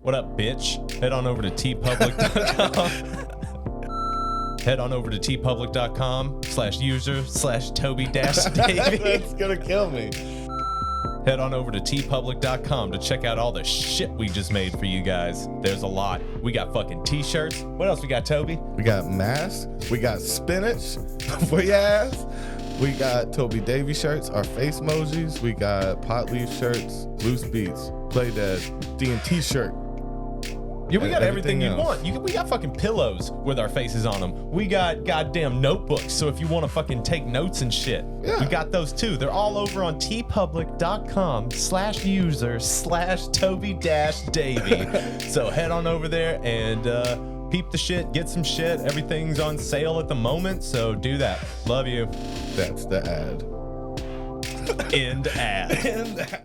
What up, bitch? Head on over to TeePublic.com. Head on over to TeePublic.com/user/Toby-Davy. That's gonna kill me. Head on over to TeePublic.com to check out all the shit we just made for you guys. There's a lot. We got fucking t-shirts. What else we got, Toby? We got masks. We got spinach for your ass. We got Toby Davy shirts, our face emojis. We got pot leaf shirts, loose beats, play dead, D&T shirt. Yeah, we got everything you want. We got fucking pillows with our faces on them. We got goddamn notebooks, so if you want to fucking take notes and shit, we got those too. They're all over on TeePublic.com/user/Toby-Davy. So head on over there and peep the shit, get some shit. Everything's on sale at the moment, so do that. Love you. That's the ad. End ad. End ad.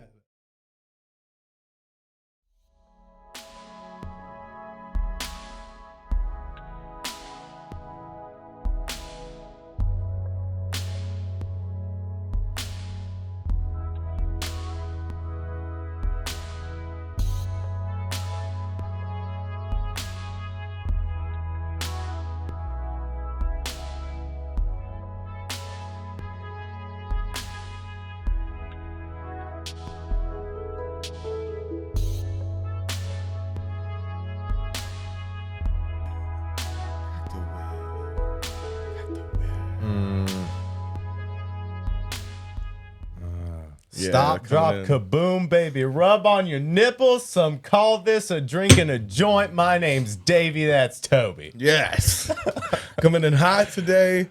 Stop, drop, kaboom, baby. Rub on your nipples. Some call this a drink and a joint. My name's Davey. That's Toby. Yes. Coming in hot today.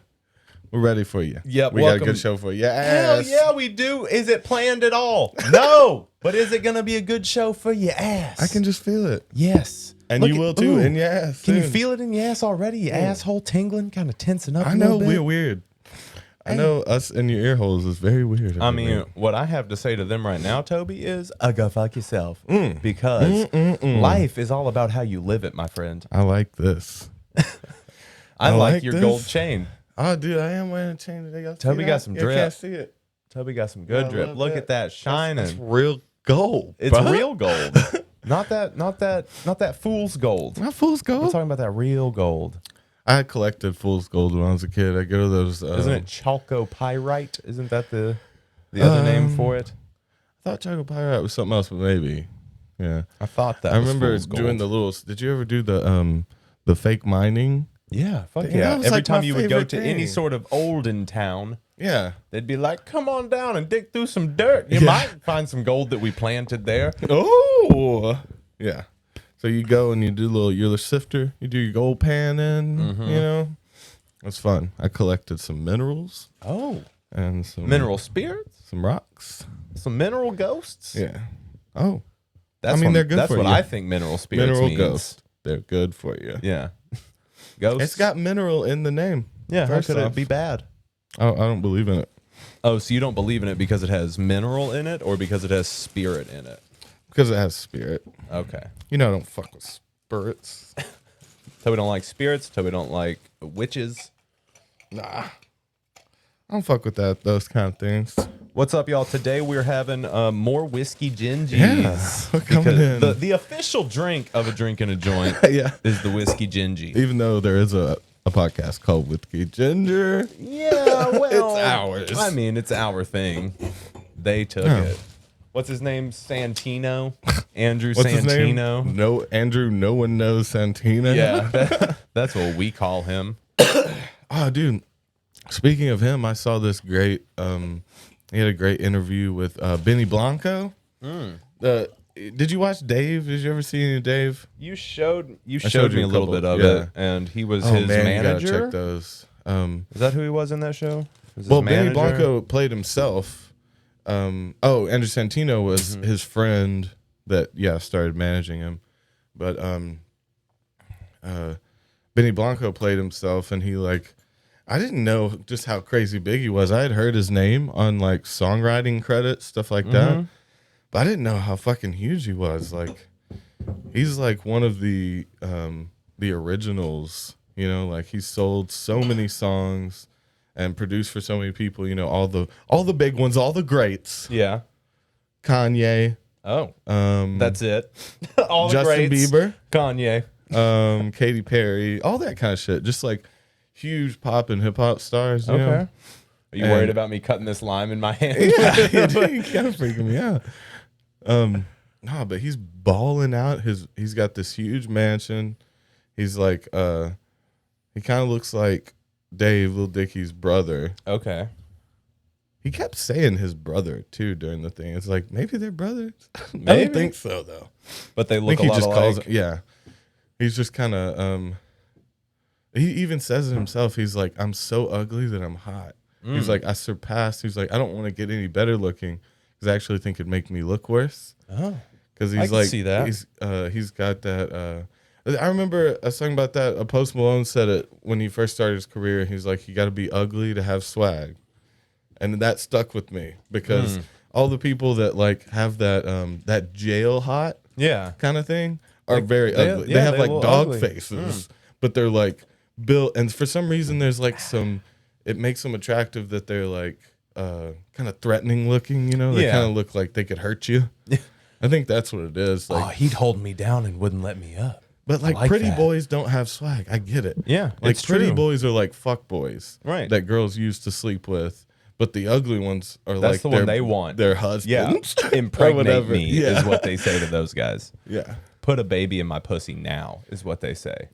We're ready for you. Yep. We got a good show for you. Hell yeah, we do. Is it planned at all? No. But is it going to be a good show for your ass? I can just feel it. Yes. And you will too, in your ass. Can you feel it in your ass already? Your asshole tingling, kind of tensing up. I know, we're weird. I know us in your ear holes is very weird. I mean, what I have to say to them right now, Toby, is go fuck yourself. Because life is all about how you live it, my friend. I like this. I like your gold chain. Oh, dude, I am wearing a chain today. Toby got some drip. I can't see it. Toby got some good drip. Look at that shining. That's real gold. It's real gold. Not that fool's gold. Not fool's gold. We're talking about that real gold. I collected fool's gold when I was a kid. I go to those. Isn't it chalcopyrite? Isn't that the other name for it? I thought chalcopyrite was something else, but maybe. Yeah, I thought that. I remember doing the little. Did you ever do the fake mining? Yeah, fuck yeah. Every like time you would go to any sort of olden town, they'd be like, "Come on down and dig through some dirt. You might find some gold that we planted there." Oh, yeah. So you go and you do your sifter, you do your gold panning, you know. It's fun. I collected some minerals. Oh. And some mineral spirits? Some rocks. Some mineral ghosts? Yeah. Oh. They're good for you. That's what I think mineral spirits means. Ghosts. They're good for you. Yeah. Ghosts. It's got mineral in the name. Yeah, how could it be bad? I don't believe in it. Oh, so you don't believe in it because it has mineral in it or because it has spirit in it? Because it has spirit. Okay. You know I don't fuck with spirits. Toby don't like spirits. Toby don't like witches. Nah. I don't fuck with those kind of things. What's up, y'all? Today we're having more whiskey gingies. Yeah, we're coming in. The official drink of a drink and a joint is the whiskey gingy. Even though there is a podcast called Whiskey Ginger. Yeah, well. It's ours. I mean, it's our thing. They took it. What's his name? Santino? Andrew What's Santino? His name? No, Andrew, no one knows Santino. Yeah, that's what we call him. Oh, dude. Speaking of him, I saw this great, he had a great interview with Benny Blanco. Did you watch Dave? Did you ever see any of Dave? You showed me a little bit of it, and he was his manager. You gotta check those. Is that who he was in that show? Benny Blanco played himself. Andrew Santino was his friend that started managing him, but Benny Blanco played himself, and he I didn't know just how crazy big he was. I had heard his name on songwriting credits, stuff like that, but I didn't know how fucking huge he was. He's one of the originals, you know. He sold so many songs and produced for so many people, you know, all the big ones, all the greats. Yeah. Kanye, Oh, that's it. All the Justin greats. Bieber, Kanye, Katy Perry, all that kind of shit. Just like huge pop and hip hop stars. You know? Are you worried about me cutting this lime in my hand? Yeah, you kind of freaking me out. No, but he's balling out. He's got this huge mansion. He's like, he kind of looks like Dave, Lil Dicky's brother. Okay. He kept saying his brother too during the thing. It's like maybe they're brothers. Maybe. I don't think so though. But they I look think a he lot just alike. calls. Yeah, he's just kind of. He even says it himself. He's like, I'm so ugly that I'm hot. He's like, I surpassed. He's like, I don't want to get any better looking because I actually think it'd make me look worse. Oh, because I he's can like, see that. He's got that. I remember a song about that. Post Malone said it when he first started his career. He's like, you got to be ugly to have swag, and that stuck with me because all the people that like have that that jail hot kind of thing are like, very ugly. They have like dog faces, but they're like built, and for some reason there's like some. It makes them attractive that they're like kind of threatening looking. You know, they kind of look like they could hurt you. I think that's what it is. Like, he'd hold me down and wouldn't let me up. But like pretty boys don't have swag. I get it. Yeah, like it's pretty true. boys are like fuck boys, right? That girls used to sleep with. But the ugly ones are That's like the one they want. Their husbands. Yeah, impregnate me is what they say to those guys. Yeah, put a baby in my pussy now is what they say.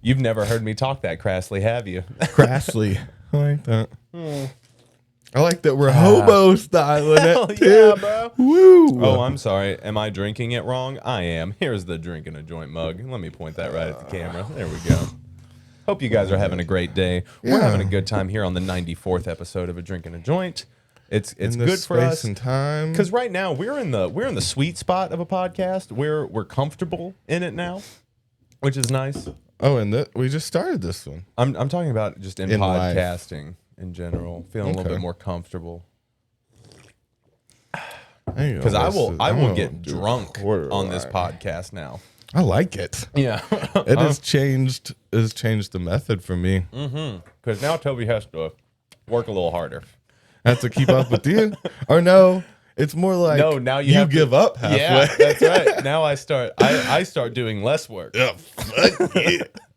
You've never heard me talk that crassly, have you? Crassly, I like that. I like that we're hobo styling it too. Yeah, bro. Woo! Oh, I'm sorry. Am I drinking it wrong? I am. Here's the drinking a joint mug. Let me point that right at the camera. There we go. Hope you guys are having a great day. We're having a good time here on the 94th episode of A Drink and a Joint. It's good for us and time because right now we're in the sweet spot of a podcast. We're comfortable in it now, which is nice. Oh, and we just started this one. I'm talking about just in podcasting life. In general, feeling a little bit more comfortable. Because I will get drunk on this podcast now. I like it. Yeah, it has changed. Has changed the method for me. Because now Toby has to work a little harder. Have to keep up with you, or no? It's more like now you give up halfway. Yeah, that's right. Now I start doing less work. Yeah,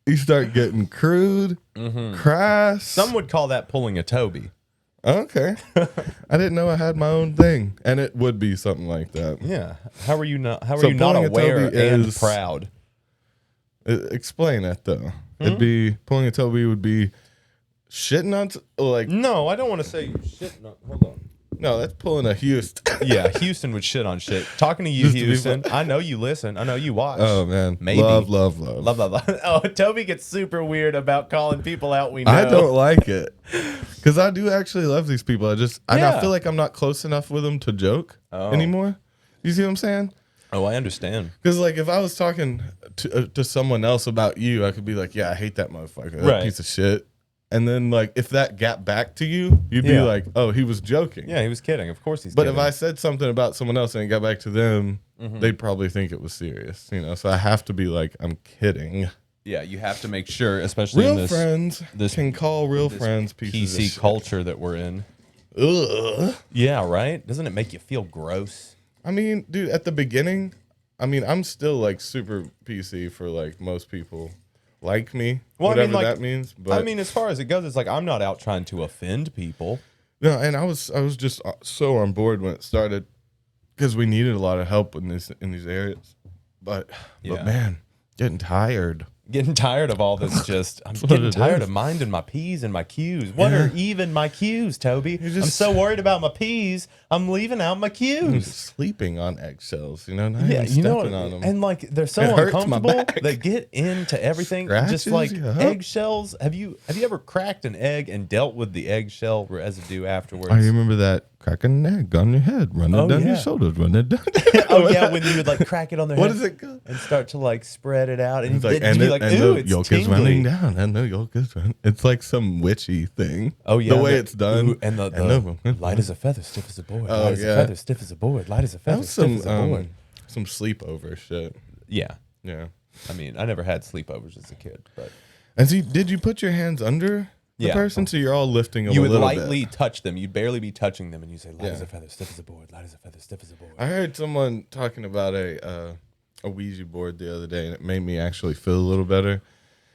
you start getting crude, crass. Some would call that pulling a Toby. Okay, I didn't know I had my own thing, and it would be something like that. Yeah. How are you not aware and proud? Explain that though. It'd be pulling a Toby would be shitting on like. No, I don't want to say you shitting on. Hold on. No, that's pulling a Houston. Yeah, Houston would shit on shit. Talking to you, Houston. I know you listen. I know you watch. Oh man, maybe love. Oh, Toby gets super weird about calling people out we know. I don't like it because I do actually love these people. I feel like I'm not close enough with them to joke anymore. You see what I'm saying? Oh, I understand. Because like if I was talking to someone else about you, I could be like, yeah, I hate that motherfucker, that piece of shit. And then, like, if that got back to you, you'd be like, oh, he was joking. Yeah, he was kidding. Of course he's kidding. But if I said something about someone else and it got back to them, they'd probably think it was serious, you know? So I have to be like, I'm kidding. Yeah, you have to make sure, especially real in this... friends can call real friends pieces PC culture that we're in. Ugh. Yeah, right? Doesn't it make you feel gross? I mean, dude, at the beginning, I'm still, like, super PC for, like, most people. Like me, well, whatever that means. But I mean, as far as it goes, it's like I'm not out trying to offend people. No, and I was just so on board when it started because we needed a lot of help in these areas. But man, getting tired. Getting tired of all this. I'm getting tired of minding my P's and my Q's. What are even my Q's, Toby? I'm so worried about my P's. I'm leaving out my Q's. I'm sleeping on eggshells, not even stepping on them. And like they're so uncomfortable. They get into everything. Scratches just like eggshells. Have you ever cracked an egg and dealt with the eggshell residue afterwards? I remember that. Cracking an egg on your head, run it down your shoulders, run it down. Oh yeah, when you would like crack it on their head. What is it called? And start to like spread it out, and it's like, and the yolk is running down, and the yolk is running. It's like some witchy thing. Oh yeah, the way it's done, and the light as a feather, stiff as a board. Oh light as a feather, stiff as a board. Light as a feather, stiff as a board. Some sleepover shit. Yeah. I mean, I never had sleepovers as a kid, but. And see, did you put your hands under the person, so you're all lifting them You a would little lightly bit. touch them. You'd barely be touching them, and you say, light as a feather, stiff as a board, light as a feather, stiff as a board. I heard someone talking about a Ouija board the other day, and it made me actually feel a little better.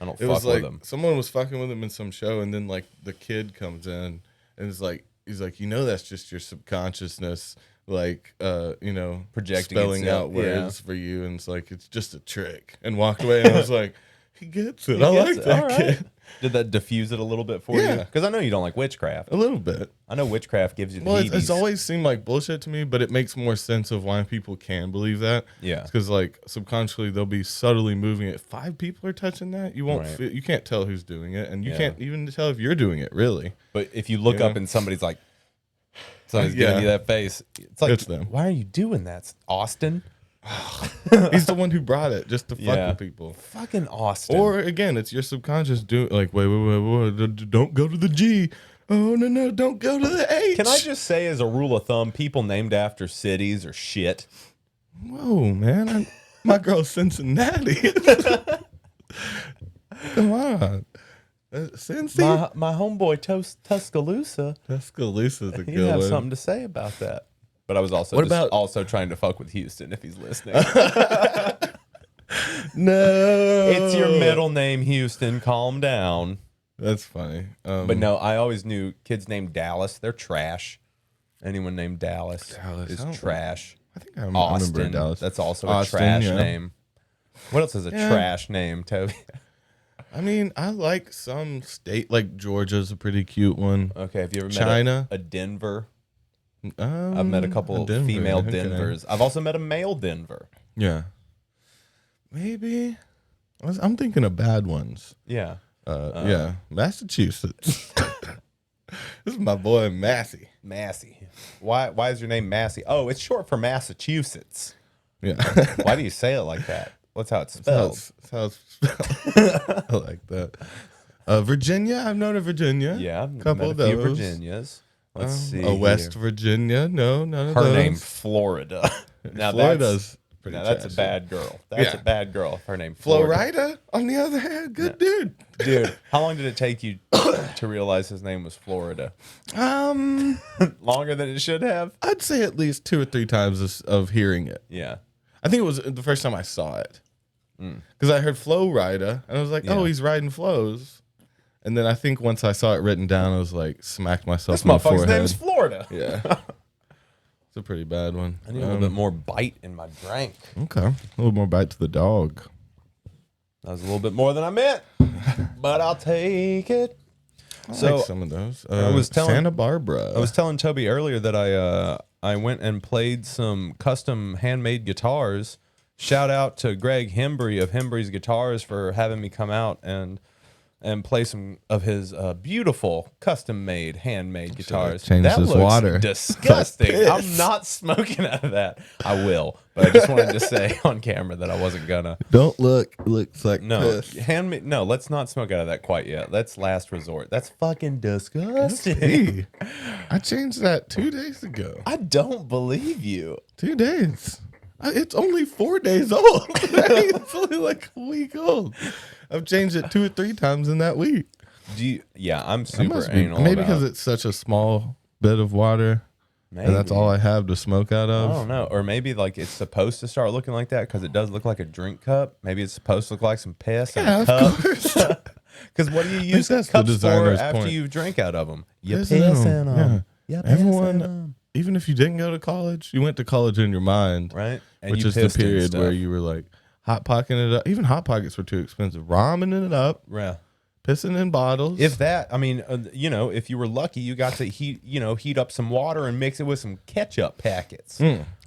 I don't It fuck was with like them. someone was fucking with him in some show, and then like the kid comes in and is like, he's like, that's just your subconsciousness, like Projecting spelling itself, out words for you, and it's like it's just a trick. And walked away, and I was like, he gets it. I like that kid. Did that diffuse it a little bit for you? Because I know you don't like witchcraft. A little bit. I know witchcraft gives you the Well, heebies. it's always seemed like bullshit to me, but it makes more sense of why people can believe that. Yeah. Because like subconsciously they'll be subtly moving it. 5 people are touching that. You won't. Right. You can't tell who's doing it, and you can't even tell if you're doing it. Really. But if you look up and somebody's like, giving you that face, it's like, It's them. why are you doing that, Austin? He's the one who brought it just to fuck with people. Fucking Austin. Or again, it's your subconscious doing like, wait, don't go to the G. Oh no, don't go to the H. Can I just say, as a rule of thumb, people named after cities are shit. Whoa, man! My girl's Cincinnati. Come on, Cincy. My homeboy Tuscaloosa. Tuscaloosa's a He'd good have one. something to say about that. But I was also also trying to fuck with Houston if he's listening. No, It's your middle name, Houston. Calm down. That's funny. But no, I always knew kids named Dallas. They're trash. Anyone named Dallas is trash. I think I Austin. remember Dallas. That's also Austin, a trash yeah. name. What else is a trash name, Toby? I mean, I like some state, like Georgia's a pretty cute one. Okay, have you ever China? met a Denver? I've met a couple Denver, female okay. Denvers. I've also met a male Denver. Yeah. Maybe. I'm thinking of bad ones. Yeah. Yeah. Massachusetts. This is my boy, Massey. Massey. Why is your name Massey? Oh, it's short for Massachusetts. Yeah. Why do you say it like that? What's how it's spelled? That's how it's spelled. I like that. Virginia. I've known a Virginia. Yeah. Couple met of a few those. Virginias. Let's see. A West here. Virginia. No, none of Her those. name Florida. Now Florida's pretty that's a trashy. bad girl. That's a bad girl. Her name Florida. Florida, on the other hand, good dude. Dude, how long did it take you to realize his name was Florida? Longer than it should have? I'd say at least 2 or 3 times of hearing it. Yeah. I think it was the first time I saw it. Because I heard Flow Rider, and I was like, oh, he's riding flows. And then I think once I saw it written down, I was like, smacked myself This in the motherfucker's forehead. name's Florida. Yeah. It's a pretty bad one. I need a little bit more bite in my drink. Okay. A little more bite to the dog. That was a little bit more than I meant, but I'll take it. I So, like some of those. I was telling- Santa Barbara. I was telling Toby earlier that I went and played some custom handmade guitars. Shout out to Greg Hembry of Hembry's Guitars for having me come out and play some of his beautiful custom-made handmade guitars. change That this looks water. disgusting. I'm not smoking out of that. I will, but I just wanted to say on camera that I wasn't gonna. Don't look. Looks like No, piss. handmade. No, let's not smoke out of that quite yet. That's last resort. That's fucking disgusting. Hey, I changed that 2 days ago. I don't believe you. 2 days. It's only 4 days old. It's only like a week old. I've changed it 2 or 3 times in that week. Do you? Yeah, I'm I super must be, anal. maybe about- because it's such a small bit of water, and that's all I have to smoke out I of. don't know. Or maybe like it's supposed to start looking like that because it does look like a drink cup. Maybe it's supposed to look like some piss in Yeah, a of cup. course. Because what do you use that's the cups for designer's after point. you drink out of them? You Piss piss in in 'em, them. yeah. You piss in Everyone, 'em. even if you didn't go to college, you went to college in your mind, Right? And which you is the pissed in period where stuff. you were like hot pocketing it up. Even hot pockets were too expensive. Ramening it up, Yeah. pissing in bottles. If that, I mean, if you were lucky, you got to heat up some water and mix it with some ketchup packets.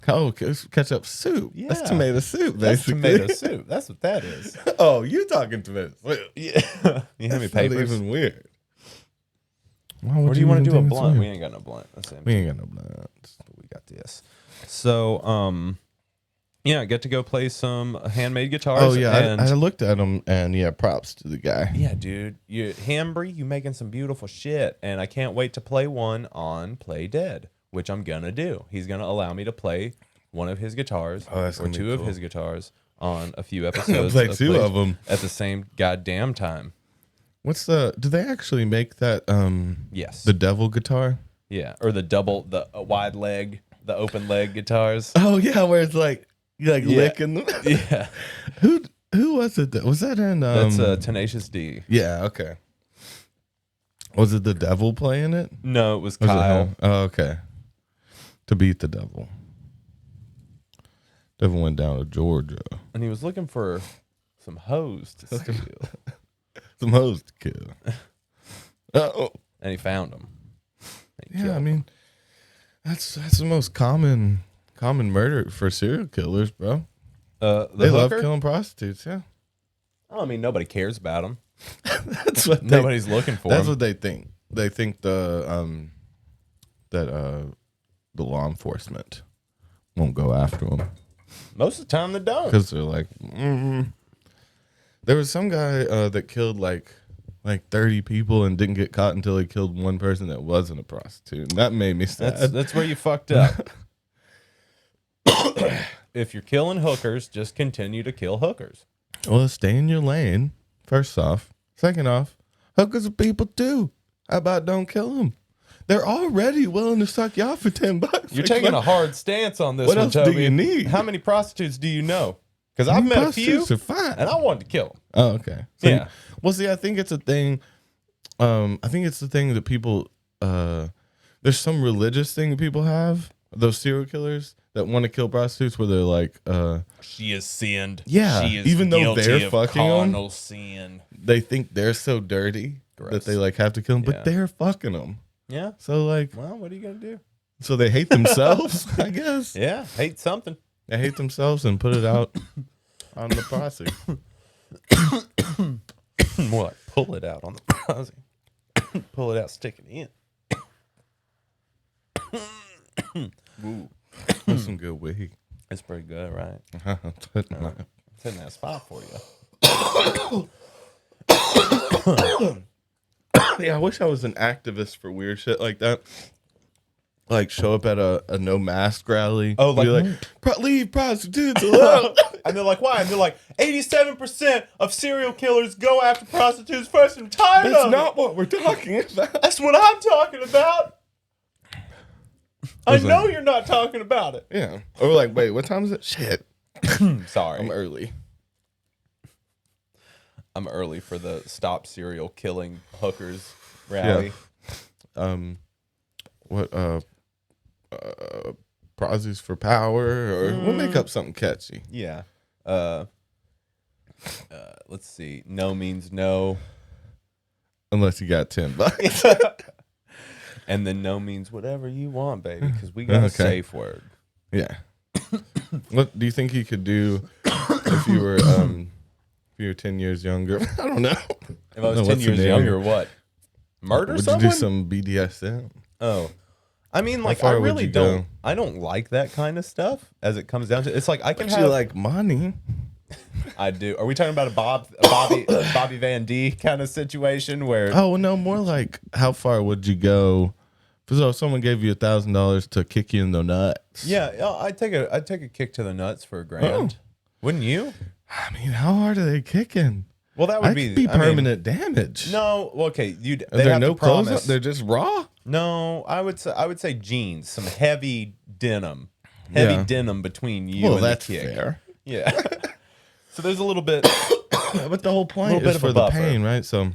Oh, ketchup soup. Yeah. That's tomato soup, That's basically. tomato soup. That's what that is. Oh, you're talking tomato soup. Yeah. You hand me That's not papers. even weird. Or do you want to do a blunt? We ain't got no blunt. That's it. We ain't got no blunts. We got this. So, yeah, I get to go play some handmade guitars. Oh yeah, and I looked at him, and yeah, props to the guy. yeah, dude, Hambry, you making some beautiful shit, and I can't wait to play one on Play Dead, which I'm gonna do. He's gonna allow me to play one of his guitars that's or gonna be two of cool. his guitars on a few episodes. Play 2 Play of them. at the same goddamn time. Do they actually make that? Yes. The devil guitar. Yeah, or the wide leg, the open leg guitars. Oh yeah, where it's like you licking them. Yeah. Who was it? Was that in? That's Tenacious D. Yeah. Okay. Was it the devil playing it? No, it was Was Kyle. it him? Oh, okay. To beat the devil. Devil went down to Georgia. And he was looking for some hoes to steal. Some hoes to kill. Oh. And he found them. Yeah, I mean, that's the most common murder for serial killers, bro. They love killing prostitutes. Yeah. I mean, nobody cares about them. That's what nobody's looking for. That's them. what they think. They think the law enforcement won't go after them. Most of the time, they don't. Because they're like, There was some guy that killed like 30 people and didn't get caught until he killed one person that wasn't a prostitute. And that made me sad. That's where you fucked up. If you're killing hookers, just continue to kill hookers. Well, stay in your lane, first off. Second off, hookers are people too. How about don't kill them? They're already willing to suck you off for $10. You're taking a hard stance on this what one, else Toby. do you need? How many prostitutes do you know? Because I've met a few, Prostitutes are fine. and I wanted to kill them. Oh, okay. So, Yeah. Well, see, I think it's a thing. I think it's the thing that people. There's some religious thing that people have. Those serial killers that want to kill prostitutes, where they're like, she is sinned. Yeah, she is even though guilty they're of fucking 'em. carnal sin. they think they're so dirty Gross. that they like have to kill them, Yeah. but they're fucking them. Yeah. So like, Well, what are you gonna do? so they hate themselves, I guess. Yeah, hate something. They hate themselves and put it out on the posse. More like pull it out on the posse. Pull it out, stick it in. Ooh, That's some good weed. it's pretty good, right? But It's in that spot for you. yeah, I wish I was an activist for weird shit like that. Like show up at a no mask rally. Oh, be like- leave prostitutes alone. And they're like, why? And they're like, 87% of serial killers go after prostitutes first. I'm tired That's of not it. what we're talking about. That's what I'm talking about. I Listen. know you're not talking about it. Yeah. Or like, wait, what time is it? Shit. Sorry. I'm early. I'm early for the stop serial killing hookers rally. What prizes for power, or we'll make up something catchy. Yeah. Let's see. No means no. Unless you got $10. And then no means whatever you want, baby, because we got a Okay. safe word. Yeah. What do you think you could do if you were 10 years younger? I don't know. If I was 10 What's the years name? younger, what? Murder Would someone? you do some BDSM? Oh. I mean, like, I far would really you don't. go? I don't like that kind of stuff as it comes down to. It's like I can But have. you like money. I do. Are we talking about a Bobby Van D kind of situation where? Oh no, more like how far would you go? So if someone gave you $1,000 to kick you in the nuts. Yeah, I'd take a kick to the nuts for $1,000. Wouldn't you? I mean, how hard are they kicking? Well, that would That be could be I mean, damage. Damage. no, okay. They Are there have no to clothes? promise. They're just raw. No, I would say jeans, some heavy denim, denim between you Well, and that's the kick. fair. Yeah. So there's a little bit. But the whole point Little bit is of for a the buffer. pain, right? So,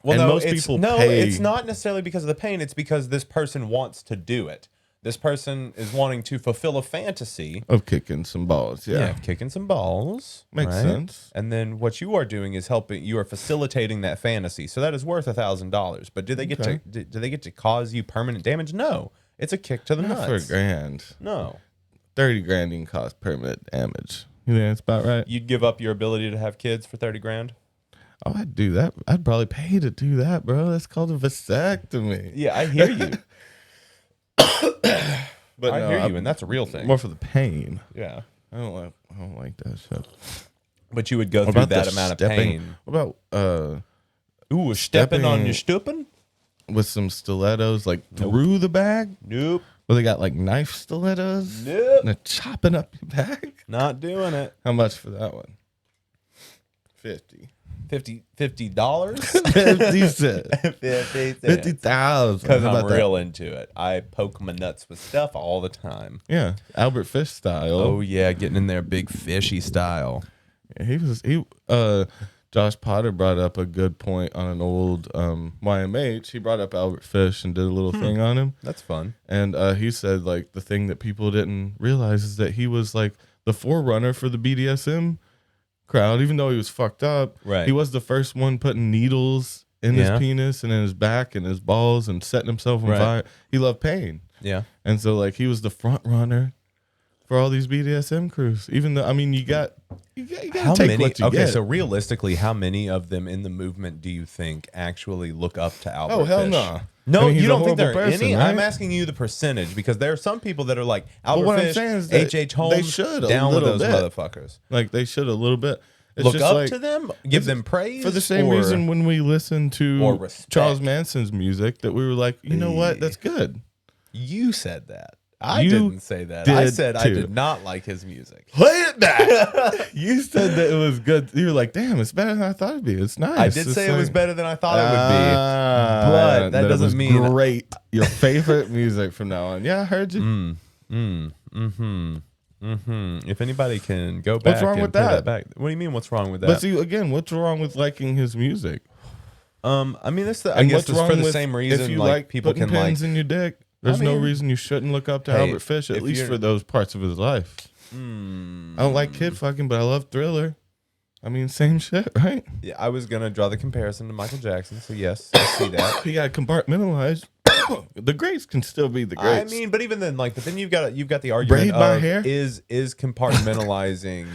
Well, and no, most it's, people no, pay. it's not necessarily because of the pain. It's because this person wants to do it. This person is wanting to fulfill a fantasy. Of kicking some balls. Yeah. Kicking some balls. Makes right? sense. And then what you are doing is helping. You are facilitating that fantasy. So that is worth $1,000. But do they get Okay. to? Do they get to cause you permanent damage? No. It's a kick to the Not for nuts. $1,000. No. 30 grand can cause permanent damage. You think that's about right? You'd give up your ability to have kids for $30,000? Oh, I'd do that. I'd probably pay to do that, bro. That's called a vasectomy. Yeah, I hear you. But I no, hear you, and that's a real thing. more for the pain. Yeah. I don't like that shit. But you would go What through about that the amount of stepping? pain. What about Ooh, stepping on stepping- your stooping? with some stilettos like through the bag? Nope. Where they got like knife stilettos? Nope. And they're chopping up your bag? Not doing it. How much for that one? 50. $50. 50 cents. 50,000. Because I'm real into it. I poke my nuts with stuff all the time. Yeah, Albert Fish style. Oh yeah, getting in there big fishy style. Josh Potter brought up a good point on an old YMH. He brought up Albert Fish and did a little thing on him. That's fun. And he said, like, the thing that people didn't realize is that he was, like, the forerunner for the BDSM crowd. Even though he was fucked up, right? He was the first one putting needles in his penis and in his back and his balls and setting himself on fire. He loved pain. Yeah. And so, like, he was the front runner for all these BDSM crews. Even though, I mean, you got to take what you get. So realistically, how many of them in the movement do you think actually look up to Albert Fish? Oh, hell no. No, I mean, you don't think there are person, any? right? I'm asking you the percentage because there are some people that are like Albert what Fish, I'm saying is that H.H. Holmes, they should down with those bit. motherfuckers. Like, they should a little bit. It's Look just up like, to them, give them praise. for the same reason when we listened to Charles Manson's music that we were like, you know what, that's good. You said that. I didn't say that. I said I did not like his music. Play it back. You said that it was good. You were like, damn, it's better than I thought it'd be. It's nice. I did say it was better than I thought it would be. But that doesn't mean great. Your favorite music from now on. Yeah, I heard you. If anybody can go back, what's wrong with play that? back. What do you mean? What's wrong with that? But see, again, what's wrong with liking his music? I mean, I guess it's for the same reason. If you like people putting can pins in your dick, there's no reason you shouldn't look up to Albert Fish, at least for those parts of his life. I don't like kid fucking, but I love Thriller. I mean, same shit, right? Yeah, I was gonna draw the comparison to Michael Jackson, so yes, I see that. You got to compartmentalize. The greats can still be the greats. I mean, but even then, but then you've got the argument of is compartmentalizing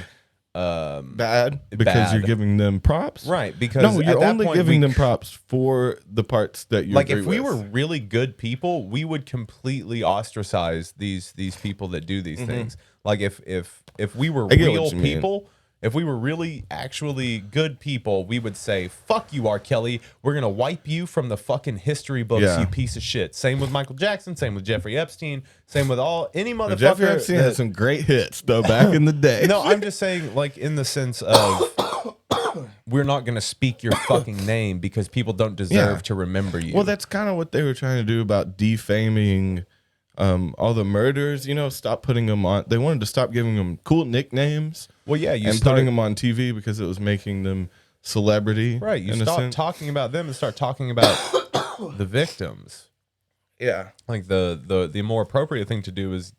bad because you're giving them props, right? Because no, you're only giving them props for the parts that you like. Agree if we with. were really good people, we would completely ostracize these people that do these things. Like if we were real people. If we were really, actually good people, we would say, fuck you, R. Kelly. We're going to wipe you from the fucking history books, you piece of shit. Same with Michael Jackson. Same with Jeffrey Epstein. Same with any motherfucker. Jeffrey Epstein had some great hits, though, back in the day. No, I'm just saying, like, in the sense of we're not going to speak your fucking name because people don't deserve to remember you. Well, that's kind of what they were trying to do about defaming all the murders, stop putting them on. They wanted to stop giving them cool nicknames. Well, yeah, putting them on TV because it was making them celebrity. Right, you stop talking about them and start talking about the victims. Yeah, like the more appropriate thing to do is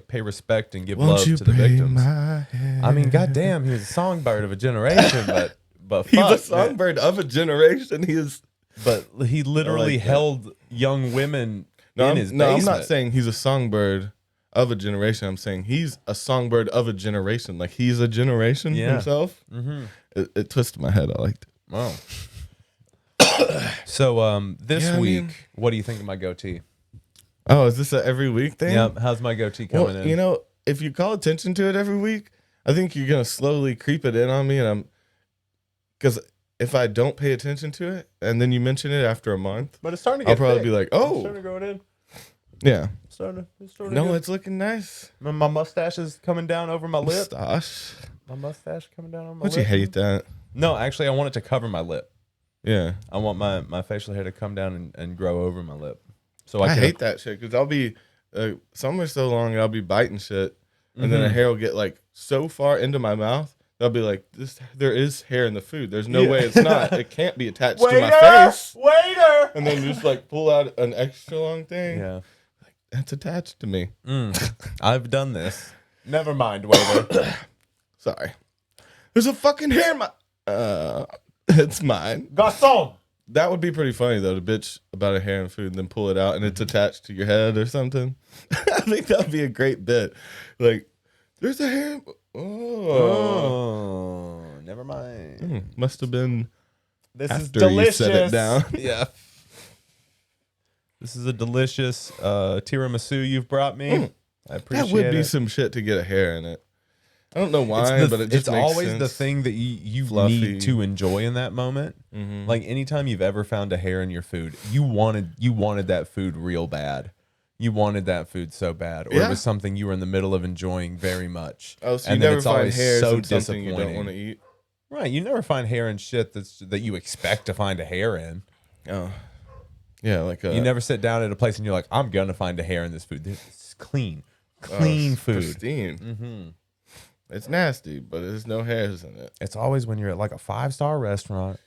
pay respect and give love to the victims. I mean, goddamn, he was a songbird of a generation, but he's a songbird of a generation. But he literally held young women. I'm not saying he's a songbird of a generation. I'm saying he's a songbird of a generation. Like, he's a generation himself. Mm-hmm. It twisted my head. I liked it. Wow. So this week, what do you think of my goatee? Oh, is this a every week thing? Yep. How's my goatee coming in? If you call attention to it every week, I think you're gonna slowly creep it in on me, because if I don't pay attention to it and then you mention it after a month, but it's starting to get I'll probably thick. be like, oh, it's starting to go in. Yeah. It's starting it's looking nice. My mustache is coming down over my lip. My mustache coming down on my lip. Would you hate that? No, actually, I want it to cover my lip. Yeah. I want my facial hair to come down and grow over my lip. So I hate that shit because I'll be somewhere so long I'll be biting shit and then the hair will get like so far into my mouth. They'll be like, there is hair in the food. There's no way it's not. It can't be attached to my face. Waiter! And then just like pull out an extra long thing. Yeah. Like, that's attached to me. I've done this. Never mind, waiter. Sorry. There's a fucking hair in my... it's mine. Garçon! That would be pretty funny, though, to bitch about a hair in food and then pull it out and it's attached to your head or something. I think that would be a great bit. Like, there's a hair... Oh, never mind. Must have been. This after is delicious. You set it down. Yeah. This is a delicious tiramisu you've brought me. I appreciate it. That would be some shit to get a hair in it. I don't know why, but it just makes always sense. The thing that you need to enjoy in that moment. Mm-hmm. Like anytime you've ever found a hair in your food, you wanted that food real bad. You wanted that food so bad, or it was something you were in the middle of enjoying very much. Oh, so you never find hairs in something you don't want to eat? Right. You never find hair in shit that you expect to find a hair in. Oh, yeah, like You never sit down at a place and you're like, I'm gonna find a hair in this food. It's clean food. Pristine. Mm-hmm. It's nasty, but there's no hairs in it. It's always when you're at like a 5-star restaurant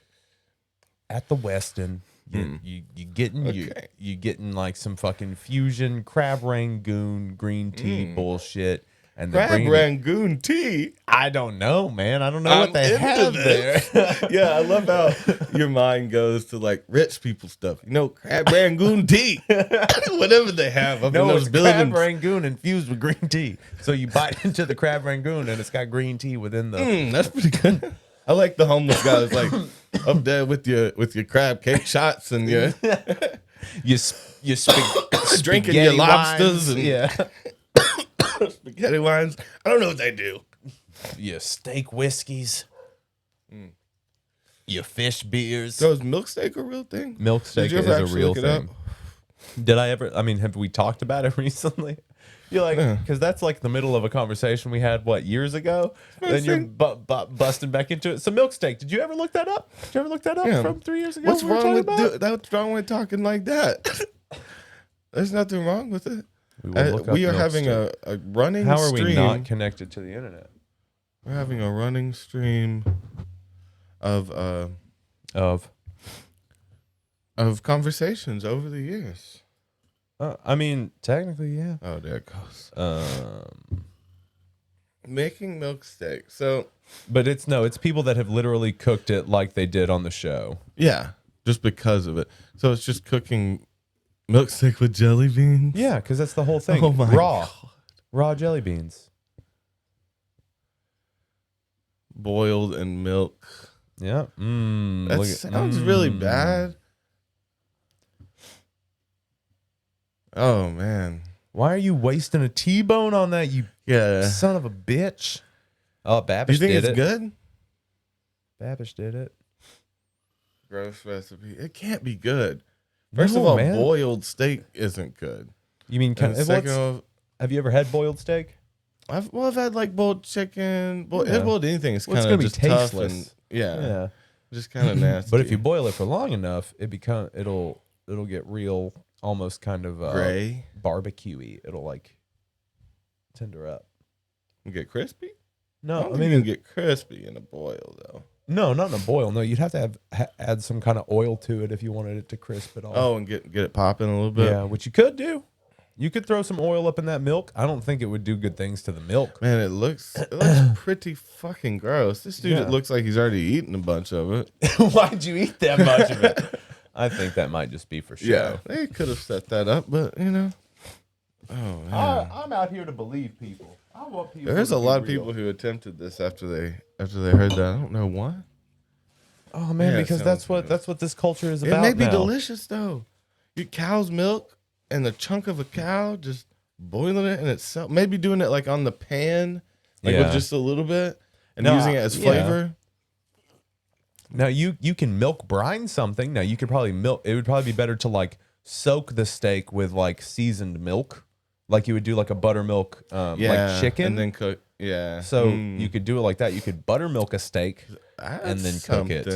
at the Westin. You getting like some fucking fusion crab rangoon green tea bullshit. And Crab Rangoon tea? I don't know, man. I don't know what they have there. Yeah, I love how your mind goes to like rich people stuff. You know, Crab Rangoon tea. Whatever they have up in those buildings. Crab Rangoon infused with green tea. So you bite into the Crab Rangoon and it's got green tea within the... That's pretty good. I like the homeless guy that's like up there with your crab cake shots and your... you drinking your lobsters wines. and spaghetti wines. I don't know what they do. Your steak whiskeys. Your fish beers. So is milk steak a real thing? Milk steak is a real thing. Did I ever? I mean, have we talked about it recently? You're like, because that's like the middle of a conversation we had, years ago? Then you're busting back into it. So milk steak, did you ever look that up? Did you ever look that up from 3 years ago? What's wrong with talking like that? There's nothing wrong with it. We are having a running stream. How are we not connected to the internet? We're having a running stream of conversations over the years. I mean, technically, yeah. Oh, there it goes. Making milk steak. So, but it's people that have literally cooked it like they did on the show. Yeah, just because of it. So it's just cooking milk steak with jelly beans? Yeah, because that's the whole thing. Oh my God. Raw jelly beans. Boiled in milk. Yeah. That sounds really bad. Oh, man. Why are you wasting a T-bone on that, you son of a bitch? Oh, Babish did it. You think it's good? Babish did it. Gross recipe. It can't be good. First of all, boiled steak isn't good. You mean, have you ever had boiled steak? I've had like boiled chicken. Boiled anything is kind of just tasteless. Tough and just kind of nasty. But if you boil it for long enough, it'll get real, almost kind of gray, barbecue-y. It'll like tender up. You get crispy? No, I mean you can get crispy in a boil though. No, not in a boil. No, you'd have to add some kind of oil to it if you wanted it to crisp at all. Oh, and get it popping a little bit. Yeah, which you could do. You could throw some oil up in that milk. I don't think it would do good things to the milk. Man, it looks pretty fucking gross. This dude, it looks like he's already eaten a bunch of it. Why'd you eat that much of it? I think that might just be for show. Yeah, they could have set that up, but you know. Oh man. I'm out here to believe people. I want people. There's a lot of people who attempted this after they heard that. I don't know why. Oh man, because that's what this culture is about. It may be delicious though. You cow's milk and the chunk of a cow, just boiling it in itself. Maybe doing it like on the pan, with just a little bit, and using it as flavor. Now you can milk brine something. Now you could probably milk. It would probably be better to like soak the steak with like seasoned milk, like you would do like a buttermilk, like chicken, and then cook. Yeah. So you could do it like that. You could buttermilk a steak and then cook it.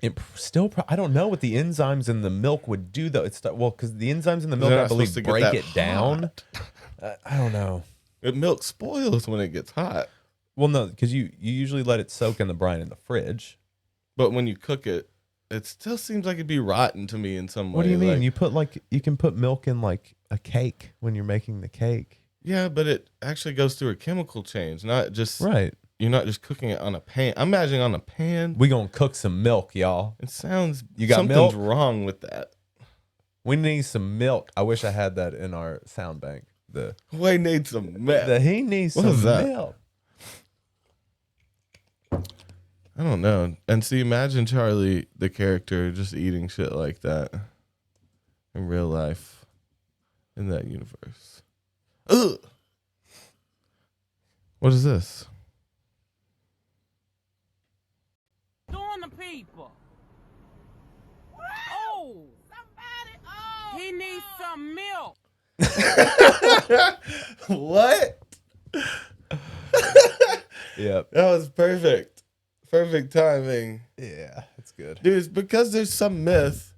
It still, I don't know what the enzymes in the milk would do though. Because the enzymes in the milk, I believe, break it down. I don't know. Milk spoils when it gets hot. Well, no, because you usually let it soak in the brine in the fridge. But when you cook it, it still seems like it'd be rotten to me in some way. What do you mean? You can put milk in like a cake when you're making the cake. Yeah, but it actually goes through a chemical change, not just right. You're not just cooking it on a pan. I'm imagining on a pan. We gonna cook some milk, y'all. It sounds something's milk? Wrong with that. We need some milk. I wish I had that in our sound bank. We need some milk. He needs some milk. I don't know. And see, imagine Charlie, the character, just eating shit like that in real life, in that universe. Ugh. What is this? Doing the people. Oh, somebody. Oh, he needs some milk. What? Yep. That was perfect. Perfect timing. Yeah, it's good. Dude, it's because there's some myth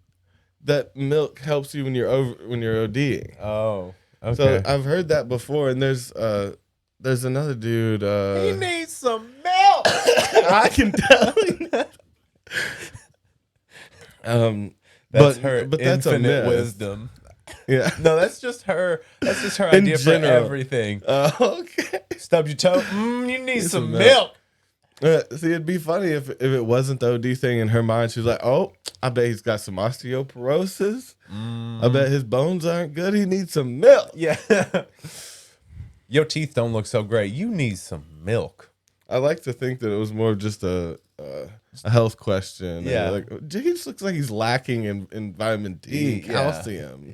that milk helps you when you're ODing. Oh, okay. So I've heard that before, and there's another dude. He needs some milk. I can tell you that. That's but her that's a infinite myth. wisdom. Yeah. No, that's just her. That's just her In idea for general. everything. Okay. Stub your toe. You need some some milk. See, it'd be funny if it wasn't the OD thing in her mind. She's like, oh, I bet he's got some osteoporosis. I bet his bones aren't good. He needs some milk. Yeah. Your teeth don't look so great. You need some milk. I like to think that it was more of just a health question. Yeah. Like, he just looks like he's lacking in vitamin D, Yeah. calcium.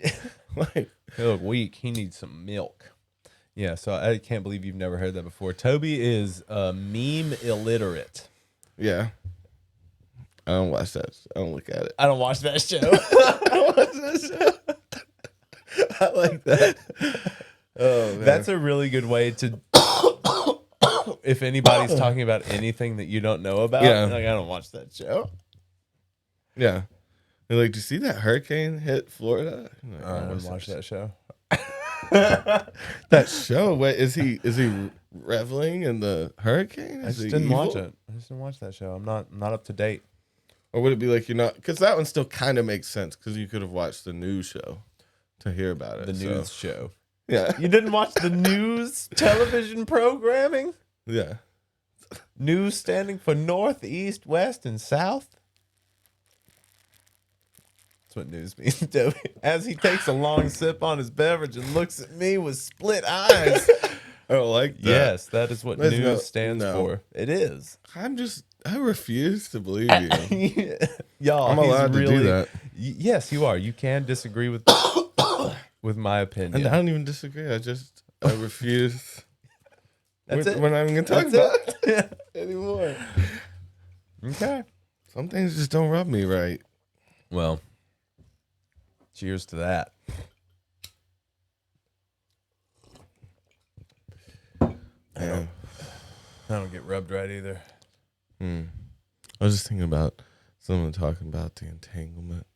Like, He look weak. He needs some milk. Yeah, so I can't believe you've never heard that before. Toby is meme illiterate. yeah. I don't watch that. I don't look at it. I don't watch that show. I don't watch that show. I like that. Oh, man. That's a really good way to. If anybody's talking about anything that you don't know about, Yeah. like, I don't watch that show. Yeah. They're like, did you see that hurricane hit Florida? I'm like, I "Oh, wouldn't watch that show. That show. Wait, is he reveling in the hurricane? I Is just he didn't watch evil? it. I just didn't watch that show. I'm not up to date. Or would it be like you're not? Because that one still kind of makes sense because you could have watched the news show to hear about it. The so, news show. Yeah. You didn't watch the news television programming? Yeah. News standing for North, East, West, and South? That's what news means, Toby. As he takes a long sip on his beverage and looks at me with split eyes. I don't like that. Yes, that is what There's news no- stands no. for. It is. I refuse to believe you. Y'all, I'm allowed to do that. Yes, you are. You can disagree with with my opinion. And I don't even disagree. I refuse. That's it. We're not even going to talk That's about it anymore. Okay. Some things just don't rub me right. Well, cheers to that. Yeah. I don't get rubbed right either. I was just thinking about someone talking about the entanglement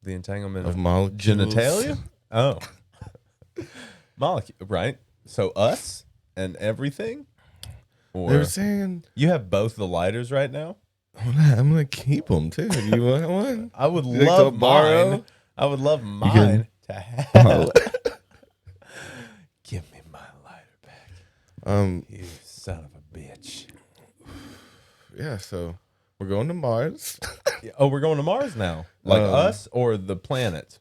The entanglement of of molecules. genitalia? Oh. Molecule, right? So us and everything? They Or were saying, you have both the lighters right now? I'm going to keep them too. You want one? I would You like love to borrow? mine. I would love can mine to have. Give me my lighter back. You son of a bitch. Yeah, so we're going to Mars. Oh, we're going to Mars now? Like us or the planet?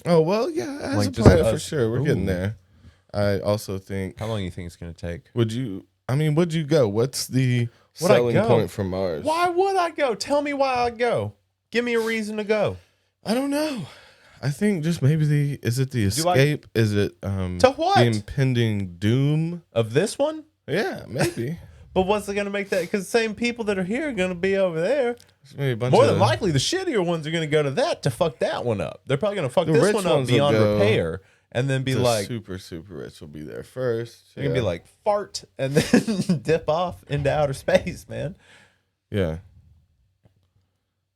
Oh, well, yeah, as Like a just planet for us. sure. We're getting Ooh. there. I also think, How long do you think it's going to take? would you go? What's the Would I selling go? point for Mars? Why would I go? Tell me why I'd go. Give me a reason to go. I don't know. I think just maybe is it the Do I- escape? Is it To what? the impending doom? Of this one? Yeah, maybe. But what's it going to make that? Because the same people that are here are going to be over there. Maybe a bunch More of, than likely, the shittier ones are going to go to that to fuck that one up. They're probably going to fuck The this rich one up ones will beyond go repair and then be the like, super rich will be there first. you're going to be like, fart and then dip off into outer space, man. yeah.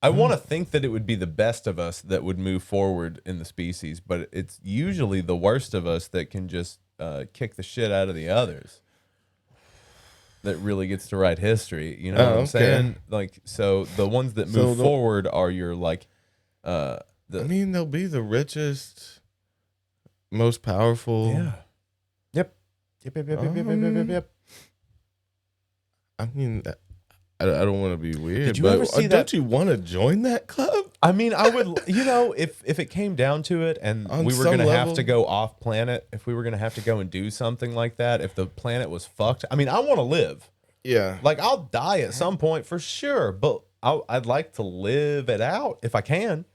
I want to think that it would be the best of us that would move forward in the species, but it's usually the worst of us that can just kick the shit out of the others. That really gets to write history. You know what I'm okay. saying? Like, so the ones that So move forward are your like, I mean, they'll be the richest, most powerful. yeah. Yep. Yep. I mean, I don't want to be weird. Did you but ever see don't that- you want to join that club? I mean, I would, you know, if it came down to it and On we were some going to have level. to go off planet, if we were going to have to go and do something like that, if the planet was fucked, I mean, I want to live. Yeah. Like, I'll die at some point for sure, but I'd like to live it out if I can.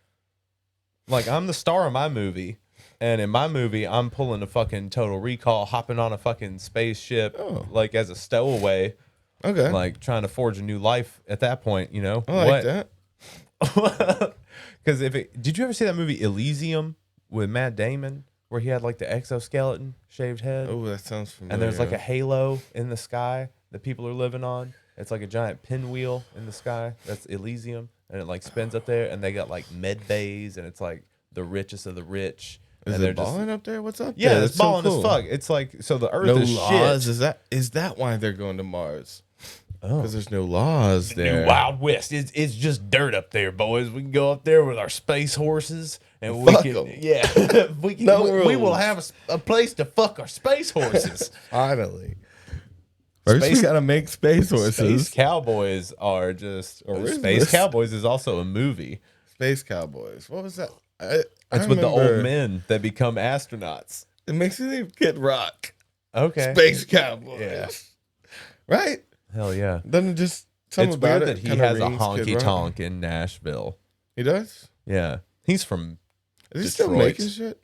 Like, I'm the star of my movie, and in my movie, I'm pulling a fucking Total Recall, hopping on a fucking spaceship, like, as a stowaway, Okay. like, trying to forge a new life at that point, you know? I like that. Because did you ever see that movie Elysium with Matt Damon, where he had like the exoskeleton shaved head, Oh, that sounds familiar. and there's like a halo in the sky that people are living on? It's like a giant pinwheel in the sky. That's Elysium, and it like spins up there. And they got like med bays, and it's like the richest of the rich. Is and it balling up there? What's up? Yeah, there? it's balling as fuck. It's like so the Earth no is laws. shit. Is that why they're going to Mars? Oh. Because there's no laws there. New Wild West. It's just dirt up there, boys. We can go up there with our space horses, and we Fuck can 'em. yeah, we can. No we will rules. have a place to fuck our space horses. Finally. First, Space- we gotta make space horses. Space Cowboys are just. Or is Space this? Cowboys is also a movie. Space Cowboys. What was that? It's with the old men that become astronauts. It makes me think Kid Rock. Okay. Space Cowboys. Yeah. Right? Hell yeah. Doesn't it just something It's about weird it that he kinda has a rings Kid honky Rock? tonk in Nashville. He does? Yeah, he's from. Is he still Detroit. making shit?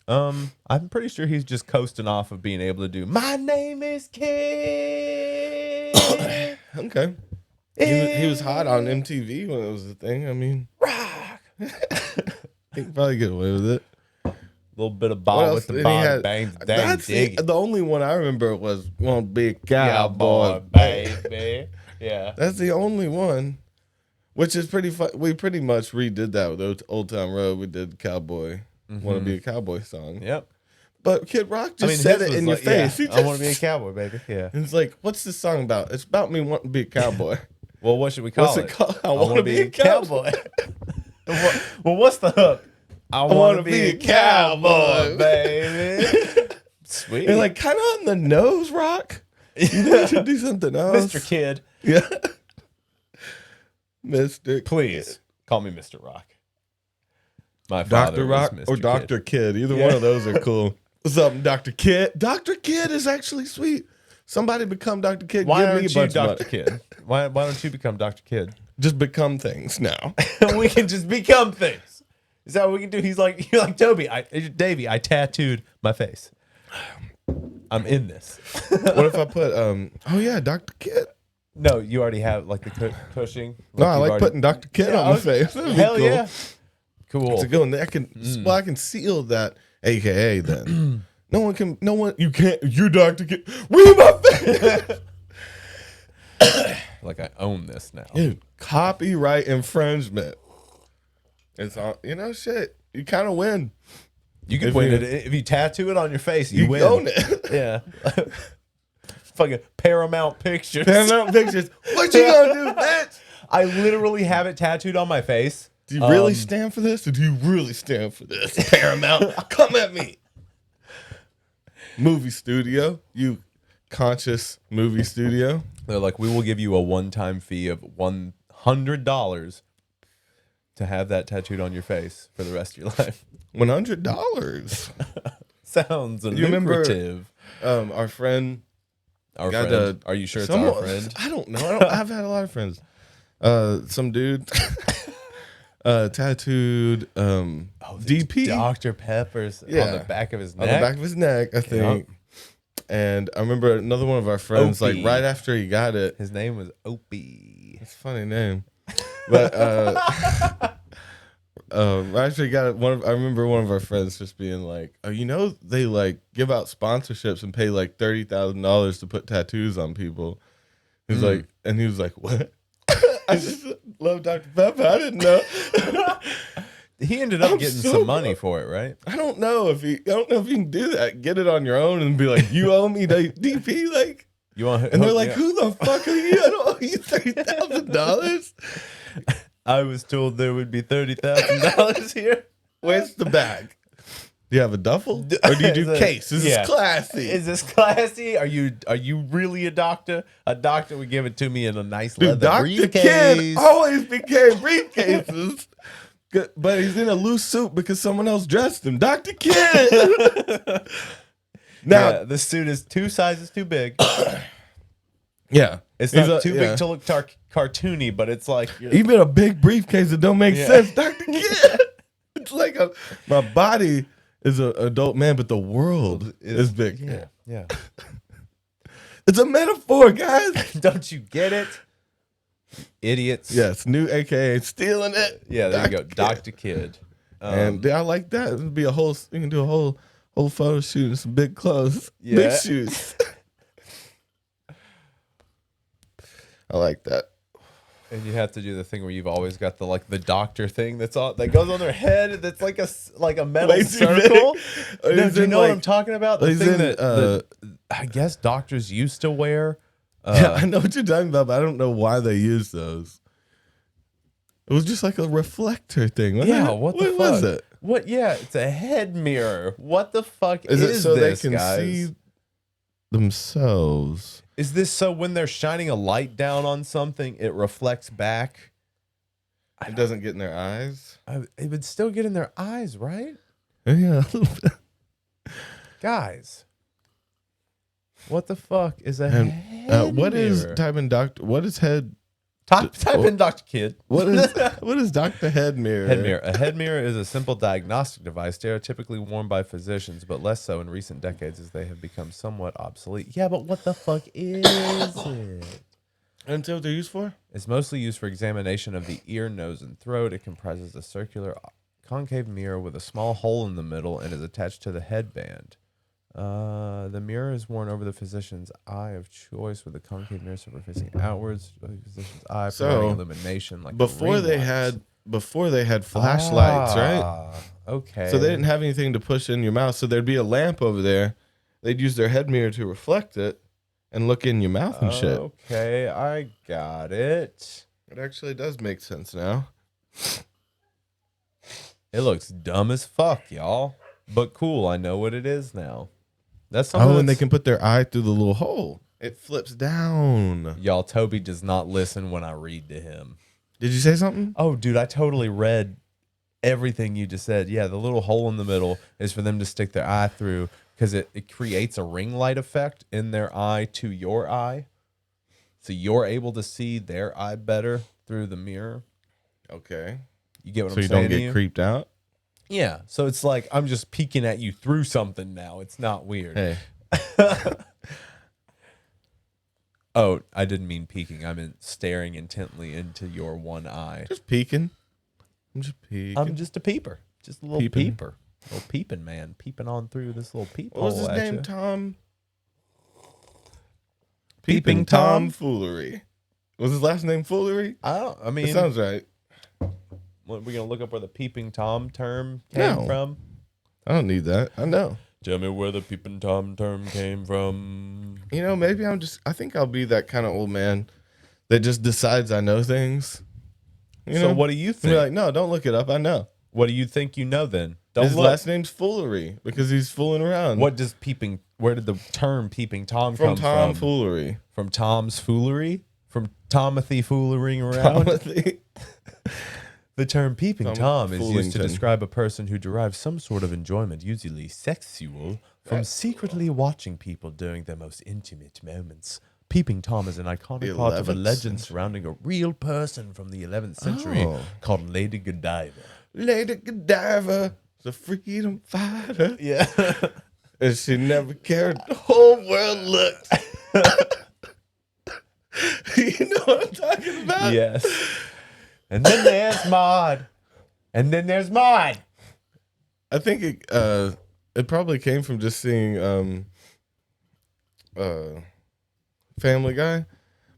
I'm pretty sure he's just coasting off of being able to do. My name is Kid. Okay. He was hot on MTV when it was a thing. I mean, Rock. he could probably get away with it. Little bit of What Bob else with the did he Bob have? bangs, dang That's dig it. the only one I remember was "Won't Be a Cowboy." baby. Yeah. That's the only one, which is pretty fun. We pretty much redid that with Old Town Road. We did "Cowboy." Want to be a cowboy song. Yep. But Kid Rock just said his it was in your like, yeah, face. He I want just- to be a cowboy, baby. Yeah. And it's like, what's this song about? It's about me wanting to be a cowboy. Well, what should we call What's it? it called? I want wanna to be be a a cowboy. Well, what's the hook? I want wanna to be be a a cowboy, cowboy. baby. Sweet. And like kind of on the nose, Rock. You think you should do something else, Mr. Kid, Yeah, Mr. please call me Mr. Rock. My father Dr. was Rock Mr. or Kid. Dr. Kid. Either Yeah. one of those are cool. What's up, Dr. Kid? Dr. Kid is actually sweet. Somebody become Dr. Kid. Why Give me aren't a you bunch of Dr. money. Kid? Why don't you become Dr. Kid? Just become things now. We can just become things. Is that what we can do? You're like Toby. Davey, I tattooed my face. I'm in this. What if I put oh yeah, Dr. Kid? No, you already have like the Cushing. No, I you've like already- putting Dr. Kid Yeah, on my face. That'd be Hell cool. yeah. Cool. It's a good one. I can seal that, AKA then. No one, you can't, you Dr. Kid. Read my face. Like I own this now. Dude, copyright infringement. It's all, shit. You kind of win. You can If win you- it if you tattoo it on your face. You win. own it. Yeah. Fucking Paramount Pictures. Paramount Pictures. What you gonna do, bitch? I literally have it tattooed on my face. Do you really stand for this, or do you really stand for this? Paramount, come at me. Movie studio, you conscious movie studio. They're like, we will give you a one-time fee of $100 to have that tattooed on your face for the rest of your life. $100. Sounds You remember- lucrative. Our friend. Our got friend. Are you sure it's someone- our friend? I don't know. I've had a lot of friends. Some dude tattooed DP Dr. Pepper's Yeah. on the back of his on neck. the back of his neck, I think. And I remember another one of our friends, Opie. like right after he got it. His name was Opie. It's a funny name. But right after he got it, I remember one of our friends just being like, "Oh, they like give out sponsorships and pay like $30,000 to put tattoos on people." He's like, and he was like, "What?" I just love Dr. Pepper. I didn't know. He ended up I'm getting so some money for it, right? I don't know if you can do that. Get it on your own and be like, "You owe me the DP," like. You want? And they're like, "Who the fuck are you? I don't owe you $30,000." I was told there would be $30,000 here. Where's the bag? Do you have a duffel, or do you do case? This Yeah. is classy. Is this classy? Are you really a doctor? A doctor would give it to me in a nice Dude, leather Dr. briefcase. Kid always became briefcases. But he's in a loose suit because someone else dressed him. Dr. Kid. Now, Yeah, the suit is 2 sizes too big. yeah. It's He's not a- too yeah. big to look cartoony, but it's like Even a big briefcase that don't make Yeah. sense. Dr. Kid. It's like my body is an adult man, but the world is big. yeah. It's a metaphor, guys. Don't you get it, idiots? Yes, new AKA stealing it. Yeah, there you go, Kid. Dr. Kid. And I like that. It'd be you can do a whole photo shoot in some big clothes, Yeah. big shoes. I like that. And you have to do the thing where you've always got the doctor thing that goes on their head. That's like a metal Lazy circle. Vic. No, do you know what I'm talking about? The he's thing in, that I guess doctors used to wear. Yeah, I know what you're talking about, but I don't know why they use those. It was just like a reflector thing. Yeah, what the fuck was it? What? Yeah, it's a head mirror. What the fuck Is it so this, they can guys? see themselves? Is this so when they're shining a light down on something, it reflects back? It doesn't get in their eyes. It would still get in their eyes, right? Yeah. Guys, what the fuck is a And head what is mirror? type in doctor? What is head? Type in Dr. Kid. What is Doctor Head Mirror? Head mirror. A head mirror is a simple diagnostic device stereotypically worn by physicians, but less so in recent decades as they have become somewhat obsolete. Yeah, but what the fuck is it? And so what they're used for? It's mostly used for examination of the ear, nose, and throat. It comprises a circular concave mirror with a small hole in the middle and is attached to the headband. The mirror is worn over the physician's eye of choice with the concave mirror surface facing outwards. The physician's eye providing illumination like before they ring had flashlights, right? lights. Okay. So they didn't have anything to push in your mouth. So there'd be a lamp over there. They'd use their head mirror to reflect it and look in your mouth and shit. Okay, I got it. It actually does make sense now. It looks dumb as fuck, y'all. But cool, I know what it is now. That's something And they can put their eye through the little hole. It flips down. Y'all, Toby does not listen when I read to him. Did you say something? Oh, dude, I totally read everything you just said. Yeah, the little hole in the middle is for them to stick their eye through because it creates a ring light effect in their eye to your eye. So you're able to see their eye better through the mirror. Okay. You get what So I'm you saying? don't get creeped out? Yeah. So it's like I'm just peeking at you through something now. It's not weird. Hey. Oh, I didn't mean peeking. I meant staring intently into your one eye. Just peeking. I'm just peeking. I'm just a peeper. Just a little Peeping. peeper. Little peeping man. Peeping on through this little peephole. What was his at name? ya. Tom? Peeping Tom? Foolery. Was his last name Foolery? I mean, It sounds right. what, we're going to look up where the Peeping Tom term came No. from? I don't need that. I know. Tell me where the Peeping Tom term came from. You know, maybe I think I'll be that kind of old man that just decides I know things. You So know? what do you Be think? like, no, don't look it up. I know. What do you think you know then? Don't His look. last name's Foolery because he's fooling around. What does where did the term Peeping Tom come From Tom from? Foolery. From Tom's foolery? From Tomothy fooling around? Timothy. The term peeping Tom is used to Foolington. describe a person who derives some sort of enjoyment, usually sexual, from secretly watching people during their most intimate moments. Peeping Tom is an iconic The part of a 11th legend century. surrounding a real person from the 11th century Oh. called Lady Godiva. Lady Godiva, the freedom fighter. Yeah. And she never cared. The whole world looked. You know what I'm talking about? Yes. And then there's Maud. And then there's Maud. I think it probably came from just seeing Family Guy,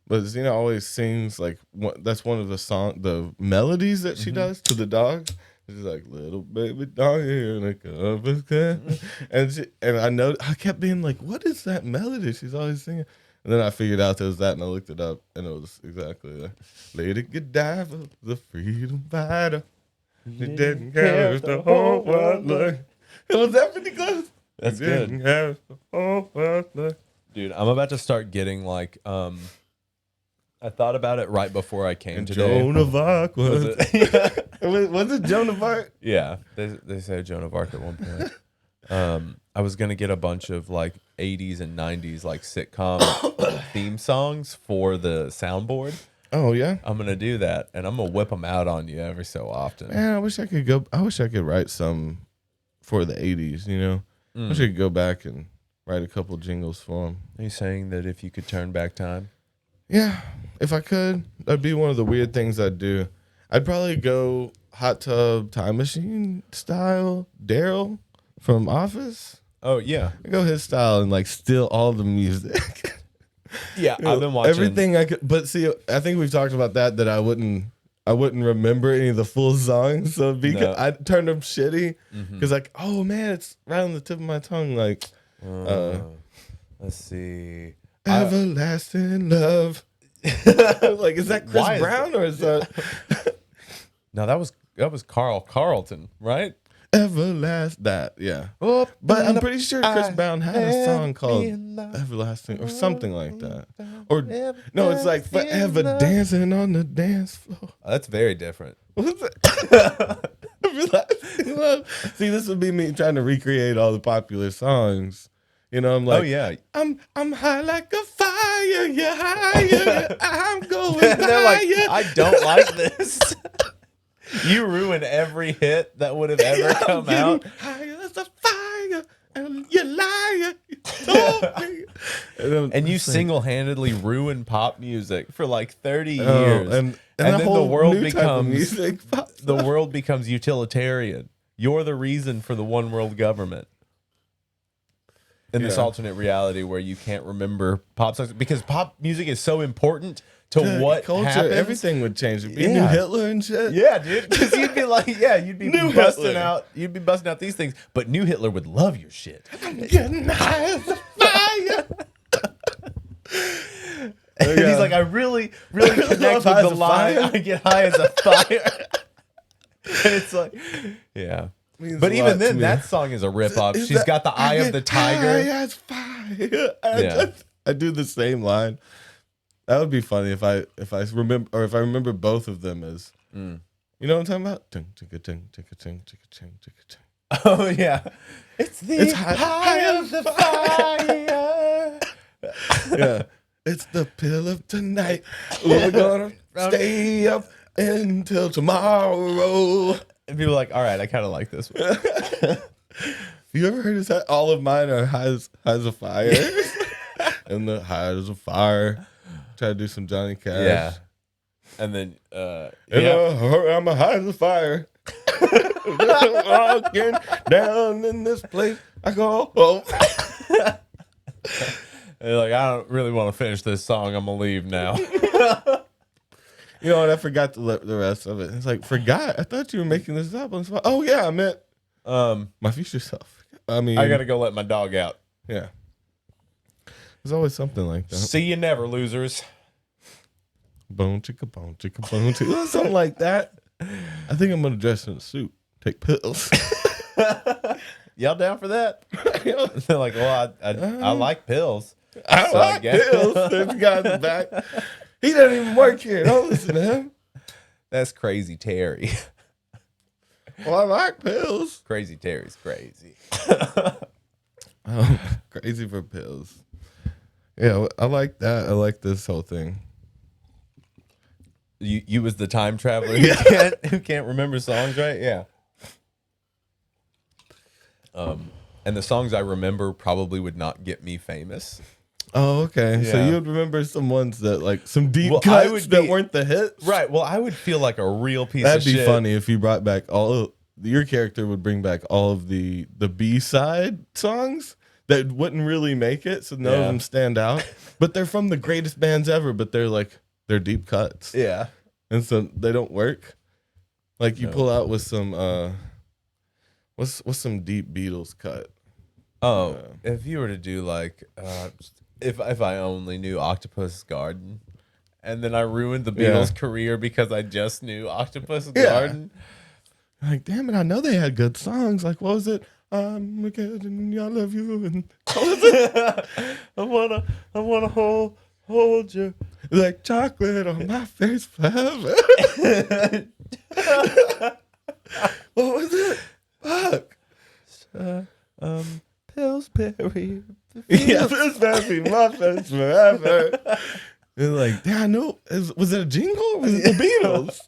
but Xena always sings like that's one of the melodies that she does to the dogs. She's like little baby dog here in a cup of cat. and I kept being like, what is that melody she's always singing? And then I figured out there was that, and I looked it up, and it was exactly that. Lady Godiva, the freedom fighter. She didn't care if the whole world looked. It was that pretty close. That's She didn't good. care if the whole world looked. Dude, I'm about to start getting like, I thought about it right before I came And today. Joan of Arc was. Was it? Was it Joan of Arc? Yeah, they say Joan of Arc at one point. I was gonna get a bunch of like 80s and 90s like sitcom theme songs for the soundboard. Oh yeah. I'm gonna do that, and I'm gonna whip them out on you every so often. Man, I wish I could write some for the 80s, you know? I wish I could go back and write a couple jingles for them. Are you saying that if you could turn back time? Yeah, if I could, that'd be one of the weird things I'd do. I'd probably go hot tub time machine style, Daryl from Office. Oh yeah, I'd go his style and like steal all the music. Yeah, I've been watching everything I could. But see, I think we've talked about that I wouldn't remember any of the full songs. So because I turned them shitty because like, oh man, it's right on the tip of my tongue. Like, let's see, everlasting love. Like, is that Chris Brown or is that? No, that was Carl Carlton, right? That, yeah. But I'm pretty sure Chris Brown had a song called Everlasting or something like that. Or no, it's like Forever Dancing on the Dance Floor. That's very different. What's it? Everlasting Love. See, this would be me trying to recreate all the popular songs. You know, I'm like, oh yeah, I'm high like a fire, you're higher, I'm going and they're like, higher. I don't like this. You ruin every hit that would have ever come out. Higher as a fire, and you liar. And you single-handedly ruin pop music for like 30 years, and then the world becomes utilitarian. You're the reason for the one world government. In this alternate reality where you can't remember pop songs because pop music is so important to what culture, happens. Everything would change. It'd be new Hitler and shit. Yeah, dude. Because you'd be like, you'd be new busting Hitler. out. You'd be busting out these things, but new Hitler would love your shit. I'm getting high as a fire. And he's like, I really connect with the line. I get high as a fire. And it's like, yeah. But even then, that song is a ripoff. She's got the eye of the tiger. High as fire. I do the same line. That would be funny if I remember both of them as you know what I'm talking about? Oh yeah, it's high of the fire. Yeah, it's the pill of tonight. We're gonna stay up until tomorrow. And people are like, all right, I kind of like this one. You ever heard that? All of mine are high as a fire. And the high as a fire. Try to do some Johnny Cash. Yeah. And then, I'm a high as a fire. Walking down in this place. I go, they're like, I don't really want to finish this song. I'm going to leave now. You know what? I forgot the rest of it. It's like, forgot? I thought you were making this up on the spot. Oh, yeah, I meant my future self. I mean, I got to go let my dog out. Yeah. There's always something like that. See you never, losers. Bone chicka, bone chicka, bone chicka. Something like that. I think I'm going to dress in a suit. Take pills. Y'all down for that? They're like, well, I like pills. I like pills. There's a guy in the back. He doesn't even work here. Don't listen to him. That's Crazy Terry. Well, I like pills. Crazy Terry's crazy. Crazy for pills. Yeah, I like that. I like this whole thing. You was the time traveler who can't remember songs, right? Yeah. And the songs I remember probably would not get me famous. Oh, okay. Yeah. So you would remember some ones that like some deep cuts that weren't the hits, right? Well, I would feel like a real piece That'd of shit. be funny if you brought back your character would bring back all of the B-side songs that wouldn't really make it, so none of them stand out. But they're from the greatest bands ever, but they're deep cuts. Yeah. And so they don't work. Like you pull out with some what's some deep Beatles cut? Oh, if you were to do like if I only knew Octopus Garden, and then I ruined the Beatles' career because I just knew Octopus Garden. Like, damn it, I know they had good songs. Like, what was it? I'm a kid and I love you. And what was it? I wanna hold you like chocolate on my face forever. What was it? Fuck. Pillsbury. Yeah, Pillsbury, my face forever. They're like, yeah, I know. Was it a jingle or was it the Beatles?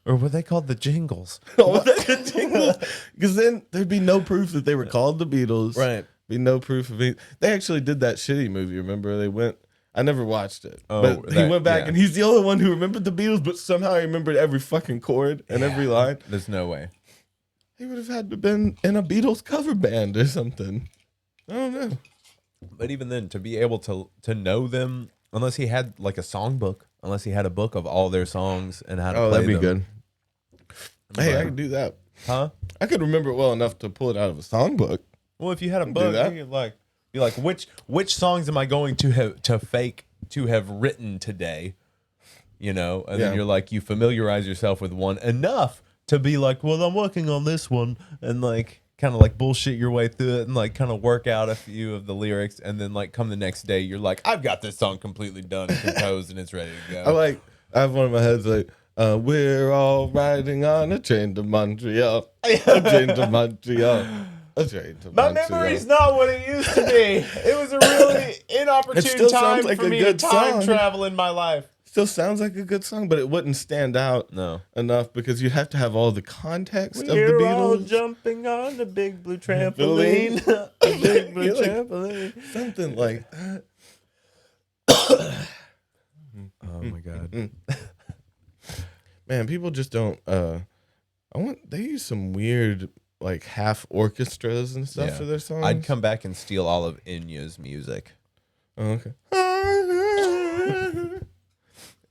Or were they called the Jingles? Oh, was that the Jingles? Because then there'd be no proof that they were called the Beatles. Right. Be no proof of it. They actually did that shitty movie, remember? They went, I never watched it. Oh, but he went back and he's the only one who remembered the Beatles, but somehow he remembered every fucking chord and every line. There's no way. He would have had to been in a Beatles cover band or something. I don't know. But even then, to be able to know them, unless he had like a songbook, unless he had a book of all their songs and how to play that'd be them. good. Hey, I could do that. Huh? I could remember it well enough to pull it out of a songbook. Well, if you had a Do book, that. you could be like, which songs am I going to have written today? You know, and then Yeah. you're like, you familiarize yourself with one enough to be like, well, I'm working on this one, and like kind of like bullshit your way through it and like kind of work out a few of the lyrics, and then like come the next day, you're like, I've got this song completely done and composed, and it's ready to go. I have one in my head like, we're all riding on a train to Montreal. A train to Montreal. A train to My Montreal. memory's not what it used to be. It was a really inopportune still time sounds like for a me to good time song. travel in my life. Still sounds like a good song, but it wouldn't stand out No. enough because you have to have all the context of the We're all Beatles. jumping on the big blue trampoline. A big blue You're like- trampoline. Something like that. Oh my god. Man, people just don't. They use some weird like half orchestras and stuff Yeah. for their songs. I'd come back and steal all of Enya's music. Oh, okay.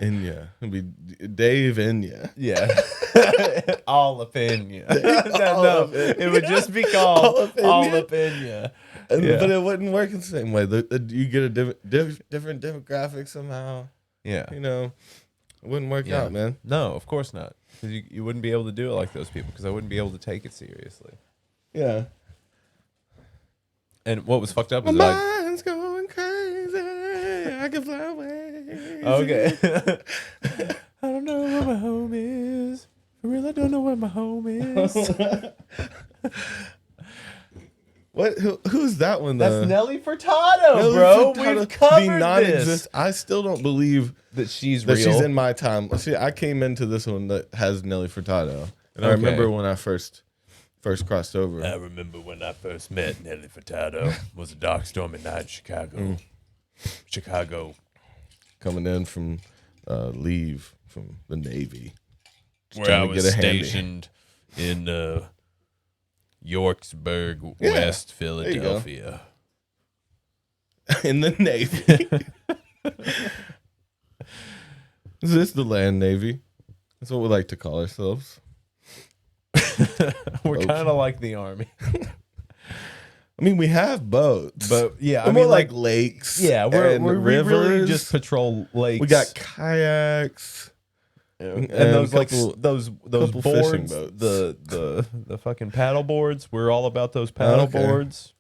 Enya. It'd be Dave Enya. Yeah. all of Enya. All no, of Enya. it would just be called All of Enya. All of Enya. Yeah. But it wouldn't work in the same way. You get a different demographic somehow. Yeah. You know, it wouldn't work Yeah. out, man. No, of course not. Because you wouldn't be able to do it like those people, because I wouldn't be able to take it seriously. Yeah. And what was fucked up is My that mind's going crazy. I can fly away. okay. I don't know where my home is. For real, I don't know where my home is. What? Who's that one though? That's Nelly Furtado, Nelly bro. Furtado, We've covered the this. non-exist. I still don't believe That she's that real. she's in my time. See, I came into this one that has Nelly Furtado, and I Okay. remember when I first crossed over. I remember when I first met Nelly Furtado. It was a dark, stormy night in Chicago. Chicago. Coming in from leave from the Navy. Just Where I trying to was get a handy. stationed in Yorksburg, Yeah, West you go. Philadelphia. in the Navy. Is this the land Navy? That's what we like to call ourselves. We're Boats. kind of like the Army. I mean, we have boats, But yeah, we're more like lakes. yeah, and we rivers. really just patrol lakes. We got kayaks. and and those couple- those couple fishing boards, boats. the fucking paddle boards. We're all about those paddle Okay. boards.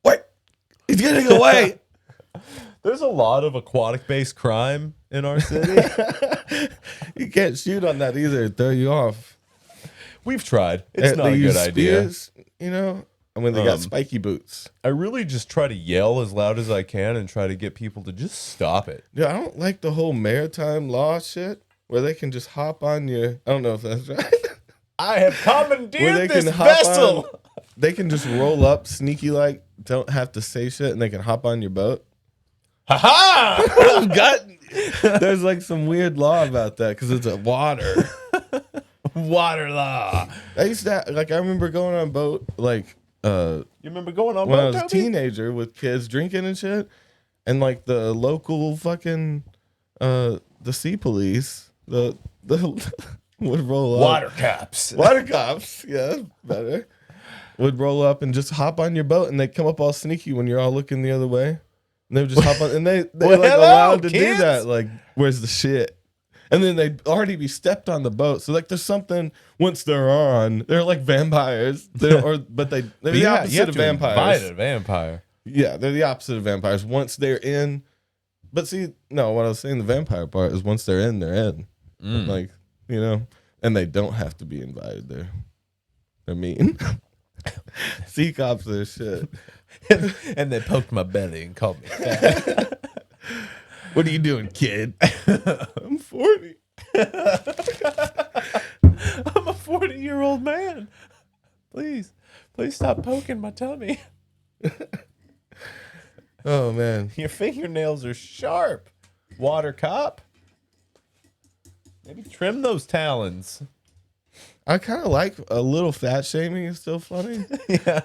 Wait, he's getting away. There's a lot of aquatic based crime in our city. You can't shoot on that either. It'd throw you off. We've tried. It's not They a use good idea. spears, you know. I mean, they got spiky boots. I really just try to yell as loud as I can and try to get people to just stop it. Yeah, I don't like the whole maritime law shit where they can just hop on your. I don't know if that's right. I have Where commandeered they this can hop vessel. on. They can just roll up sneaky like, don't have to say shit, and they can hop on your boat. Ha ha! There's like some weird law about that because it's a water. Water law. I used to I remember going on a boat like You remember going on when I boat, was a Toby? teenager with kids drinking and shit, and like the local fucking the sea police the would roll up. Water cops, yeah, better. Would roll up and just hop on your boat, and they come up all sneaky when you're all looking the other way. And they would just hop on, and they Well, like hello, allowed to kids. do that. Like, where's the shit? And then they'd already be stepped on the boat. So like, there's something once they're on, they're like vampires. They're the opposite of vampires. Invite a vampire. Yeah, they're the opposite of vampires. Once they're in, but see, no, what I was saying, the vampire part is once they're in, they're in. Like, you know, and they don't have to be invited. They're mean. Sea cops are shit. And they poked my belly and called me fat. What are you doing, kid? I'm 40. I'm a 40-year-old man. Please stop poking my tummy. Oh man, Your fingernails are sharp. Water cop. Maybe trim those talons. I kind of like a little fat shaming is still funny. Yeah.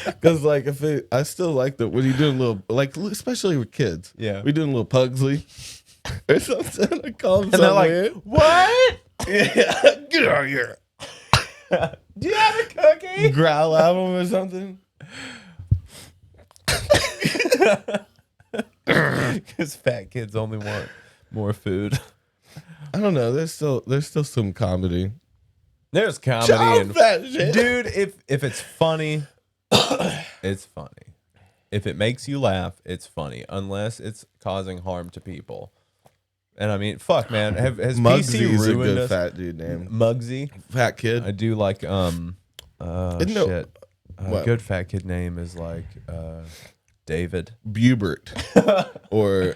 Because like I still like when you doing little like especially with kids. Yeah. We doing little Pugsley or something. I call them And they're something like, weird. what? Yeah, get out of here. Do you have a cookie? Growl at them or something. Because fat kids only want more food. I don't know. There's still some comedy. There's comedy Child and fat shit. dude, if it's funny, it's funny. If it makes you laugh, it's funny. Unless it's causing harm to people. And I mean, fuck, man. Has PC Muggsy's a ruined good us? fat dude name. Mugsy. Fat kid. I do like shit. A what? good fat kid name is like David. Bubert. Or,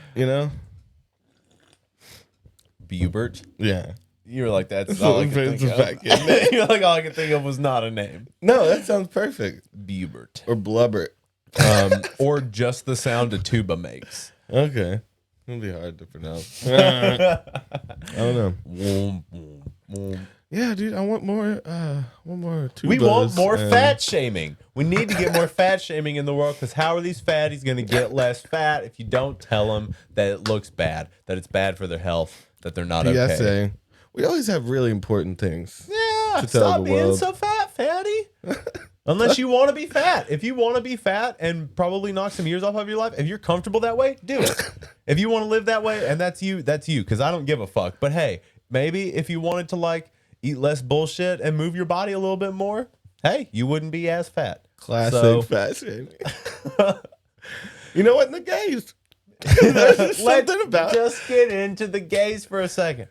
Bubert. Yeah. You were like, that's all I could It's think a of. fat kid name. You're like, all I could think of was not a name. No, that sounds perfect. Bubert. Or Blubbert. Or just the sound a tuba makes. Okay. It'll be hard to pronounce. I don't know. Wom, wom, wom. Yeah, dude, I want more tubas. We want more and- fat shaming. We need to get more fat shaming in the world because how are these fatties going to get less fat if you don't tell them that it looks bad, that it's bad for their health, that they're not okay? PSA. We always have really important things. Yeah, to tell stop the being world. so fat, fatty. Unless you want to be fat. If you want to be fat and probably knock some years off of your life, if you're comfortable that way, do it. If you want to live that way, and that's you, because I don't give a fuck. But hey, maybe if you wanted to like eat less bullshit and move your body a little bit more, hey, you wouldn't be as fat. Classic So- fat shaming. You know what? In the gays. There's Let's something about just get into the gays for a second.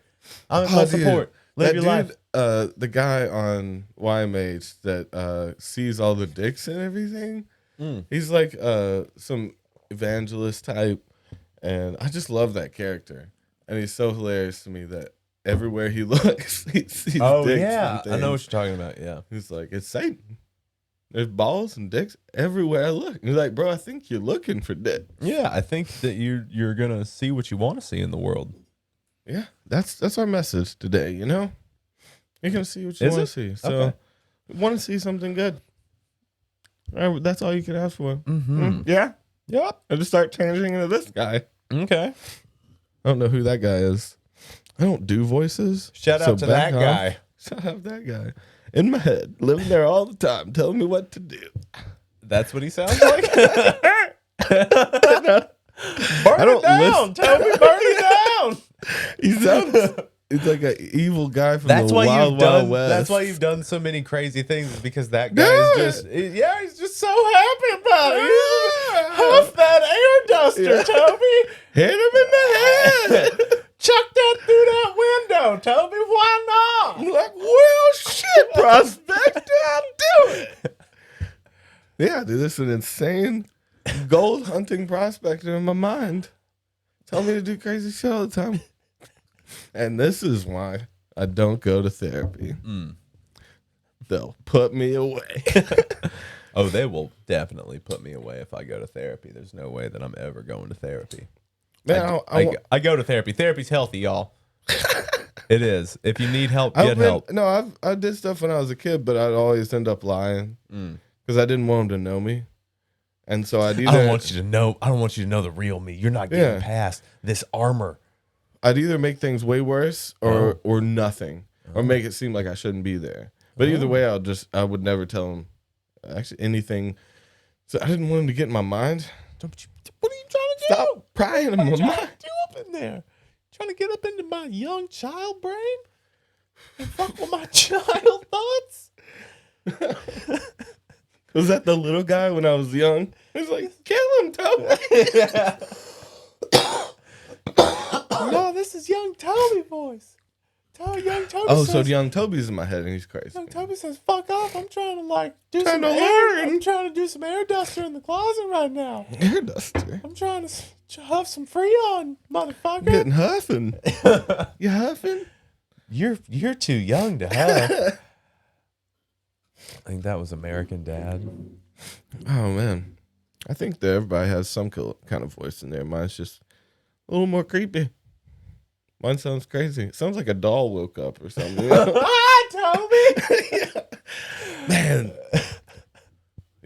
I'm in Oh, my dude. support. Live That your dude, life. the guy on YMH that sees all the dicks and everything. He's like some evangelist type, and I just love that character. And he's so hilarious to me that everywhere he looks, he sees Oh dicks. yeah, and I know what things. you're talking about. Yeah. He's like, it's Satan. There's balls and dicks everywhere I look. And he's like, bro, I think you're looking for dick. Yeah, I think that you're gonna see what you want to see in the world. Yeah, that's our message today. You're gonna see what you Is want it? to see. So, Okay. want to see something good. All right, that's all you can ask for. Mm-hmm. Yeah, Yep. I just start changing into this guy. Okay. I don't know who that guy is. I don't do voices. Shout so out to back that off. guy. Shout out that guy in my head, living there all the time, telling me what to do. That's what he sounds like. Burn I don't it down, listen- Toby. Burn it down. He sounds. It's like an evil guy from That's the why Wild you've done. Wild West. That's why you've done so many crazy things. Is because that guy Yeah. is just. Yeah, he's just so happy about it. Huff that air duster, Yeah. Toby. hit him in the head. Chuck that through that window, Toby. Why not? I'm like, well, shit, prospect, I'll do it. Yeah, dude, this is an insane gold hunting prospector in my mind. Tell me to do crazy shit all the time. And this is why I don't go to therapy. They'll put me away. Oh, they will definitely put me away if I go to therapy. There's no way that I'm ever going to therapy. Man, I go to therapy. Therapy's healthy, y'all. It is. If you need help, get help. No, I did stuff when I was a kid, but I'd always end up lying because I didn't want them to know me. And so I'd either I don't want you to know. I don't want you to know the real me. You're not getting Yeah. past this armor. I'd either make things way worse or nothing, or make it seem like I shouldn't be there. But either way, I would never tell him actually anything. So I didn't want him to get in my mind. What are you trying to do? Stop prying in my What are you trying mind. to do up in there? Trying to get up into my young child brain and fuck with my child thoughts? Was that the little guy when I was young? He was like, kill him, Toby. No, this is young Toby voice. Young Toby Oh, says, so young Toby's in my head and he's crazy. young Toby says, fuck off. I'm trying to do Trying some to air. learn. I'm trying to do some air duster in the closet right now. Air duster. I'm trying to huff some Freon, motherfucker. Getting huffing. You huffing? You're too young to have. I think that was American Dad. Oh, man. I think that everybody has some kind of voice in there. Mine's just a little more creepy. Mine sounds crazy. It sounds like a doll woke up or something. You know? Ah, Toby! Man.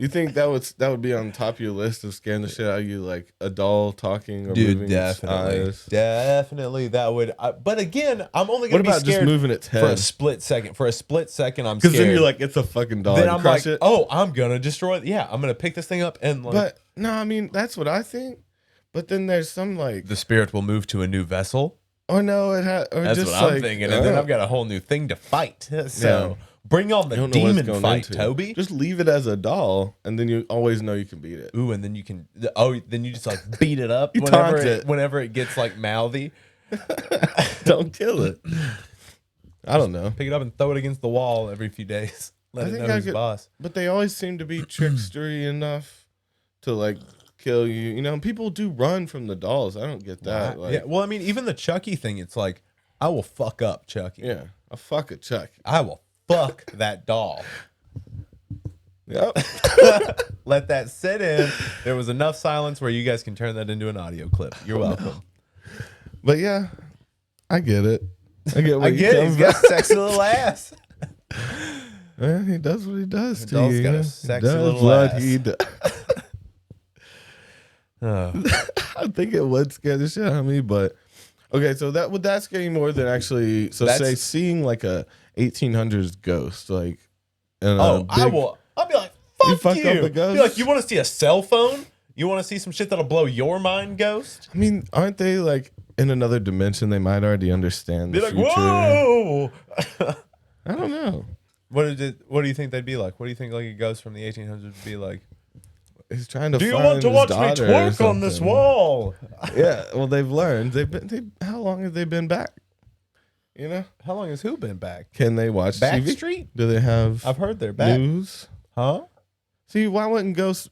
You think that would be on top of your list of scaring the shit out of you, like a doll talking or Dude, moving its eyes? definitely that would. But again, I'm only What gonna be about just scared moving its for a head? split second. For a split second, I'm Because scared. then you're like, it's a fucking doll. then and I'm crush like, it. oh, I'm gonna destroy it. Yeah, I'm gonna pick this thing up and like. But no, I mean that's what I think. But then there's some like, the spirit will move to a new vessel. or no, it had, or That's just what I'm thinking, and then I've got a whole new thing to fight. So bring on the don't know what it's demon going fight, into. Toby. Just leave it as a doll, and then you always know you can beat it. Ooh, and then you can. Oh, then you just like beat it up You whenever taunt it. whenever it gets like mouthy. Don't kill it. I don't know. Pick it up and throw it against the wall every few days. Let I it think know I who's could- boss. But they always seem to be trickstery enough to like kill you. You know, people do run from the dolls. I don't get that. Like, Yeah, well, I mean, even the Chucky thing, it's like, I will fuck up Chucky. yeah, a fuck a Chuck. I will fuck that doll. Yep. Let that sit in. There was enough silence where you guys can turn that into an audio clip. You're welcome. But yeah, I get it. I get what I you get it. come He's got from. a sexy little ass. Yeah, he does what he does to doll's you. got a He sexy does little what ass. he does. Oh. I think it would scare the shit out of me, but okay. So that would that scare you more than actually? So That's- say seeing like a 1800s ghost, like. In Oh, a big, I'll be like, You fuck fuck you. up the Be ghost? like, you want to see a cell phone? You want to see some shit that'll blow your mind, ghost? I mean, aren't they like in another dimension? They might already understand Be the like, future. whoa. I don't know. What do you think they'd be like? What do you think like a ghost from the 1800s would be like? He's trying to. Do you find want to his watch me daughter or twerk on this something. wall? Yeah. Well, they've learned. How long have they been back? You know. How long has who been back? Can they watch TV? Backstreet? Do they have I've heard they're back. news? Huh? See, why wouldn't Ghost?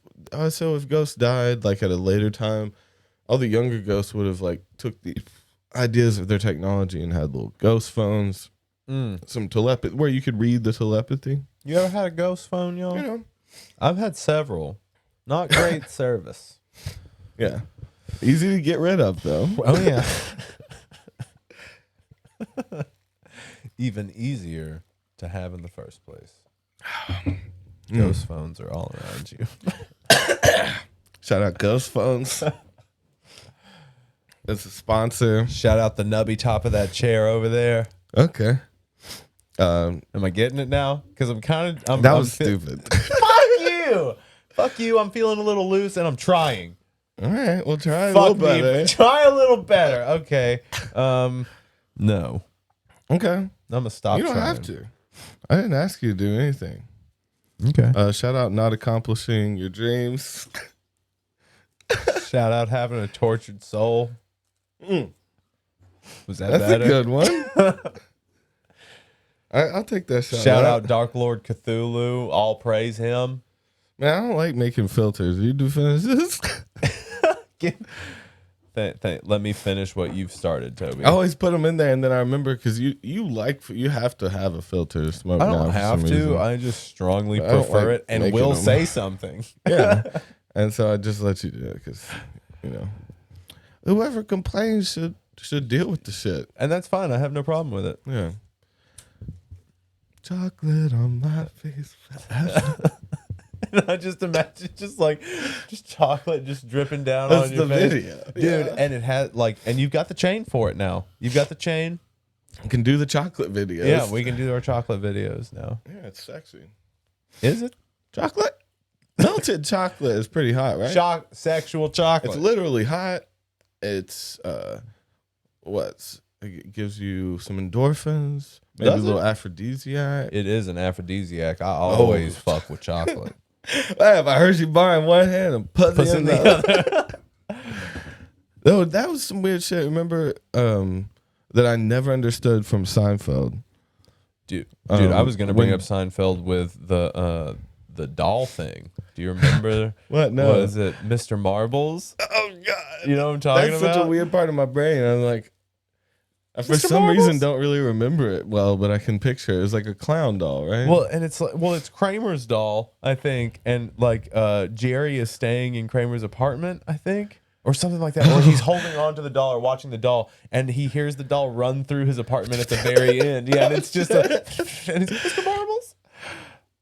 So if Ghost died like at a later time, all the younger ghosts would have like took the ideas of their technology and had little ghost phones, some telepathy where you could read the telepathy. You ever had a ghost phone, y'all? You know, I've had several. Not great service. yeah, easy to get rid of though. Oh yeah. Even easier to have in the first place. Ghost phones are all around you. Shout out Ghost Phones. That's a sponsor. Shout out the nubby top of that chair over there. Okay. Am I getting it now? Because I'm kind of. That was stupid. Fuck you. Fuck you. I'm feeling a little loose and I'm trying. All right, we'll try a Fuck little better. me. Try a little better. Okay. No. Okay. I'm gonna stop. You don't trying. have to. I didn't ask you to do anything. Okay. Shout out not accomplishing your dreams. Shout out having a tortured soul. Was that That's better? a good one. I'll take that shout, Shout out Dark Lord Cthulhu. All praise him. Man, I don't like making filters. You do finish this? Let me finish what you've started, Toby. I always put them in there, and then I remember because you have to have a filter to smoke. I now don't for have some to. reason. I just strongly I don't prefer like it and making will them. say something. Yeah, and so I just let you do it because whoever complains should deal with the shit. And that's fine. I have no problem with it. Yeah. Chocolate on my face. And I just imagine just chocolate just dripping down That's on your the face. video. Dude, Yeah. and it has and you've got the chain for it now. You've got the chain. You can do the chocolate videos. Yeah, we can do our chocolate videos now. Yeah, it's sexy. Is it? Chocolate? Melted chocolate is pretty hot, right? Sexual chocolate. It's literally hot. It's it gives you some endorphins, maybe Does a little it? aphrodisiac. It is an aphrodisiac. I always fuck with chocolate. I have a Hershey bar in one hand and pussy Puss in in the the other. No, that was some weird shit. Remember that I never understood from Seinfeld. Dude, I was gonna bring when- up Seinfeld with the doll thing. Do you remember? What? No. Was it Mr. Marbles? Oh God! You know what I'm talking That's about? such a weird part of my brain. I'm like, for Mr. some Marbles? reason, don't really remember it well, but I can picture it. It's like a clown doll, right? Well, and it's Kramer's doll, I think, and Jerry is staying in Kramer's apartment, I think, or something like that, or he's holding on to the doll or watching the doll, and he hears the doll run through his apartment at the very end. Yeah, and it's just and it's Mr. Marbles.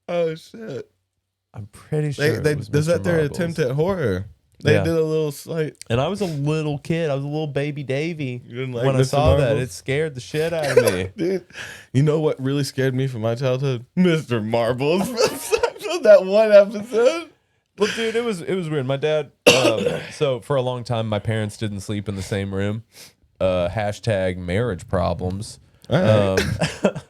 Oh shit! I'm pretty sure They it was is that Mr. their Marbles. attempt at horror? They Yeah. did a little slight. And I was a little kid. I was a little baby Davy. You didn't like when I Mr. saw that, Marbles? it scared the shit out of me. Dude, you know what really scared me from my childhood? Mr. Marbles. That one episode. Well, dude, it was weird. My dad. So for a long time, my parents didn't sleep in the same room. Hashtag marriage problems. All right.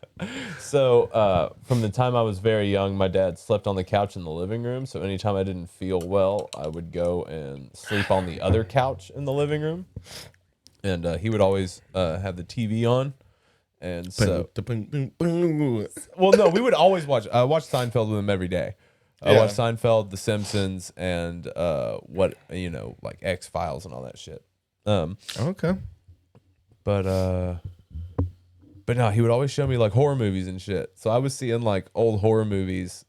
So from the time I was very young, my dad slept on the couch in the living room. So anytime I didn't feel well, I would go and sleep on the other couch in the living room. And he would always have the TV on. And so, well, no, we would always watch. I watched Seinfeld with him every day. I watched Seinfeld, The Simpsons, and like X-Files and all that shit. Okay. But no, he would always show me like horror movies and shit. So I was seeing like old horror movies